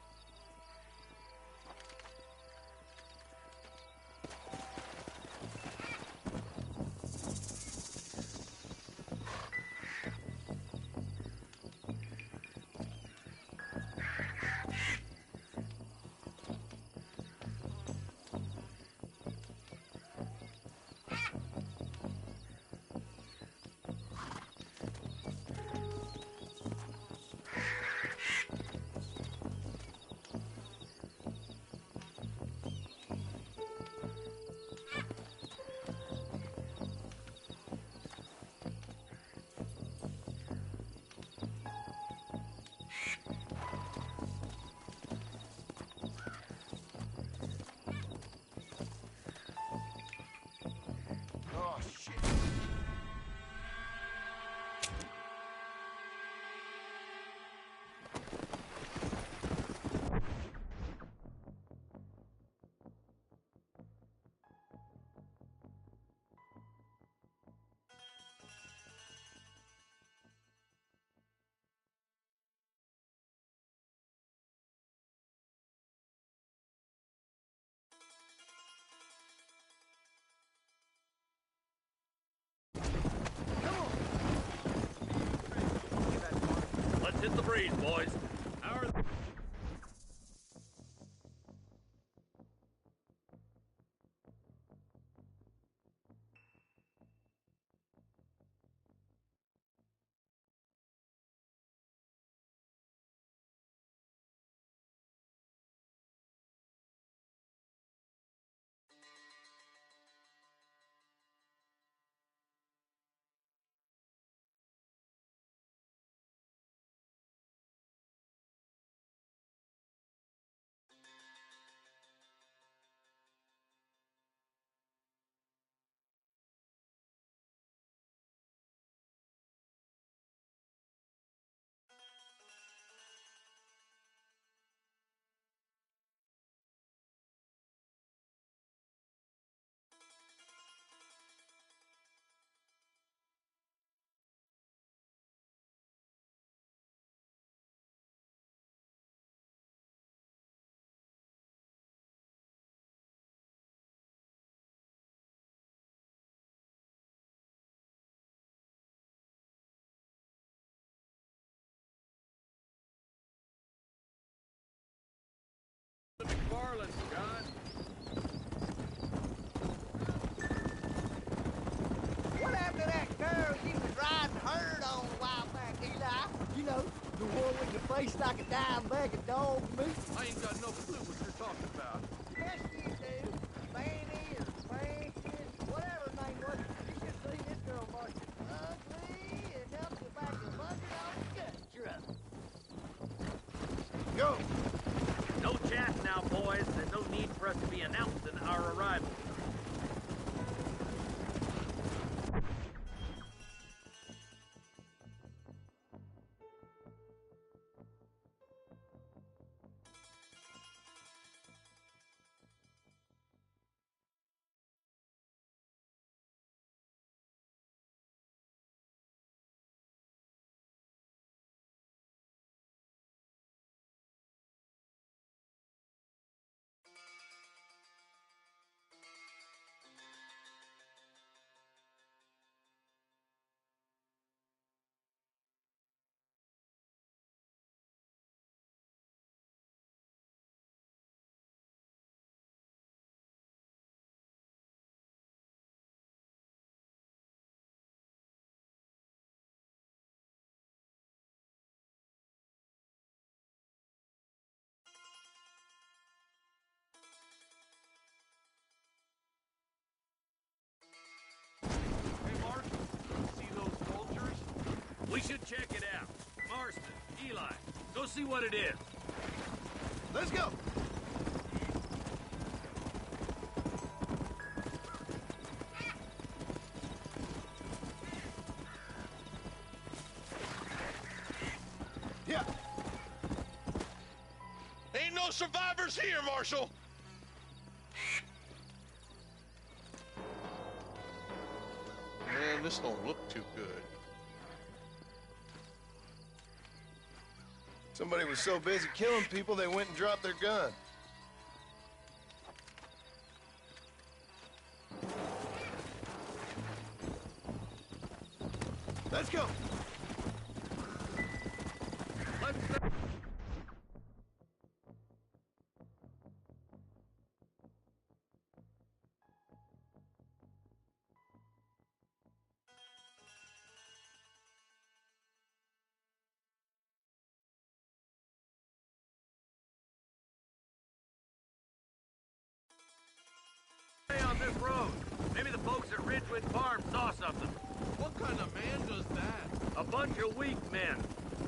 Let's hit the breeze, boys. Our... McFarland, John. What happened to that girl you was riding herd on a while back, Eli? You know, the one with the face like a dime bag of dog meat? I ain't got no clue what you're talking about. Yes, you do. Fanny or Francis, whatever her name was. You should see this girl marching ugly enough to back a bucket on a gut truck. Go! No chat now, boys. There's no need for us to be announcing our arrival. We should check it out. Marston, Eli, go see what it is. Let's go. Yeah. Ain't no survivors here, Marshal. Man, this don't look too good. Somebody was so busy killing people, they went and dropped their gun. Let's go. Stay on this road. Maybe the folks at Ridgewood Farm saw something. What kind of man does that? A bunch of weak men.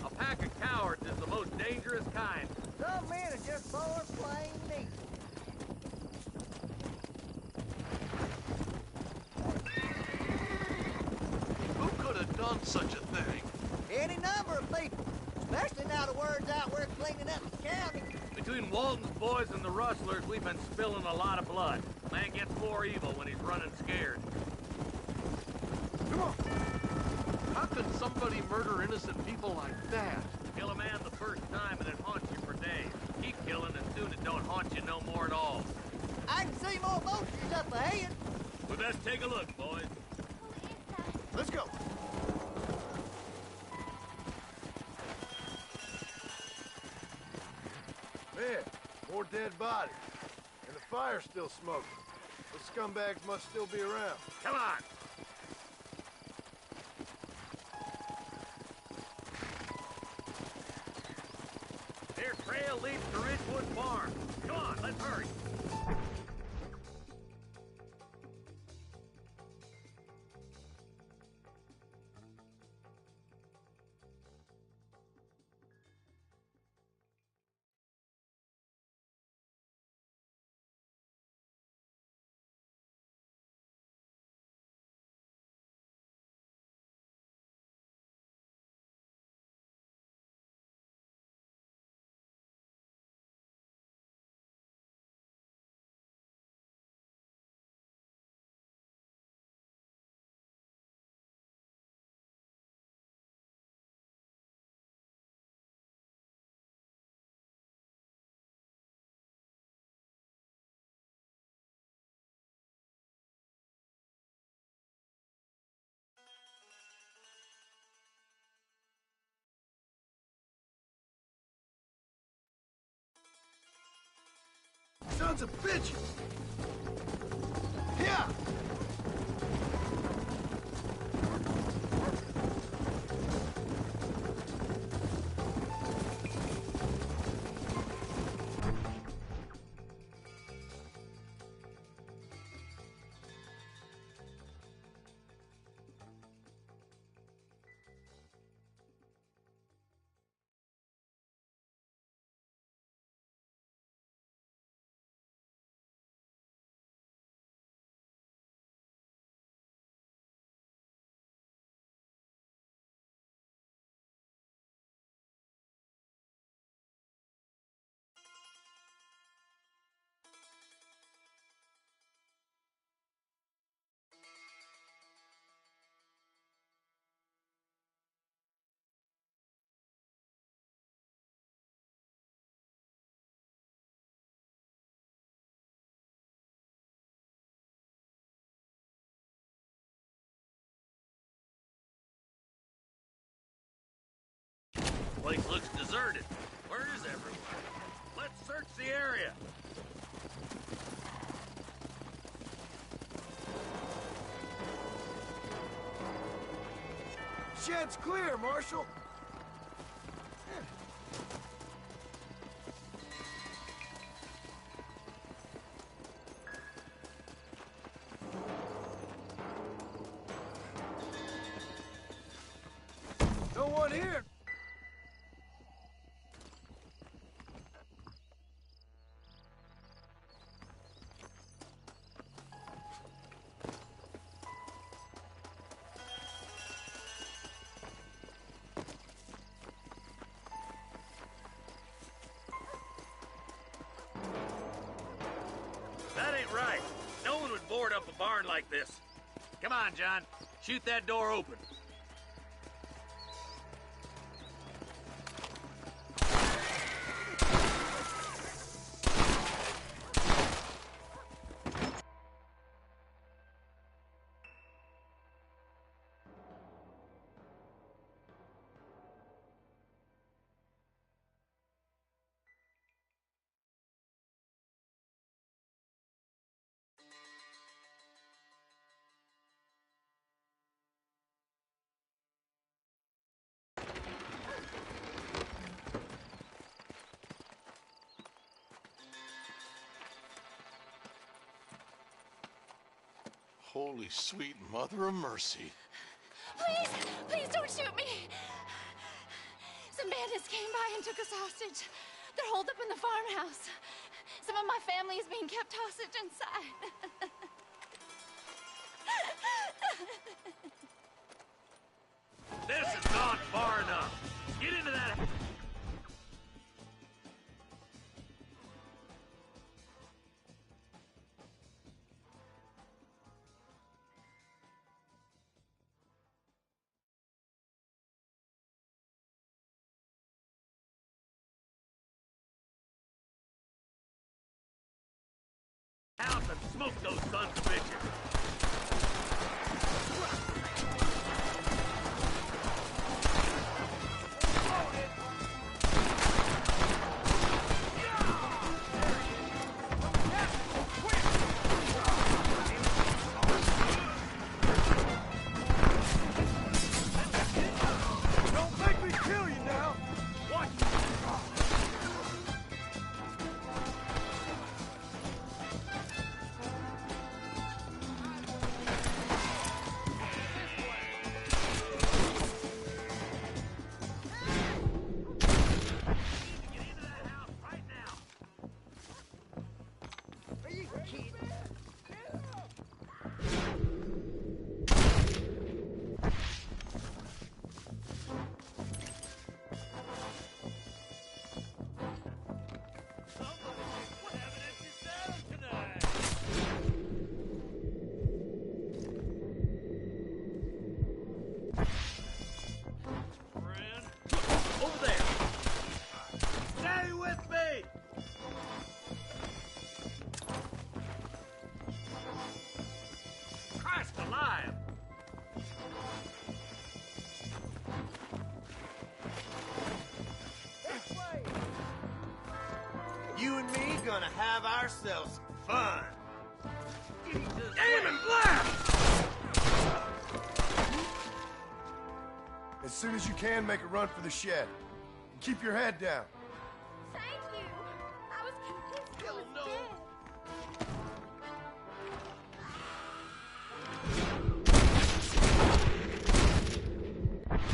A pack of cowards is the most dangerous kind. Some men are just born plain neat. Who could have done such a thing? Any number of people, especially now the word's out we're cleaning up the county. Between Walton's boys and the rustlers, we've been spilling a lot of blood. Man gets more evil when he's running scared. Come on. How can somebody murder innocent people like that? Kill a man the first time and it haunts you for days. Keep killing and soon it don't haunt you no more at all. I can see more vultures up ahead. We best take a look, boys. Let's go. Man, more dead bodies. And the fire's still smoking. Those scumbags must still be around. Come on! Their trail leads to Ridgewood Farm. Come on, let's hurry. Sons of bitches! Yeah! Place looks deserted. Where is everyone? Let's search the area. Shed's clear, Marshal. down here. That ain't right. No one would board up a barn like this. Come on, John. Shoot that door open. Holy sweet mother of mercy. Please, please don't shoot me. Some bandits came by and took us hostage. They're holed up in the farmhouse. Some of my family is being kept hostage inside. This has gone far enough. Get into that. House and smoke those sons of bitches. Don't make me kill you now. Watch. Are you kidding? Over there. Stay with me. Christ alive. You and me gonna have ourselves fun. Aim and blast! As soon as you can, make a run for the shed. And keep your head down. Thank you. I was convinced he was dead.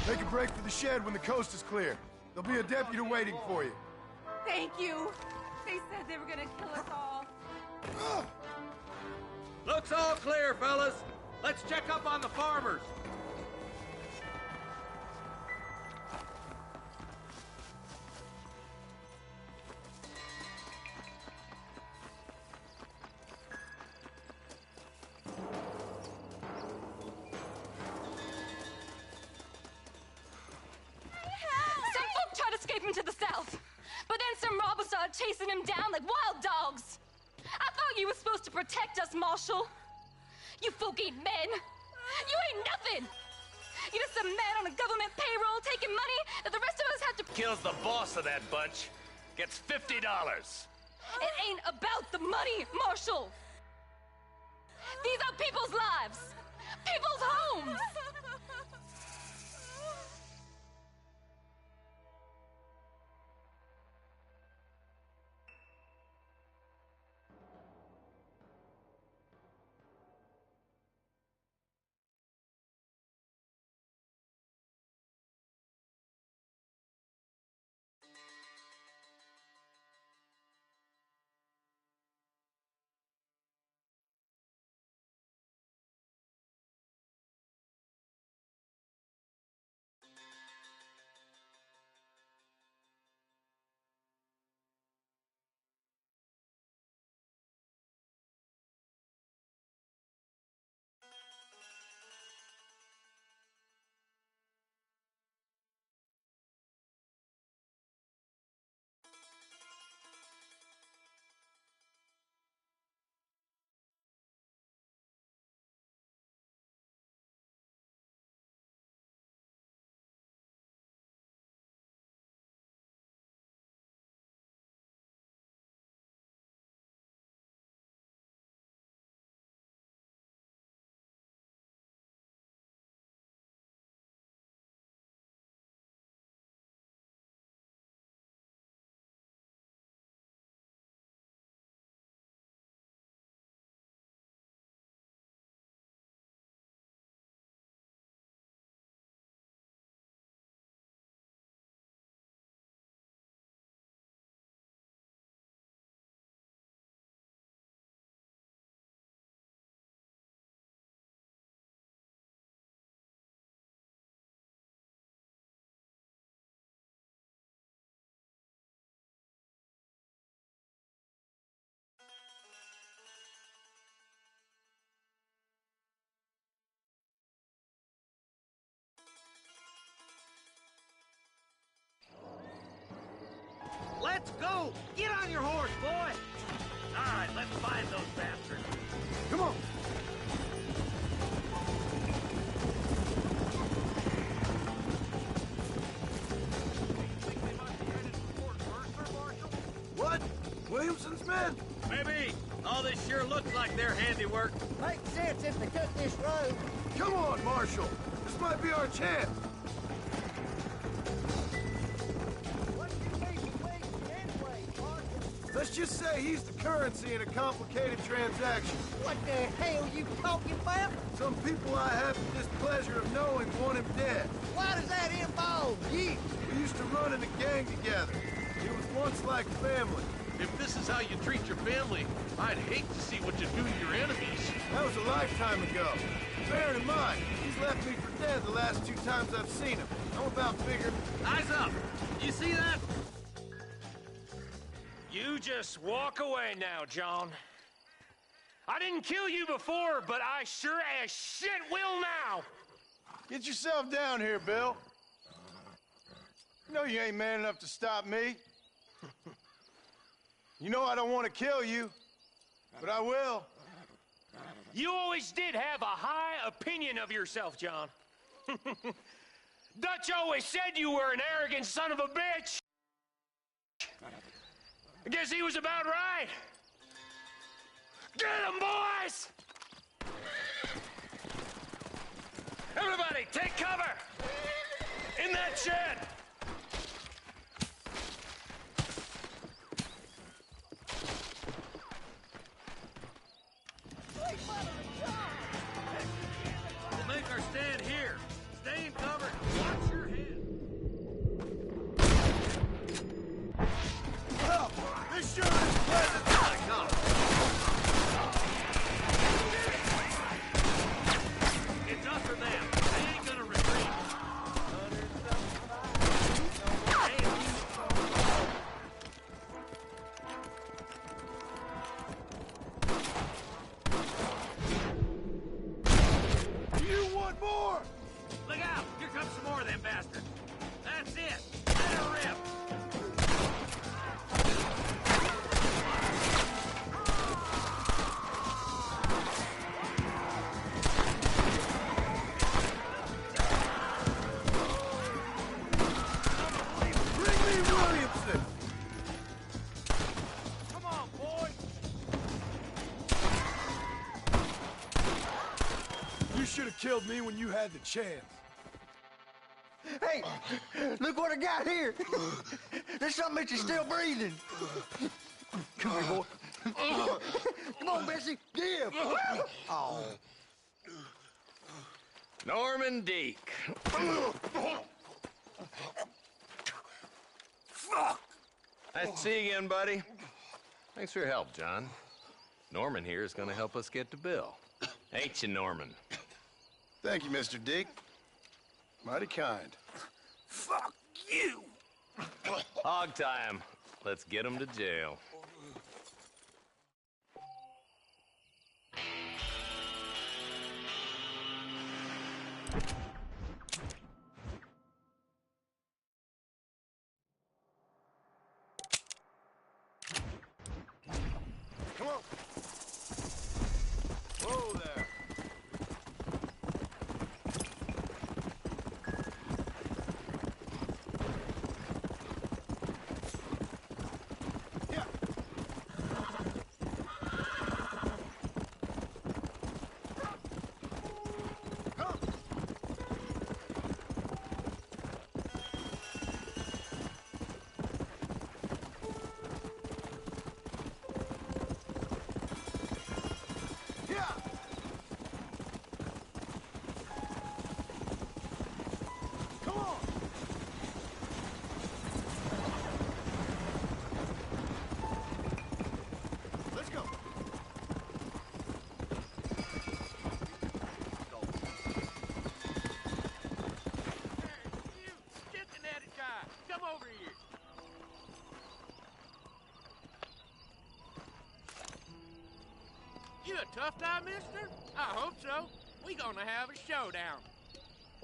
Make a break for the shed when the coast is clear. There'll be a deputy waiting for you. Thank you. They said they were gonna kill us all. Looks all clear, fellas. Let's check up on the farmers. Some folk tried escaping to the south, but then some robbers started chasing him down like wild dogs. I thought you were supposed to protect us, Marshal. You folk ain't men. You ain't nothing. You're just a man on a government payroll taking money that the rest of us have to... Kills the boss of that bunch. Gets $50. It ain't about the money, Marshal. These are people's lives. People's homes. Let's go! Get on your horse, boy! All right, let's find those bastards. Come on. What? Williamson's men? Maybe. All this sure looks like their handiwork. Makes sense if they took this road. Come on, Marshal. This might be our chance. What do you mean, anyway, Marshal? Let's just say he's the currency in a complicated transaction. What the hell you talking about? Some people I have the displeasure of knowing want him dead. Why does that involve you? We used to run in a gang together. It was once like family. If this is how you treat your family, I'd hate to see what you do to your enemies. That was a lifetime ago. Bearing in mind, he's left me for dead the last 2 times I've seen him. I'm about figured... Eyes up! You see that? You just walk away now, John. I didn't kill you before, but I sure as shit will now! Get yourself down here, Bill. You know you ain't man enough to stop me. You know I don't want to kill you, but I will. You always did have a high opinion of yourself, John. Dutch always said you were an arrogant son of a bitch. I guess he was about right. Get him, boys! Everybody, take cover! In that shed! We'll make our stand here. Stay in cover. Watch your head. Well, this sure is pleasant. It's us or them. They ain't gonna retreat. You want more? Look out! Here comes some more of them bastards. That's it. Let her rip. Bring me Williamson. Come on, boy. You should have killed me when you had the chance. Hey, look what I got here. There's something that you're still breathing. Come here, boy. Come on, Bessie. Give. Oh. Norman Deek. Nice to see you again, buddy. Thanks for your help, John. Norman here is going to help us get to Bill. Ain't you, Norman? Thank you, Mr. Dick. Mighty kind. Fuck you. Hog time. Let's get him to jail. Come on. Whoa there. Yeah. Come. Yeah. Come on. Let's go. You stinking-headed guy. Come over here. You a tough guy, mister? I hope so. We gonna have a showdown.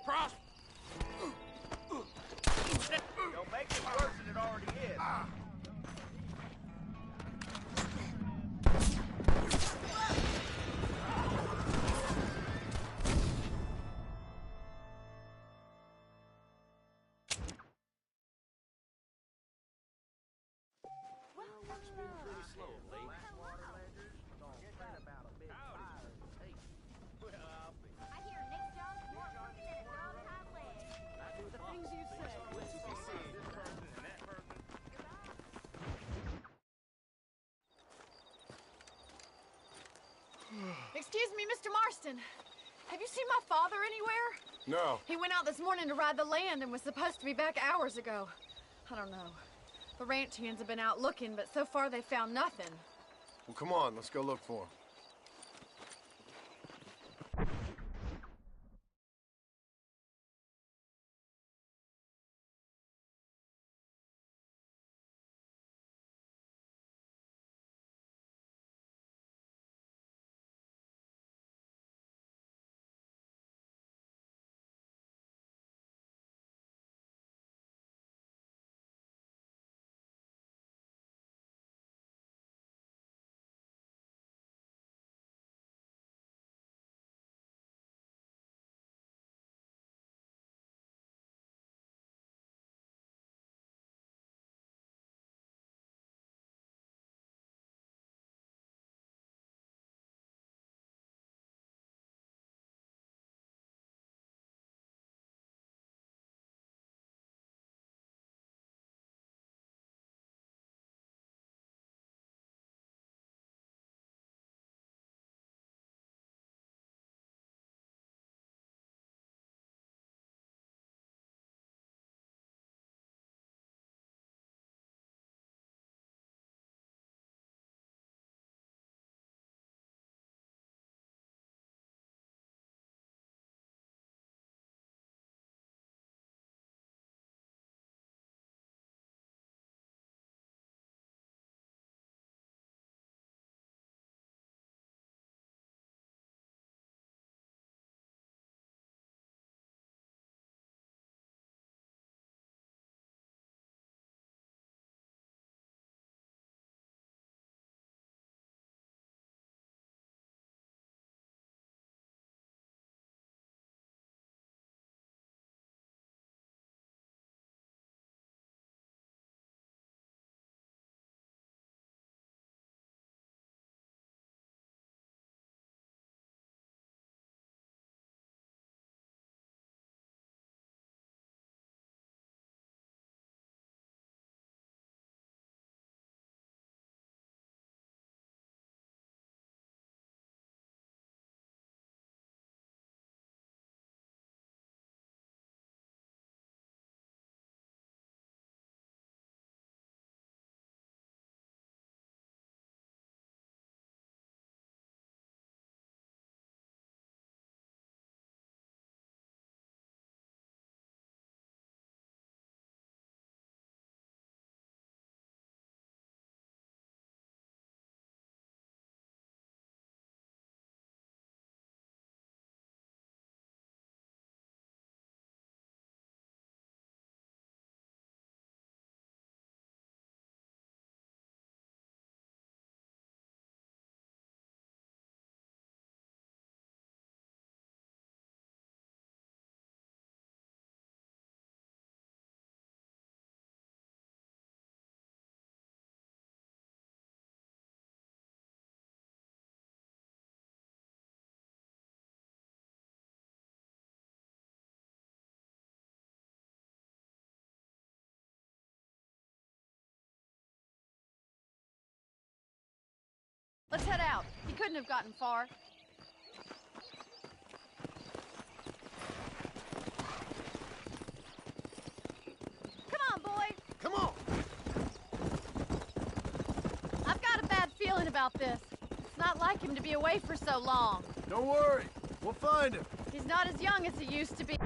Cross. Don't make it worse than it already is. Excuse me, Mr. Marston. Have you seen my father anywhere? No. He went out this morning to ride the land and was supposed to be back hours ago. I don't know. The ranch hands have been out looking, but so far they found nothing. Well, come on, let's go look for him. Let's head out. He couldn't have gotten far. Come on, boy. Come on. I've got a bad feeling about this. It's not like him to be away for so long. Don't worry. We'll find him. He's not as young as he used to be.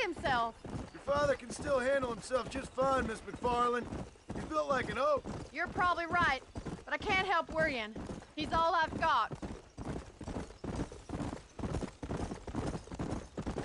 himself. Your father can still handle himself just fine, Miss McFarland. He's built like an oak. You're probably right, but I can't help worrying. He's all I've got.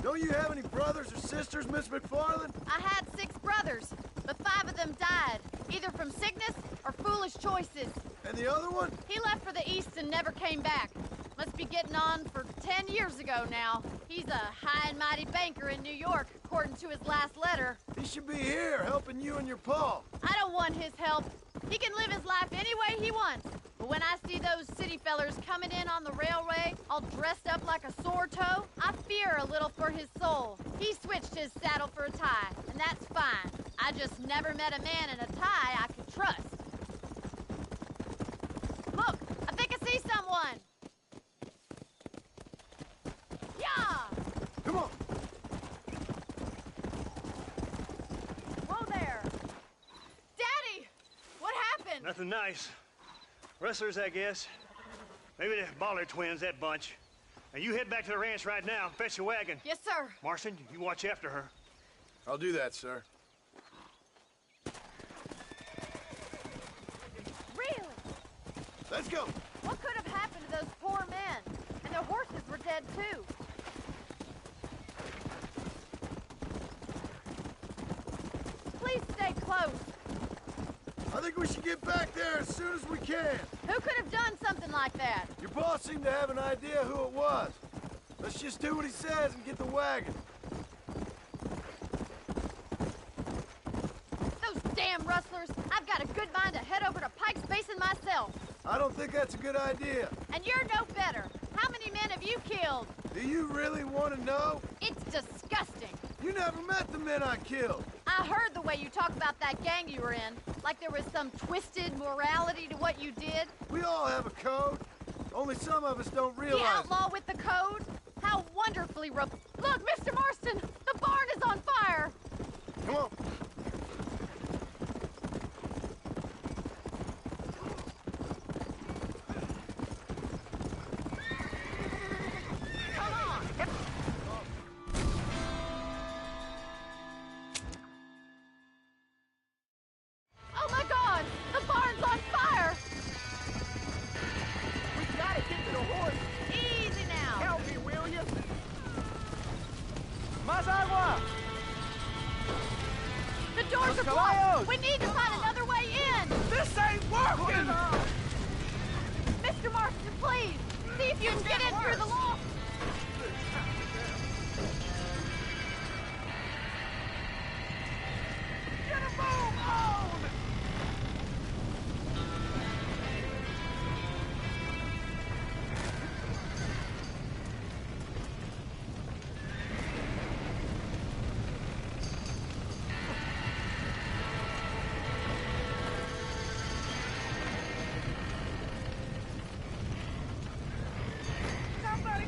Don't you have any brothers or sisters, Miss McFarland? I had 6 brothers, but 5 of them died, either from sickness or foolish choices. And the other one? He left for the East and never came back. Must be getting on for 10 years ago now. He's a high and mighty banker in New York, according to his last letter. He should be here, helping you and your pa. I don't want his help. He can live his life any way he wants. But when I see those city fellers coming in on the railway, all dressed up like a sore toe, I fear a little for his soul. He switched his saddle for a tie, and that's fine. I just never met a man in a tie I could trust. Look, I think I see someone. Yeah! Come on. Whoa there. Daddy! What happened? Nothing nice. Rustlers, I guess. Maybe the Ballard twins, that bunch. Now, you head back to the ranch right now and fetch a wagon. Yes, sir. Marston, you watch after her. I'll do that, sir. Really? Let's go. What could have happened to those poor men? And their horses were dead, too. Please stay close. I think we should get back there as soon as we can. Who could have done something like that? Your boss seemed to have an idea who it was. Let's just do what he says and get the wagon. Those damn rustlers! I've got a good mind to head over to Pike's Basin myself. I don't think that's a good idea. And you're no better. How many men have you killed? Do you really want to know? It's disgusting. You never met the men I killed. I heard the way you talk about that gang you were in, like there was some twisted morality to what you did. We all have a code. Only some of us don't realize The outlaw with the code? How wonderfully Look, Mr. Marston! The barn is on fire! Come on. Oh my God! The barn's on fire! We gotta get to the horse. Easy now! Help me, will you? Más agua! The doors Los are blocked! caballos! We need to find another way in! This ain't working! Mr. Marston, please! See if you can get in through the loft! Get a move on! Somebody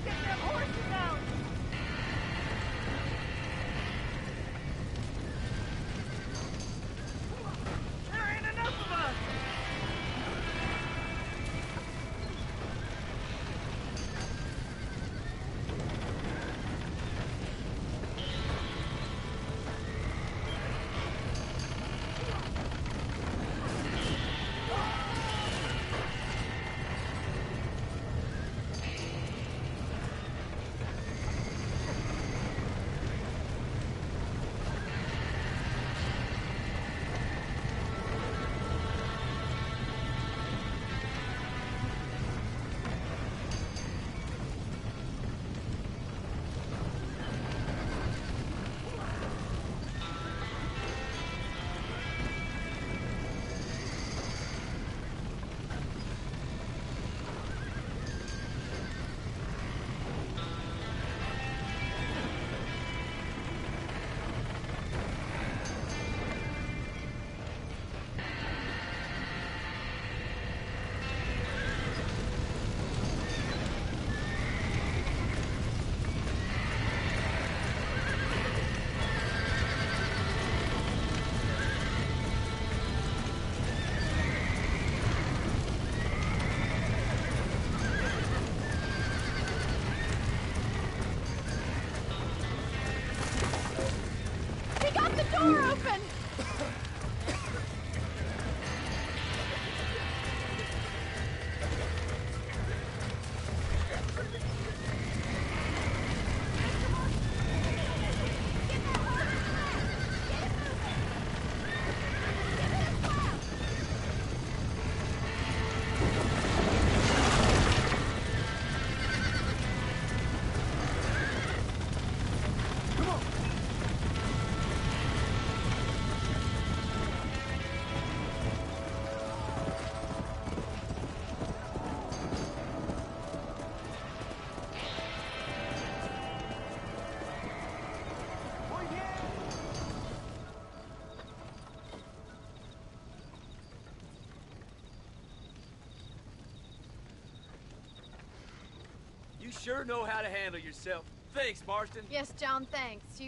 You sure know how to handle yourself. Thanks, Marston. Yes, John, thanks.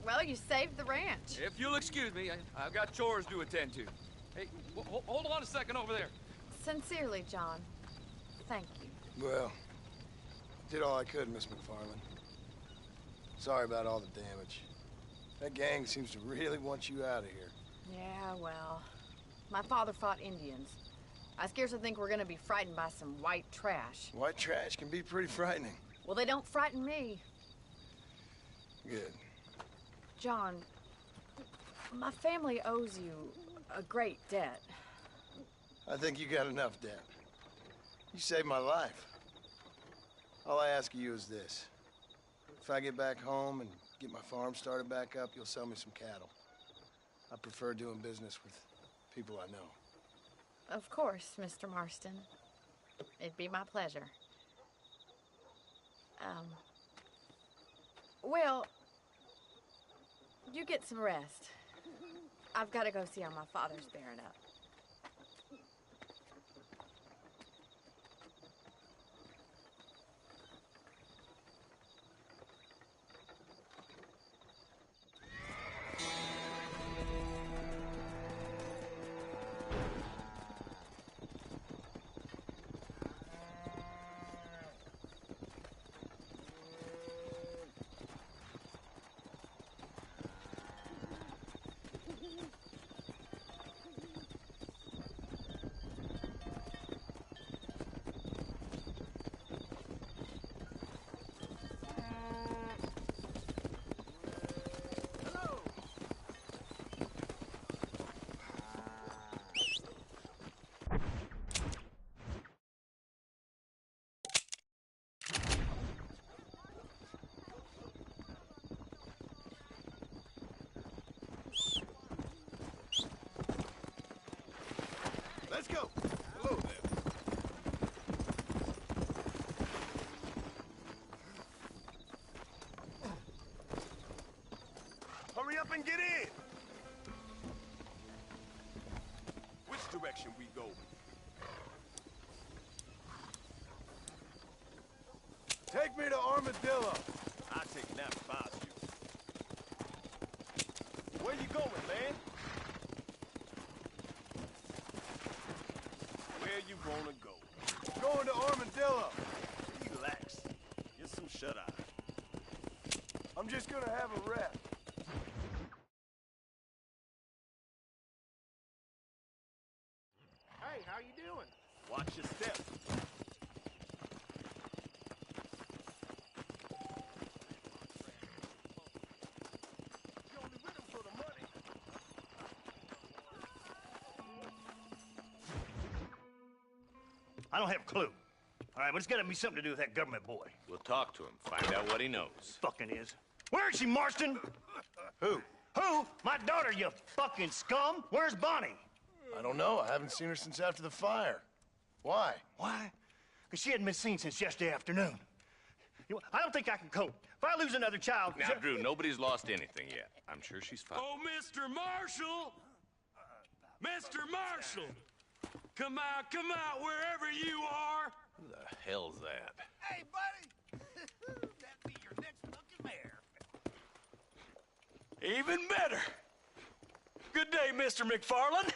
Well, you saved the ranch. If you'll excuse me, I've got chores to attend to. Hey, hold on a second over there. Sincerely, John. Thank you. Well, did all I could, Miss McFarland. Sorry about all the damage. That gang seems to really want you out of here. Yeah, well, my father fought Indians. I scarcely think we're gonna be frightened by some white trash. White trash can be pretty frightening. Well, they don't frighten me. Good. John, my family owes you a great debt. I think you got enough debt. You saved my life. All I ask of you is this. If I get back home and get my farm started back up, you'll sell me some cattle. I prefer doing business with people I know. Of course, Mr. Marston. It'd be my pleasure. Well, you get some rest. I've got to go see how my father's bearing up. Let's go. Hello there. Hurry up and get in. Which direction we go? Take me to Armadillo. I'll take a nap if I was you. Where you going, man? Where you wanna go? Going to Armadillo. Relax. Get some shut-eye. I'm just gonna have a rest. Hey, how you doing? Watch your step. You only with him for the money. I don't have a clue. All right, but it's gotta be something to do with that government boy. We'll talk to him, find out what he knows. Fucking is. Where is she, Marston? Who? Who? My daughter, you fucking scum. Where's Bonnie? I don't know. I haven't seen her since after the fire. Why? Why? Because she hadn't been seen since yesterday afternoon. I don't think I can cope. If I lose another child... Now, Drew, nobody's lost anything yet. I'm sure she's fine. Oh, Mr. Marshall! Mr. Marshall! Come out, wherever you are! Who the hell's that? Hey, buddy! That'd be your next lucky mare. Even better! Good day, Mr. McFarland.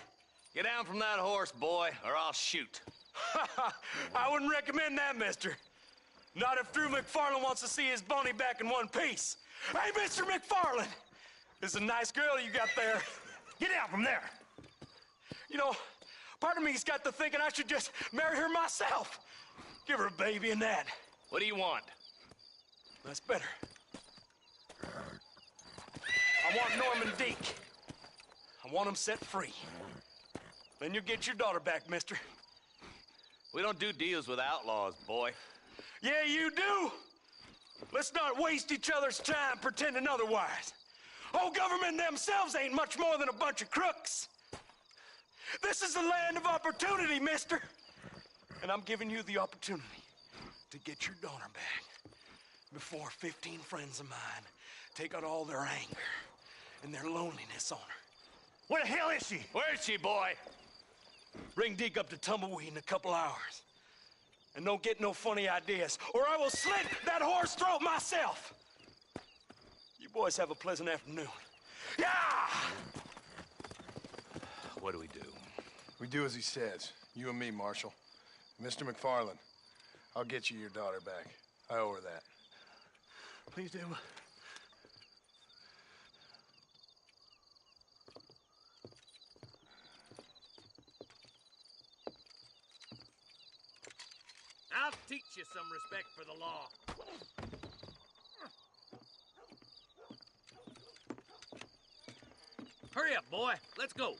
Get down from that horse, boy, or I'll shoot. I wouldn't recommend that, mister. Not if Drew McFarland wants to see his Bonnie back in one piece. Hey, Mr. McFarland! This is a nice girl you got there. Get out from there! You know, part of me's got to thinking I should just marry her myself. Give her a baby and that. What do you want? That's better. I want Norman Deke. I want him set free. Then you'll get your daughter back, mister. We don't do deals with outlaws, boy. Yeah, you do. Let's not waste each other's time pretending otherwise. Oh, government themselves ain't much more than a bunch of crooks. This is the land of opportunity, mister. And I'm giving you the opportunity to get your daughter back before 15 friends of mine take out all their anger and their loneliness on her. Where the hell is she? Where is she, boy? Bring Deke up to Tumbleweed in a couple hours. And don't get no funny ideas, or I will slit that whore's throat myself! You boys have a pleasant afternoon. Yeah! What do we do? We do as he says. You and me, Marshal. Mr. McFarland, I'll get you your daughter back. I owe her that. Please do. I'll teach you some respect for the law. Hurry up, boy. Let's go.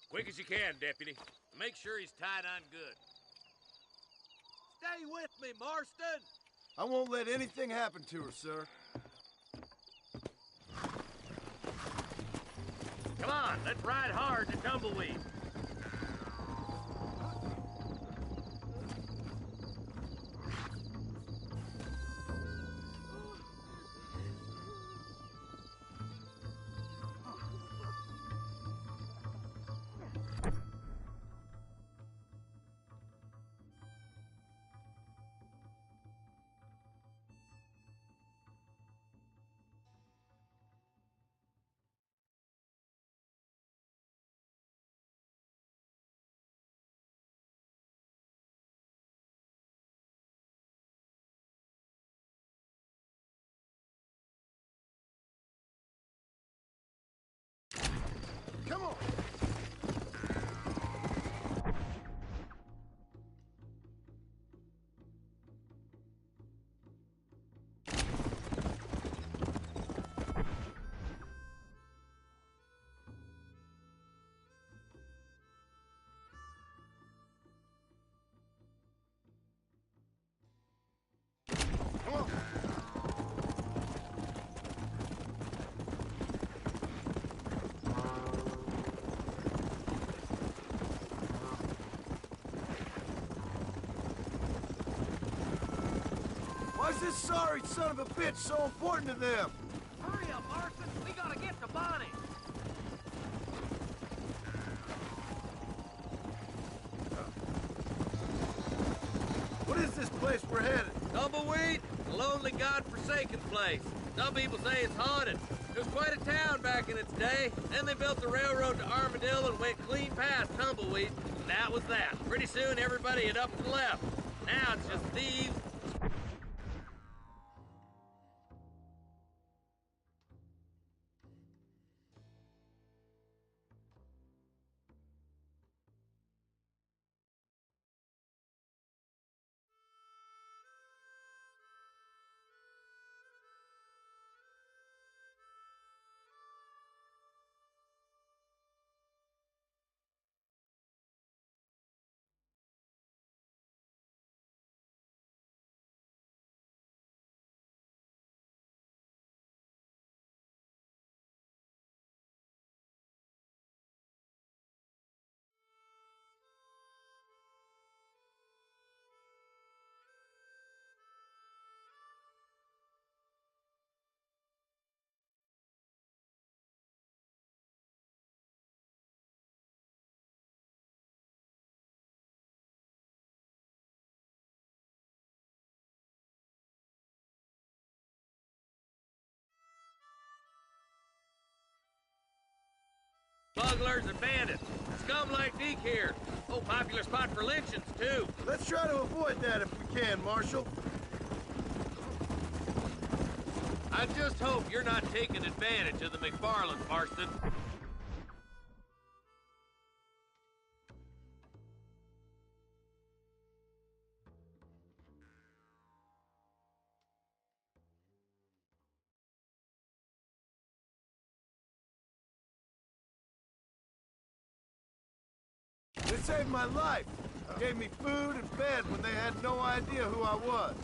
Quick as you can, Deputy. Make sure he's tied on good. Stay with me, Marston. I won't let anything happen to her, sir. Come on, let's ride hard to Tumbleweed. Come on! Come on! Why's this sorry son of a bitch so important to them? Hurry up, Marston. We gotta get to Bonnie. What is this place we're headed? Tumbleweed, a lonely, god-forsaken place. Some people say it's haunted. It was quite a town back in its day. Then they built the railroad to Armadillo and went clean past Tumbleweed. And that was that. Pretty soon, everybody had up and left. Now it's just thieves. Smugglers and bandits. Scum like Deke here. Oh, popular spot for lynchings, too. Let's try to avoid that if we can, Marshal. I just hope you're not taking advantage of the McFarlands, Marston. They saved my life. Gave me food and bed when they had no idea who I was.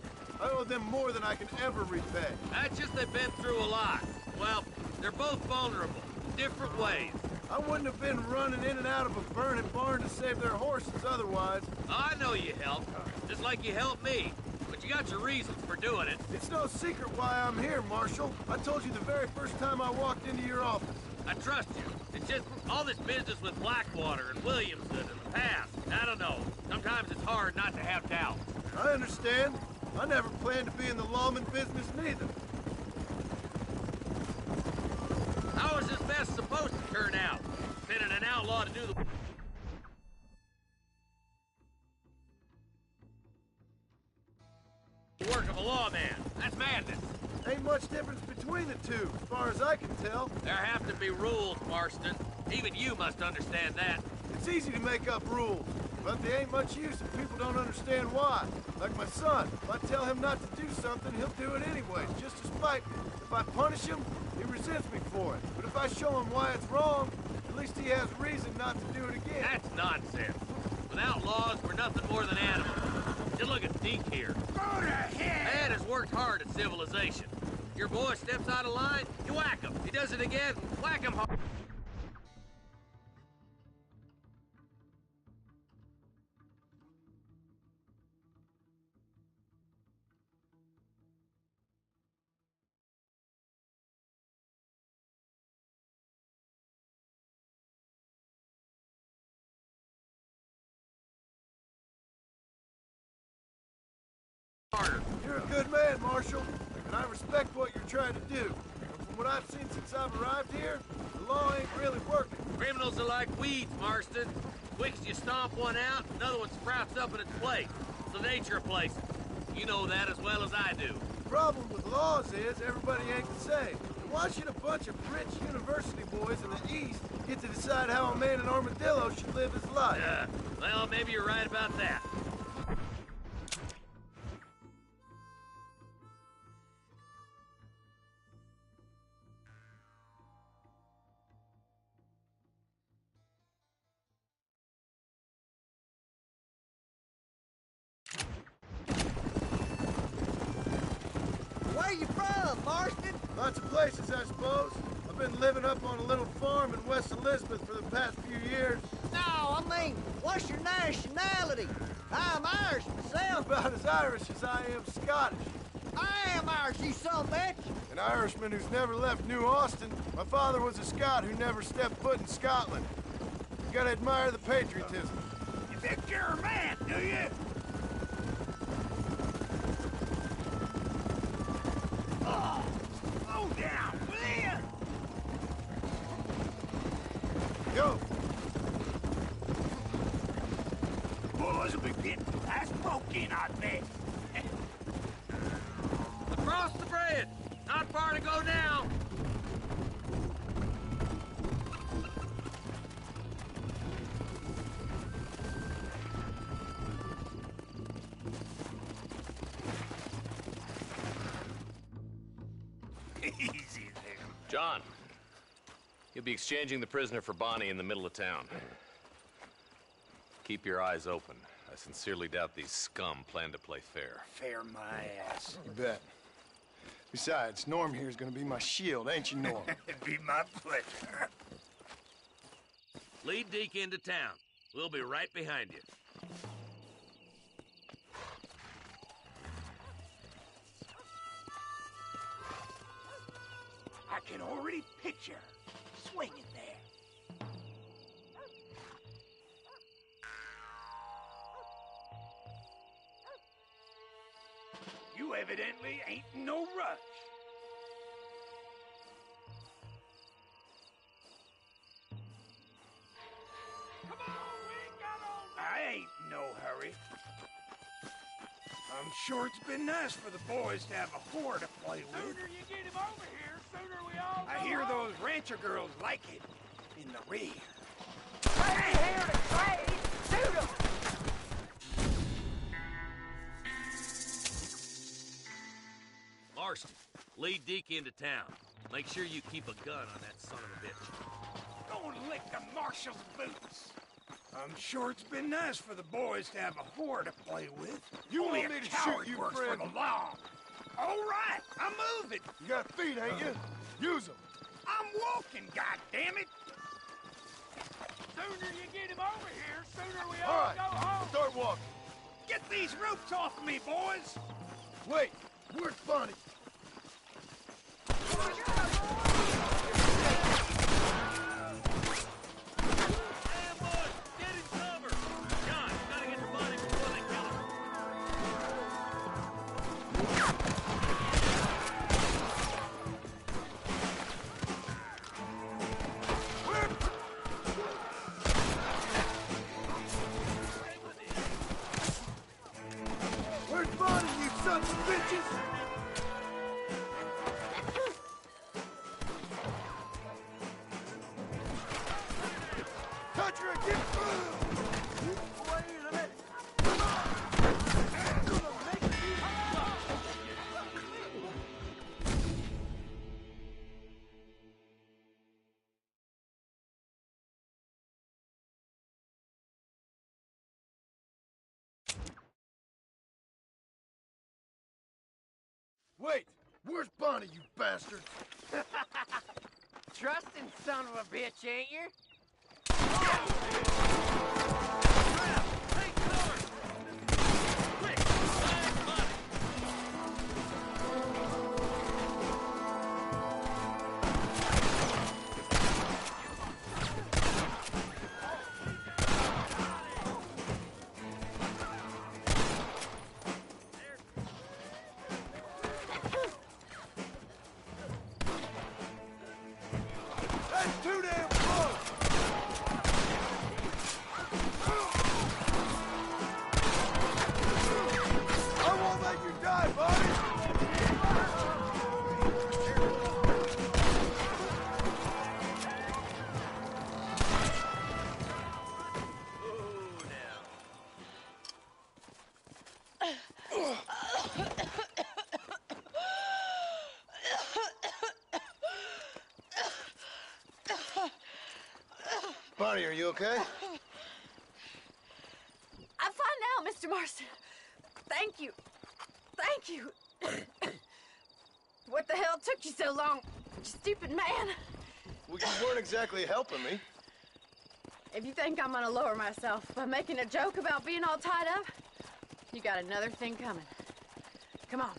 I owe them more than I can ever repay. That's just they've been through a lot. Well, they're both vulnerable, in different ways. I wouldn't have been running in and out of a burning barn to save their horses otherwise. I know you helped, just like you helped me. But you got your reasons for doing it. It's no secret why I'm here, Marshal. I told you the very first time I walked into your office. I trust you. It's just all this business with Blackwater and Williamson and the past. I don't know. Sometimes it's hard not to have doubt. I understand. I never planned to be in the lawman business neither. How is this mess supposed to turn out? Sending an outlaw to do the work of a lawman. That's madness. Ain't much difference between the two, as far as I can tell. There have to be rules, Marston. Even you must understand that. It's easy to make up rules, but they ain't much use if people don't understand why. Like my son, if I tell him not to do something, he'll do it anyway, just to spite me. If I punish him, he resents me for it. But if I show him why it's wrong, at least he has reason not to do it again. That's nonsense. Without laws, we're nothing more than animals. Just look at Deke here. Go to hell! Dad has worked hard at civilization. Your boy steps out of line, you whack him. He does it again, whack him hard. You're a good man, Marshal, and I respect what you're trying to do. But from what I've seen since I've arrived here, the law ain't really working. Criminals are like weeds, Marston. Quick as you stomp one out, another one sprouts up in its place. It's the nature of places. You know that as well as I do. The problem with laws is everybody ain't the same. And why should a bunch of rich university boys in the East get to decide how a man in Armadillo should live his life? Well, maybe you're right about that. Where you from, Marston? Lots of places, I suppose. I've been living up on a little farm in West Elizabeth for the past few years. No, I mean, what's your nationality? I'm Irish myself. You're about as Irish as I am Scottish. I am Irish, you son of a bitch. An Irishman who's never left New Austin. My father was a Scot who never stepped foot in Scotland. You gotta admire the patriotism. You think you're a man, do you? Oh, slow down, will you? Go. Boys will be getting fast smoking, I bet. Across the bridge. Not far to go now. Easy there. John, you'll be exchanging the prisoner for Bonnie in the middle of town. Keep your eyes open. I sincerely doubt these scum plan to play fair. Fair my ass. You bet. Besides, Norm here's gonna be my shield, ain't you, Norm? It'd be my pleasure. Lead Deke into town. We'll be right behind you. I can already picture swinging there. You evidently ain't in no rush. Come on, we ain't got all night. I ain't in no hurry. I'm sure it's been nice for the boys to have a whore to play with. Sooner you get him over here, sooner we all I hear those rancher girls like it in the rear. I ain't here to trade. Shoot 'em! Marston, lead Deke into town. Make sure you keep a gun on that son of a bitch. Go and lick the marshal's boots. I'm sure it's been nice for the boys to have a whore to play with. You Only want me a to coward shoot you, works friend? for the law. All right, I'm moving. You got feet, ain't you? Use them. I'm walking, goddammit. Sooner you get him over here, sooner we all right, go home. start walking. Get these ropes off of me, boys. Wait, where's Bonnie? Ambush! Get in cover! John, you gotta get the body before they Wait, where's Bonnie, you bastard? Trusting son of a bitch, ain't you? That's too damn close! I won't let you die, buddy! Bonnie, are you okay? I'm fine now, Mr. Marston. Thank you. Thank you. What the hell took you so long, you stupid man? Well, you weren't exactly helping me. If you think I'm gonna lower myself by making a joke about being all tied up, you got another thing coming. Come on.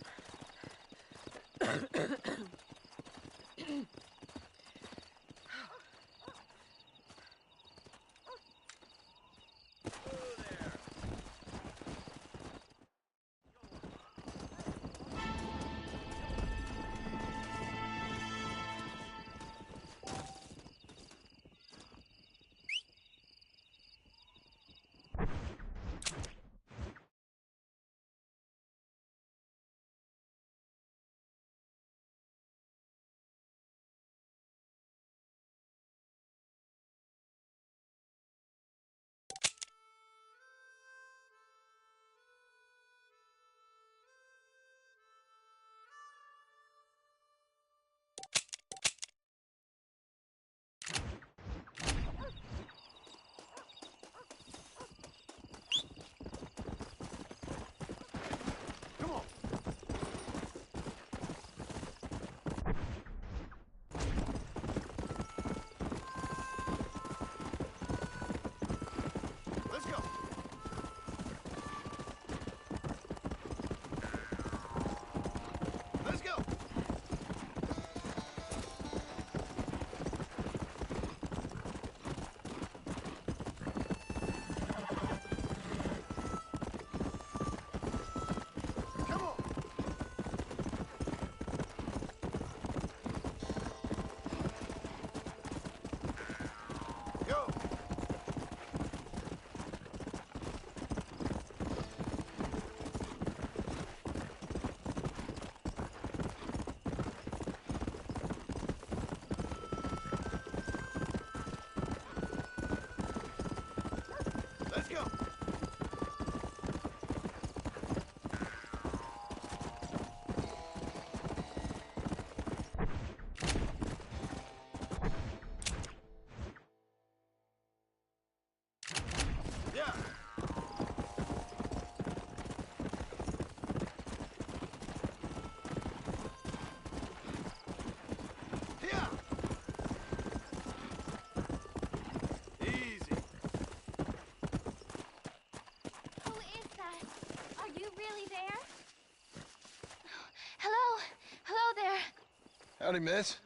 Howdy, miss.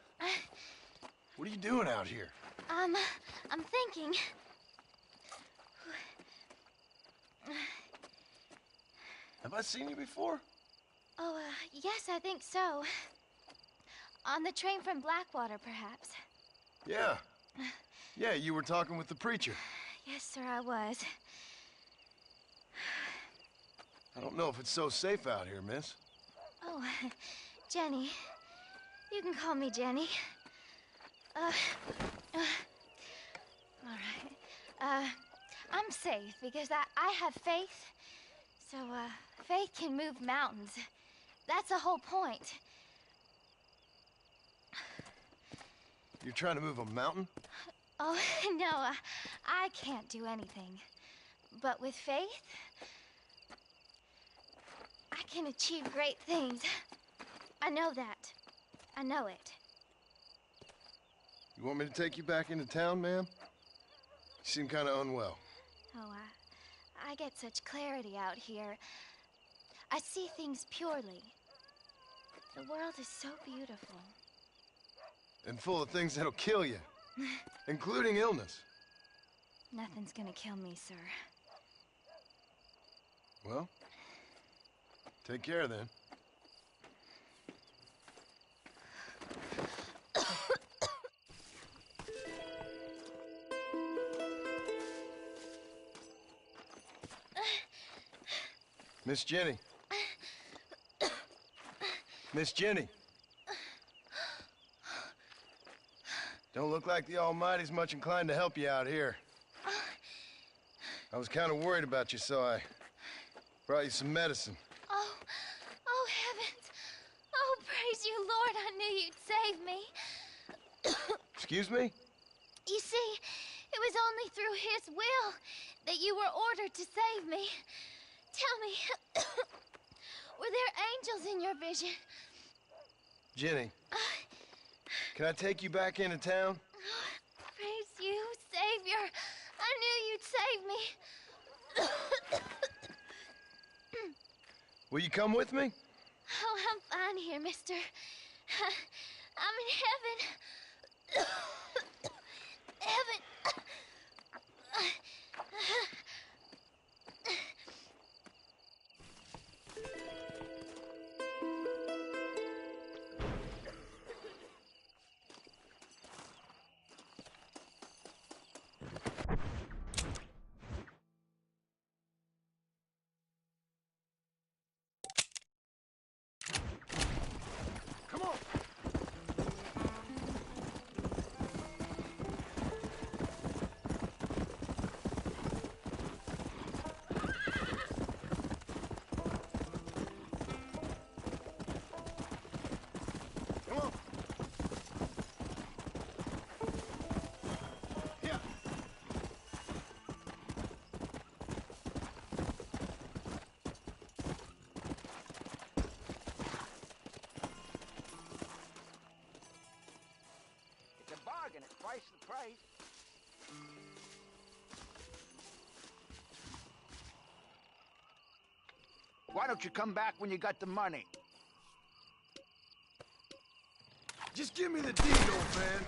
What are you doing out here? I'm thinking. Have I seen you before? Oh, yes, I think so. On the train from Blackwater, perhaps. Yeah. Yeah, you were talking with the preacher. Yes, sir, I was. I don't know if it's so safe out here, miss. Oh, Jenny. You can call me Jenny. All right. I'm safe because I have faith. So, faith can move mountains. That's the whole point. You're trying to move a mountain? Oh, no, I can't do anything. But with faith, I can achieve great things. I know that. I know it. You want me to take you back into town, ma'am? You seem kind of unwell. Oh, I get such clarity out here. I see things purely. The world is so beautiful. And full of things that'll kill you, including illness. Nothing's gonna kill me, sir. Well, take care then. Miss Jenny. Miss Jenny. Don't look like the Almighty's much inclined to help you out here. I was kind of worried about you, so I brought you some medicine. Oh, heavens. Oh, praise you, Lord. I knew you'd save me. Excuse me? You see, it was only through his will that you were ordered to save me. Tell me, were there angels in your vision? Jenny, can I take you back into town? Praise you, Savior. I knew you'd save me. Will you come with me? Oh, I'm fine here, mister. I'm in heaven. Heaven. Come on. Come on. Here. It's a bargain at twice the price. Why don't you come back when you got the money? Just give me the deed, old man.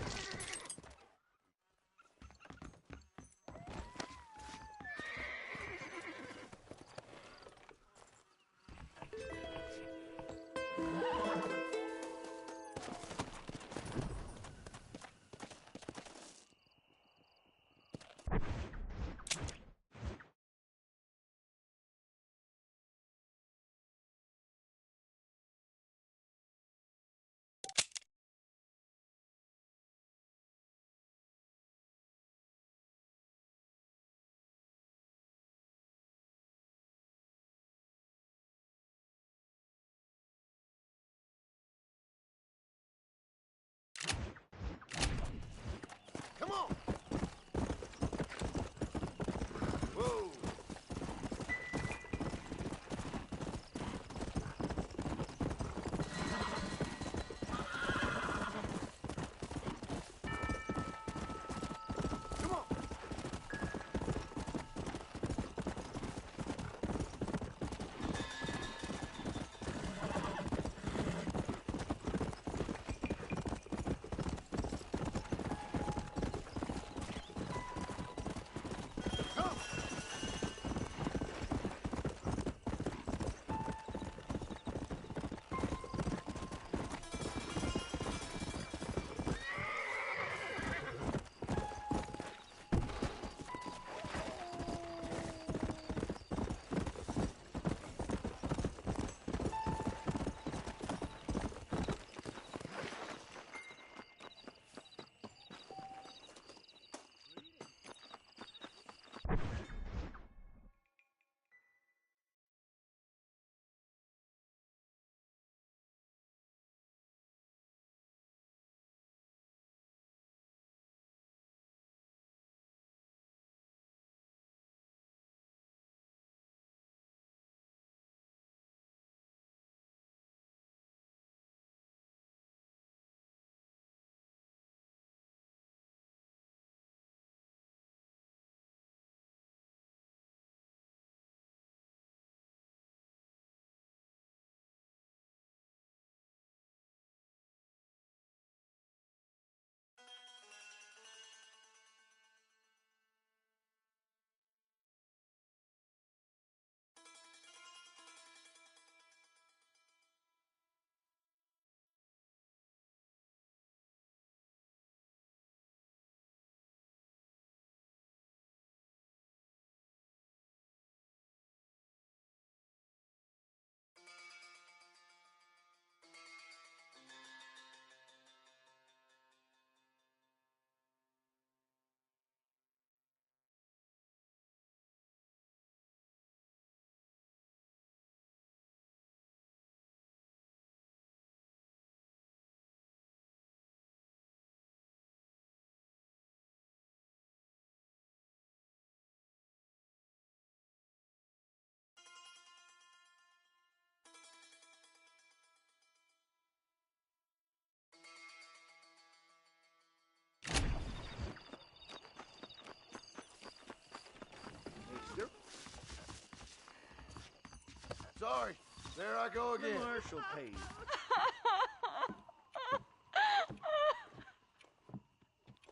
There I go again. Commercial paid.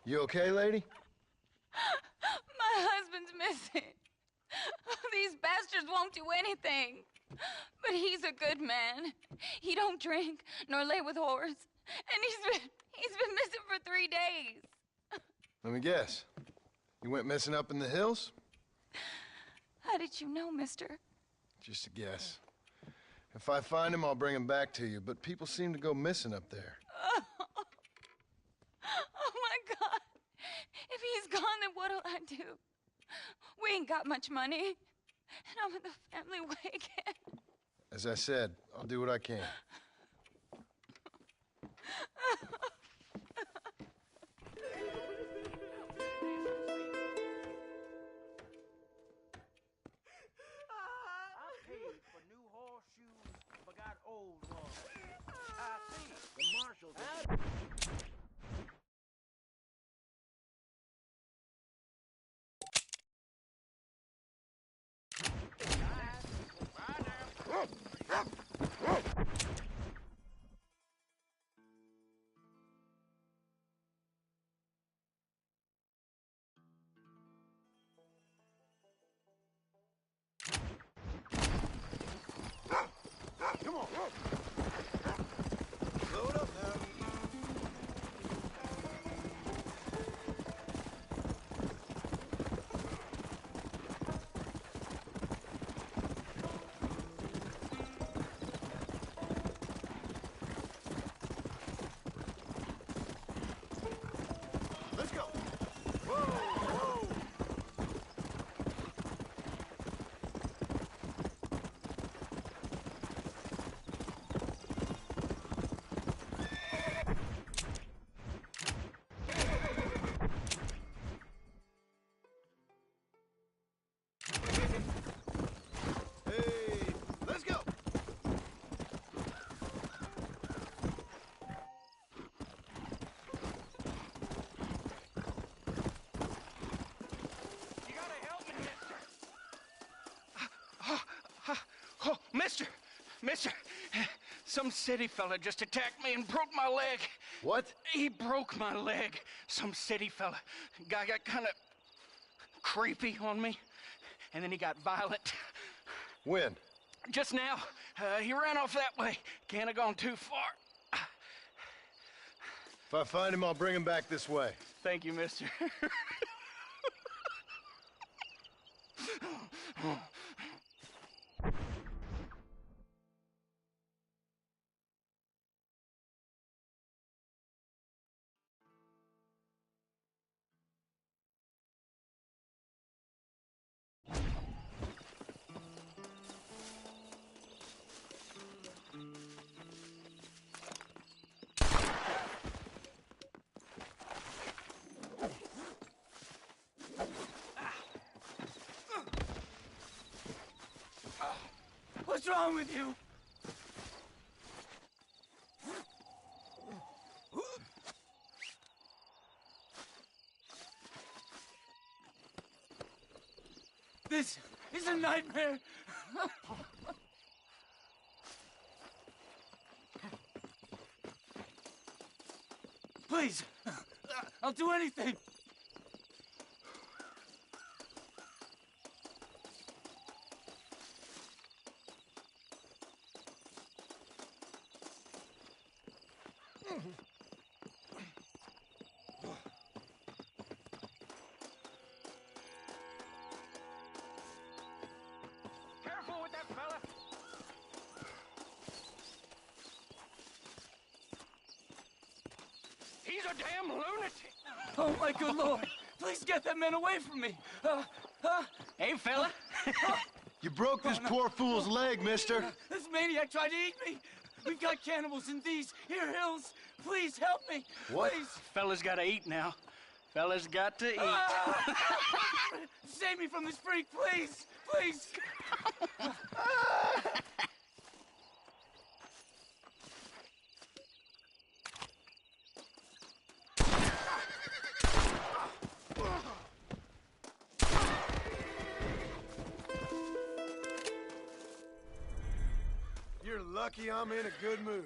You okay, lady? My husband's missing. These bastards won't do anything. But he's a good man. He don't drink nor lay with whores. And he's been missing for 3 days. Let me guess. You went missing up in the hills? How did you know, mister? Just a guess. If I find him, I'll bring him back to you, but people seem to go missing up there. Oh my God. If he's gone, then what'll I do? We ain't got much money. And I'm in the family way again. As I said, I'll do what I can. Come on. Load up now. Let's go. Whoa, whoa. Hey, let's go. You gotta help me, mister. Mister, some city fella just attacked me and broke my leg. What? He broke my leg. Some city fella. Guy got kind of creepy on me, and then he got violent. When? Just now. He ran off that way. Can't have gone too far. If I find him, I'll bring him back this way. Thank you, mister. What's wrong with you? This is a nightmare. Please, I'll do anything. Careful with that fella. He's a damn lunatic. Oh, my good Lord. Please get that man away from me. Hey, fella. You broke this poor fool's leg, mister. This maniac tried to eat me. We've got cannibals in these here hills. Please help me. What? Please. Fella's got to eat now. Fella's got to eat. Save me from this freak, please. Please. lucky I'm in a good mood.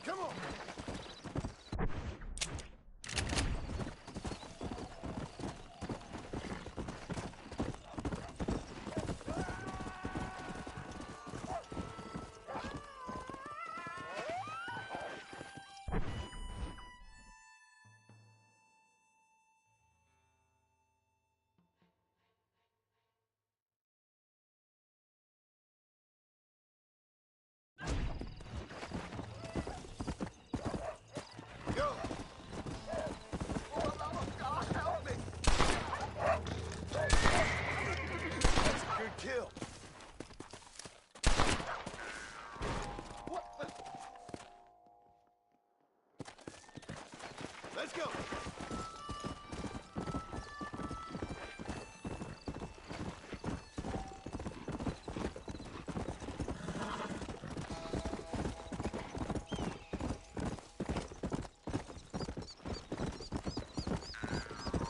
Come on! Kill. What the? Let's go.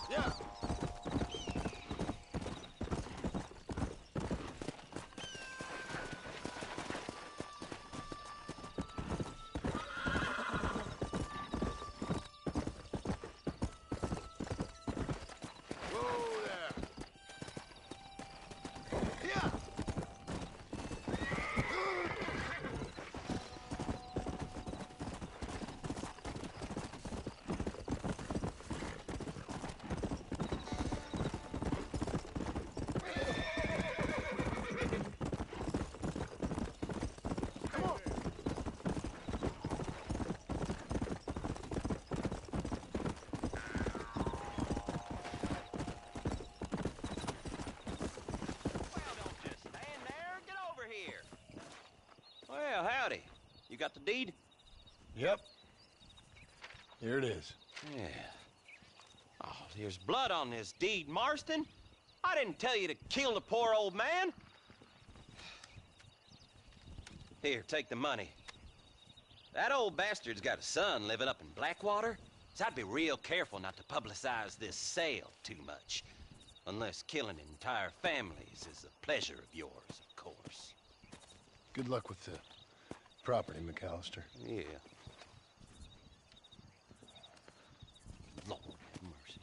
Yeah. Well, howdy. You got the deed? Yep. Here it is. Yeah. Oh, there's blood on this deed, Marston. I didn't tell you to kill the poor old man. Here, take the money. That old bastard's got a son living up in Blackwater, so I'd be real careful not to publicize this sale too much. Unless killing entire families is a pleasure of yours, of course. Good luck with the property, McAllister. Yeah. Lord have mercy.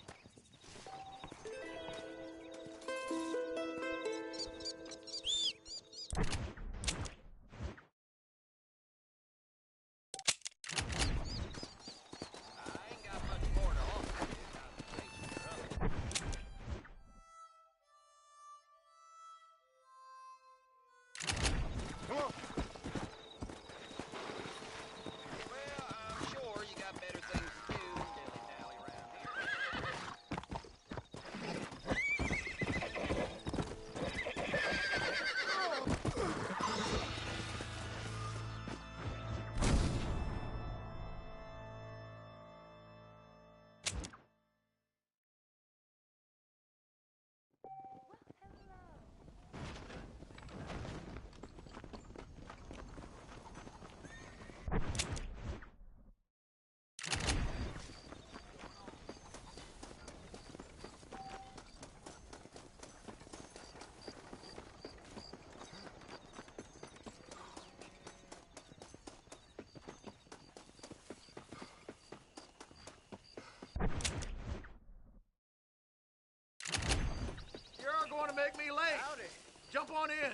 You're going to make me late. Howdy. Jump on in.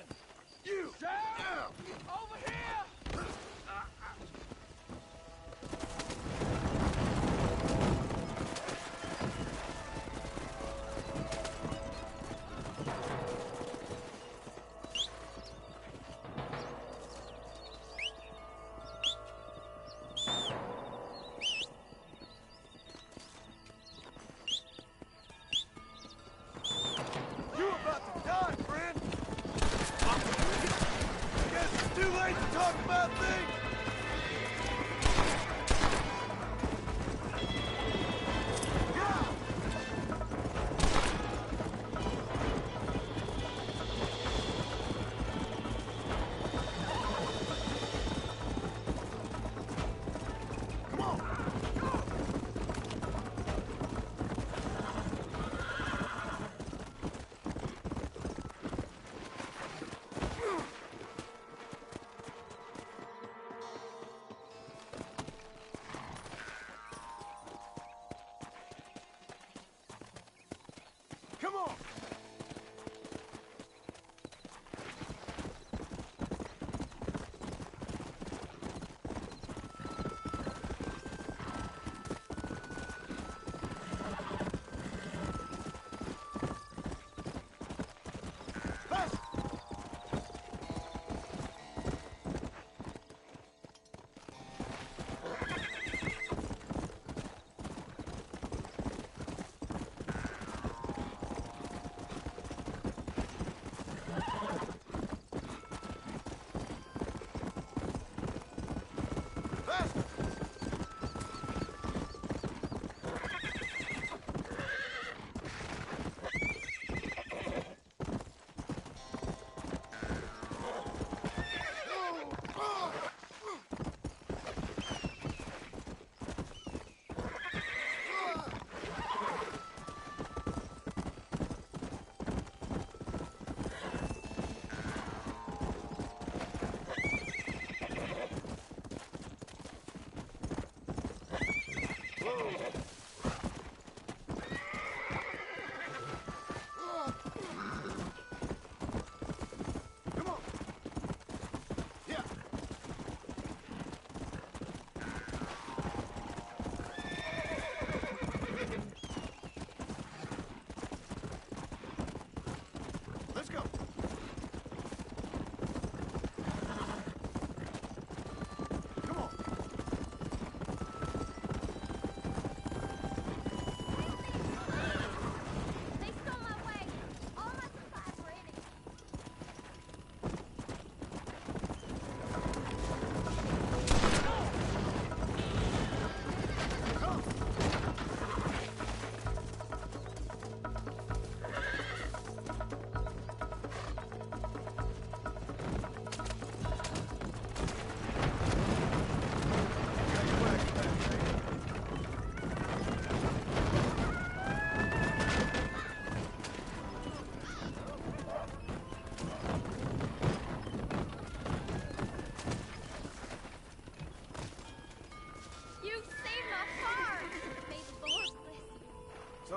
You! Down! Over here! You're about to die, friend! Guess it's too late to talk about things!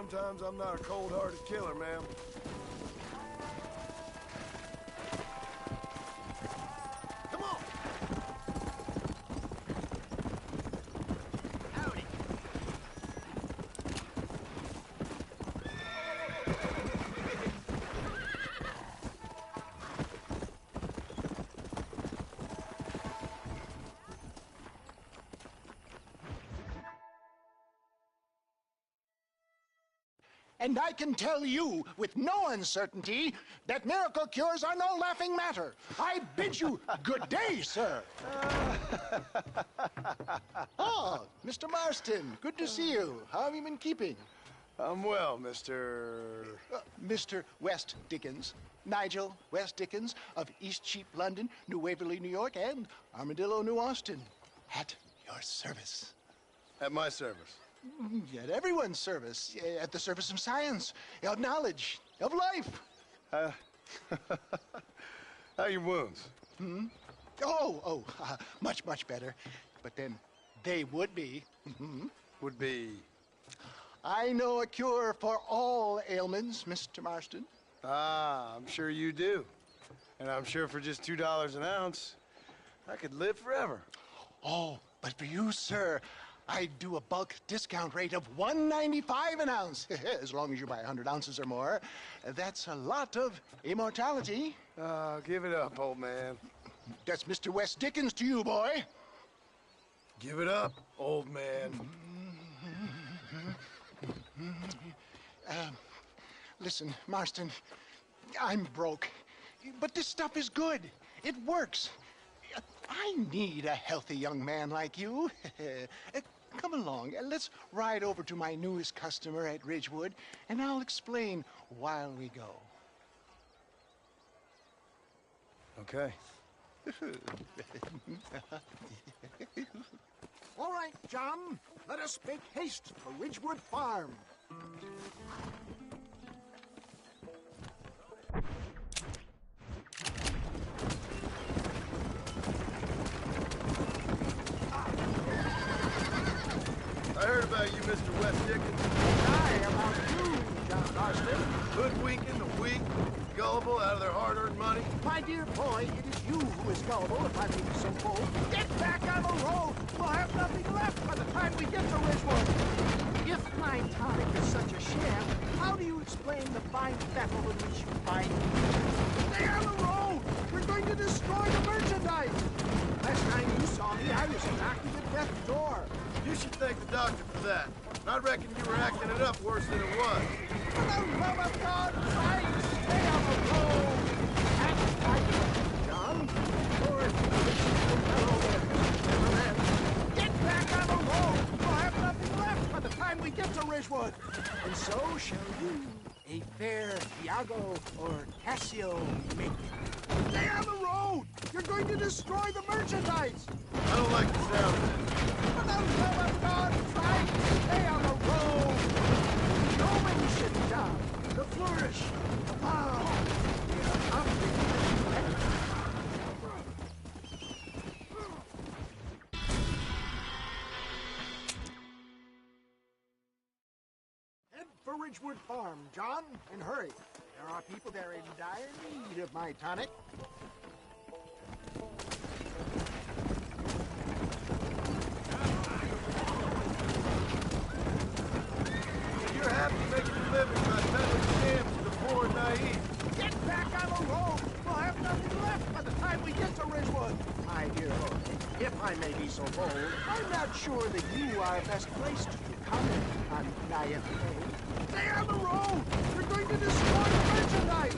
Sometimes I'm not a cold-hearted killer, ma'am. Come on! Howdy. And I can tell you with no uncertainty that miracle cures are no laughing matter. I bid you good day, sir. Oh, Mr. Marston, good to see you. How have you been keeping? I'm well, Mr. Mr. West Dickens. Nigel West Dickens of Eastcheap, London, New Waverly, New York, and Armadillo, New Austin. At your service. At my service. At everyone's service. At the service of science, of knowledge, of life. How are your wounds? Much, much better. But then they would be. Would be? I know a cure for all ailments, Mr. Marston. Ah, I'm sure you do. And I'm sure for just $2 an ounce, I could live forever. Oh, but for you, sir, I'd do a bulk discount rate of $1.95 an ounce, as long as you buy 100 ounces or more. That's a lot of immortality. Give it up, old man. That's Mr. West Dickens to you, boy. Give it up, old man. Listen, Marston, I'm broke, but this stuff is good. It works. I need a healthy young man like you. Come along, let's ride over to my newest customer at Ridgewood, and I'll explain while we go. Okay. All right, John, let us make haste for Ridgewood Farm. I heard about you, Mr. West Dickens. Aye, about you, John Marston. Hoodwinking the weak, gullible out of their hard-earned money. My dear boy, it is you who is gullible, if I may be so bold. Get back on the road! We'll have nothing left by the time we get to Ridgewood. If my tonic is such a sham, how do you explain the fine battle in which you find me? Stay on the road! We're going to destroy the merchandise! Last time you saw me, I was knocking at death's door. You should thank the doctor for that. And I reckon you were acting it up worse than it was. For the love of God, try to stay on the road! Act like it, John. Or if you wish to fellow there, get back on the road! We'll have nothing left by the time we get to Ridgewood. And so shall you, a fair Iago or Cassio make it. Stay on the road! You're going to destroy the merchandise! I don't like the sound of it. For the love of God, try to stay on the road! Showmanship, John. The flourish. The pow. Head for Ridgewood Farm, John, and hurry. There are people there in dire need of my tonic. You're happy making a living by peddling scams to the poor and naive. Get back on the road! We'll have nothing left by the time we get to Ridgewood. My dear boy, if I may be so bold, I'm not sure that you are best placed to comment on naivete. Stay on the road! We're going to destroy the merchandise!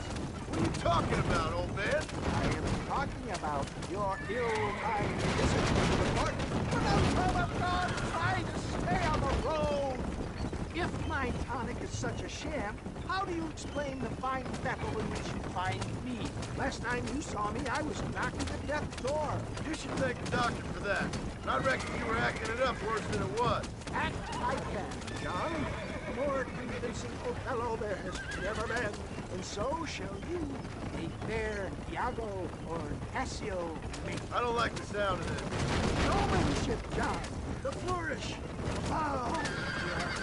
What are you talking about, old man? I am talking about your ill-timed visit to the court. For the love of God, try to stay on the road! If my tonic is such a sham, how do you explain the fine battle in which you find me? Last time you saw me, I was knocking at death's door. You should thank the doctor for that. And I reckon you were acting it up worse than it was. Act I can, John. A more convincing Othello there has never been. And so shall you, a fair Iago or Cassio make. I don't like the sound of this. Showmanship, John. The flourish. The bow.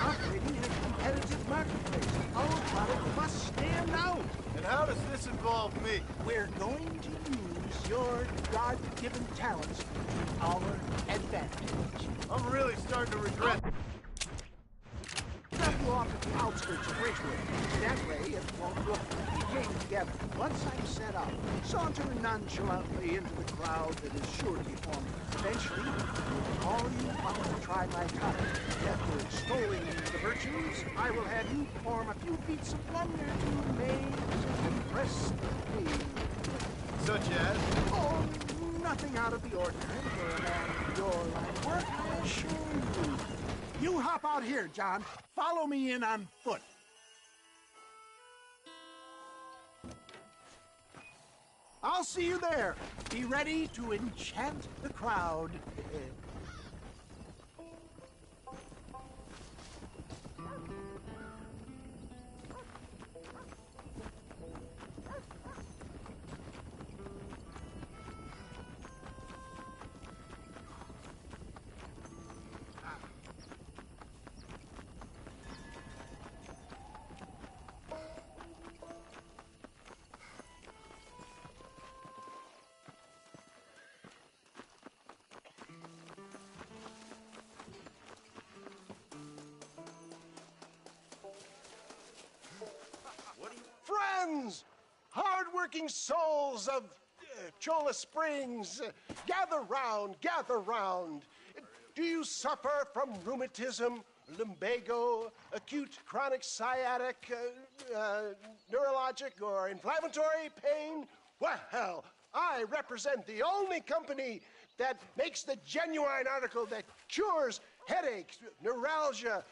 operating in a competitive marketplace. Our product must stand out. And how does this involve me? We're going to use your God-given talents to our advantage. I'm really starting to regret. Drop you off at the outskirts of Ridgewood. That way, it won't look like we came together. Once I'm set up, saunter nonchalantly into the crowd that is sure to be forming. Eventually, we'll call you up to try my cottage. After extolling the virtues, I will have you perform a few feats of wonder to amaze and impress me. Such as? Oh, nothing out of the ordinary for a man of your line of work, I assure you. You hop out here, John. Follow me in on foot. I'll see you there. Be ready to enchant the crowd. Friends, hard-working souls of Cholla Springs, gather round, gather round. Do you suffer from rheumatism, lumbago, acute chronic sciatic, neurologic, or inflammatory pain? Well, I represent the only company that makes the genuine article that cures headaches, neuralgia,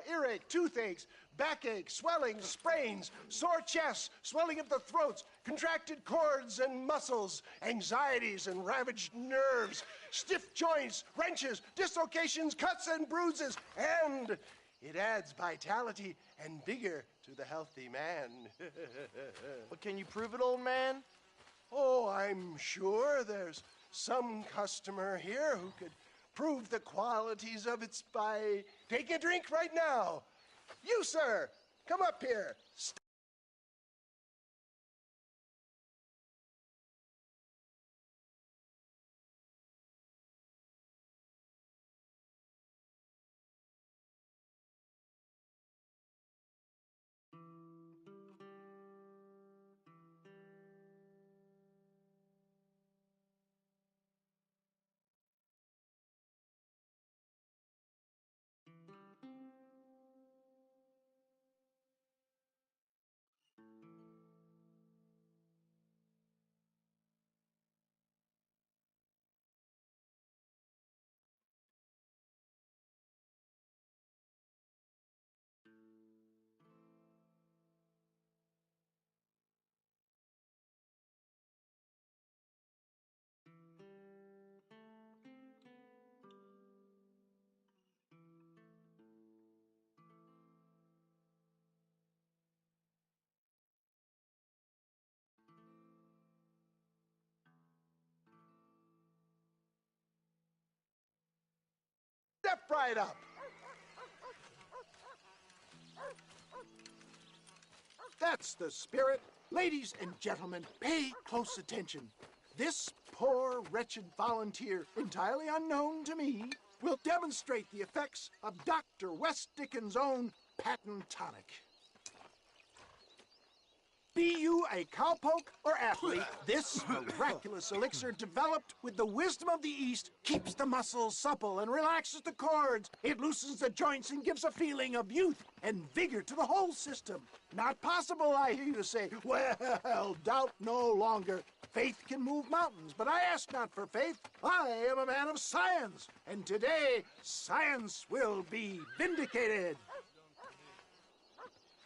earache, toothaches, backache, swelling, sprains, sore chests, swelling of the throats, contracted cords and muscles, anxieties and ravaged nerves, stiff joints, wrenches, dislocations, cuts and bruises, and it adds vitality and vigor to the healthy man. But can you prove it, old man? Oh, I'm sure there's some customer here who could prove the qualities of it by taking a drink right now. You, sir, come up here. Step right up. That's the spirit. Ladies and gentlemen, pay close attention. This poor, wretched volunteer, entirely unknown to me, will demonstrate the effects of Dr. West Dickens' own patent tonic. Be you a cowpoke or athlete, this miraculous elixir developed with the wisdom of the East keeps the muscles supple and relaxes the cords. It loosens the joints and gives a feeling of youth and vigor to the whole system. Not possible, I hear you say. Well, doubt no longer. Faith can move mountains, but I ask not for faith. I am a man of science, and today science will be vindicated.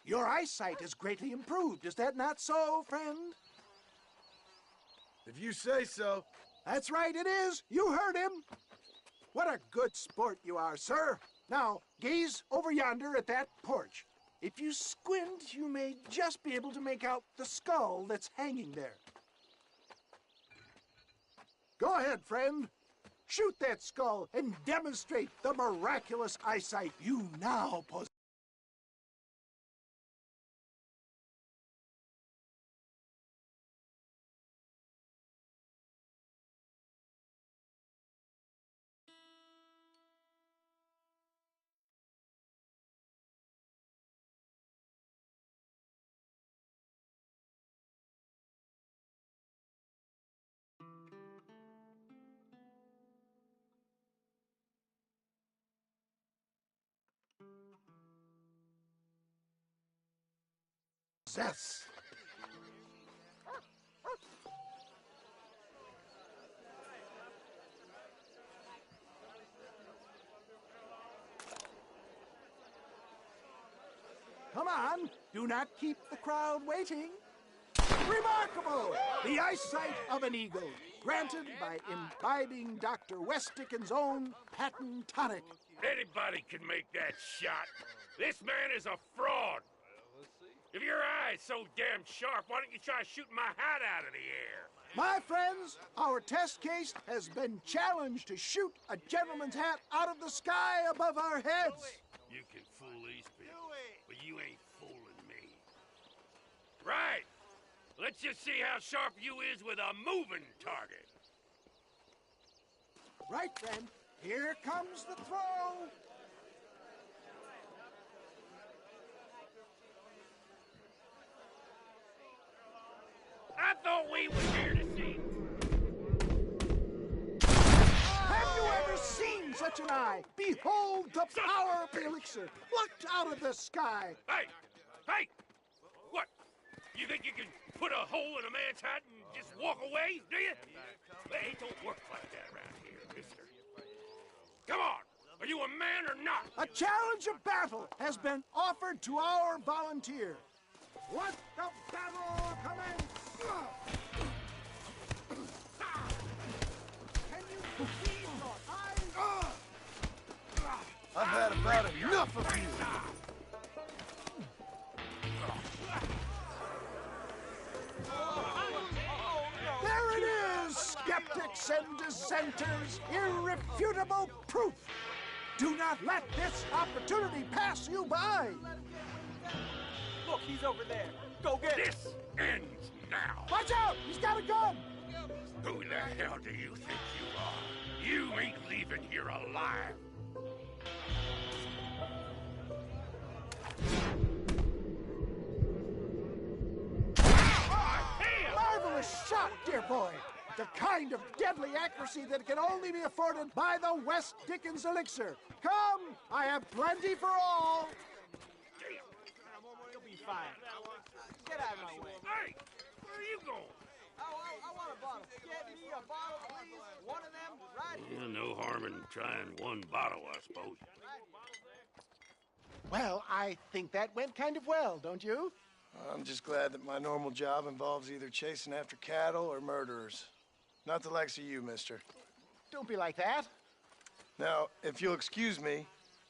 Your eyesight is greatly improved. Is that not so, friend? If you say so. That's right, it is. You heard him. What a good sport you are, sir. Now, gaze over yonder at that porch. If you squint, you may just be able to make out the skull that's hanging there. Go ahead, friend. Shoot that skull and demonstrate the miraculous eyesight you now possess. success. Come on, do not keep the crowd waiting. Remarkable! The eyesight of an eagle, granted by imbibing Dr. Westickens' own patent tonic. Anybody can make that shot. This man is a fraud. If your eye's so damn sharp, why don't you try shooting my hat out of the air? My friends, our test case has been challenged to shoot a gentleman's hat out of the sky above our heads. You can fool these people, but you ain't fooling me. Right. Let's just see how sharp you is with a moving target. Right then, here comes the throw. I thought we were here to see. Have you ever seen such an eye? Behold the power of the elixir, plucked out of the sky. Hey! Hey! What? You think you can put a hole in a man's hat and just walk away, do you? Hey, it don't work like that around here, mister. Come on! Are you a man or not? A challenge of battle has been offered to our volunteer. Let the battle commence! Can you believe your eyes? I've had about enough of you. There it is, skeptics and dissenters, irrefutable proof. Do not let this opportunity pass you by. Look, he's over there. Go get him. This ends now. Watch out! He's got a gun! Who the hell do you think you are? You ain't leaving here alive. Marvelous shot, dear boy. The kind of deadly accuracy that can only be afforded by the West Dickens elixir. Come, I have plenty for all. You'll be fine. Get out of my way. Hey, where are you going? I want a bottle. Get me a bottle, please. One of them right here. No harm in trying one bottle, I suppose. Well, I think that went kind of well, don't you? I'm just glad that my normal job involves either chasing after cattle or murderers. Not the likes of you, mister. Don't be like that. Now, if you'll excuse me,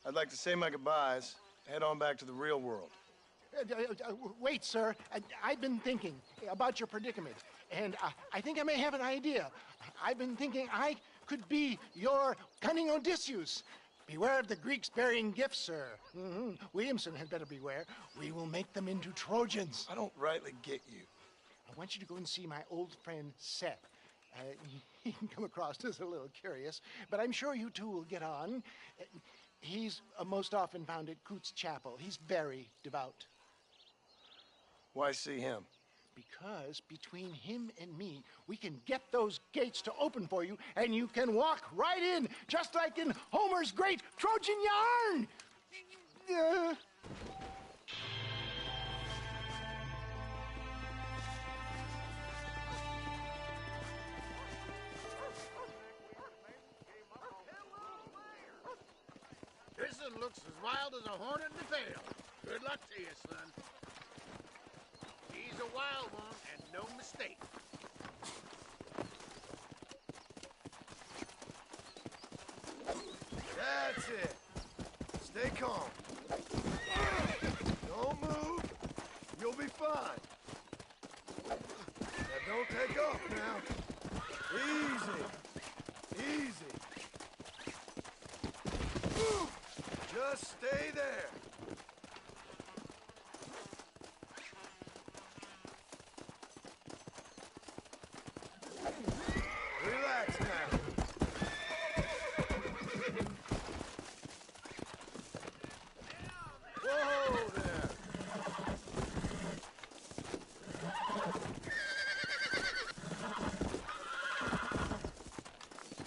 I'd like to say my goodbyes, head on back to the real world. Wait, sir. I've been thinking about your predicament, and I think I may have an idea. I've been thinking I could be your cunning Odysseus. Beware of the Greeks bearing gifts, sir. Williamson had better beware. We will make them into Trojans. I don't rightly get you. I want you to go and see my old friend Seth. He can come across as a little curious, but I'm sure you two will get on. He's most often found at Coots Chapel. He's very devout. Why see him? Because between him and me, we can get those gates to open for you, and you can walk right in, just like in Homer's great Trojan yarn! This one looks as wild as a hornet in the tail. Good luck to you, son. He's a wild one, and no mistake. That's it. Stay calm. Don't move. You'll be fine. Now don't take off now. Easy. Easy. Just stay there. Relax now. Whoa there.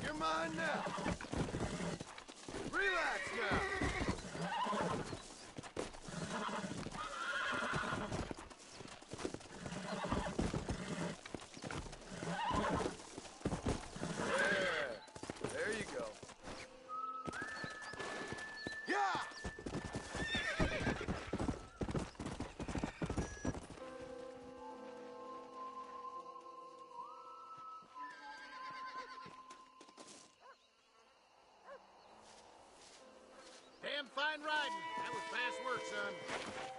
You're mine now. Relax now. work, son.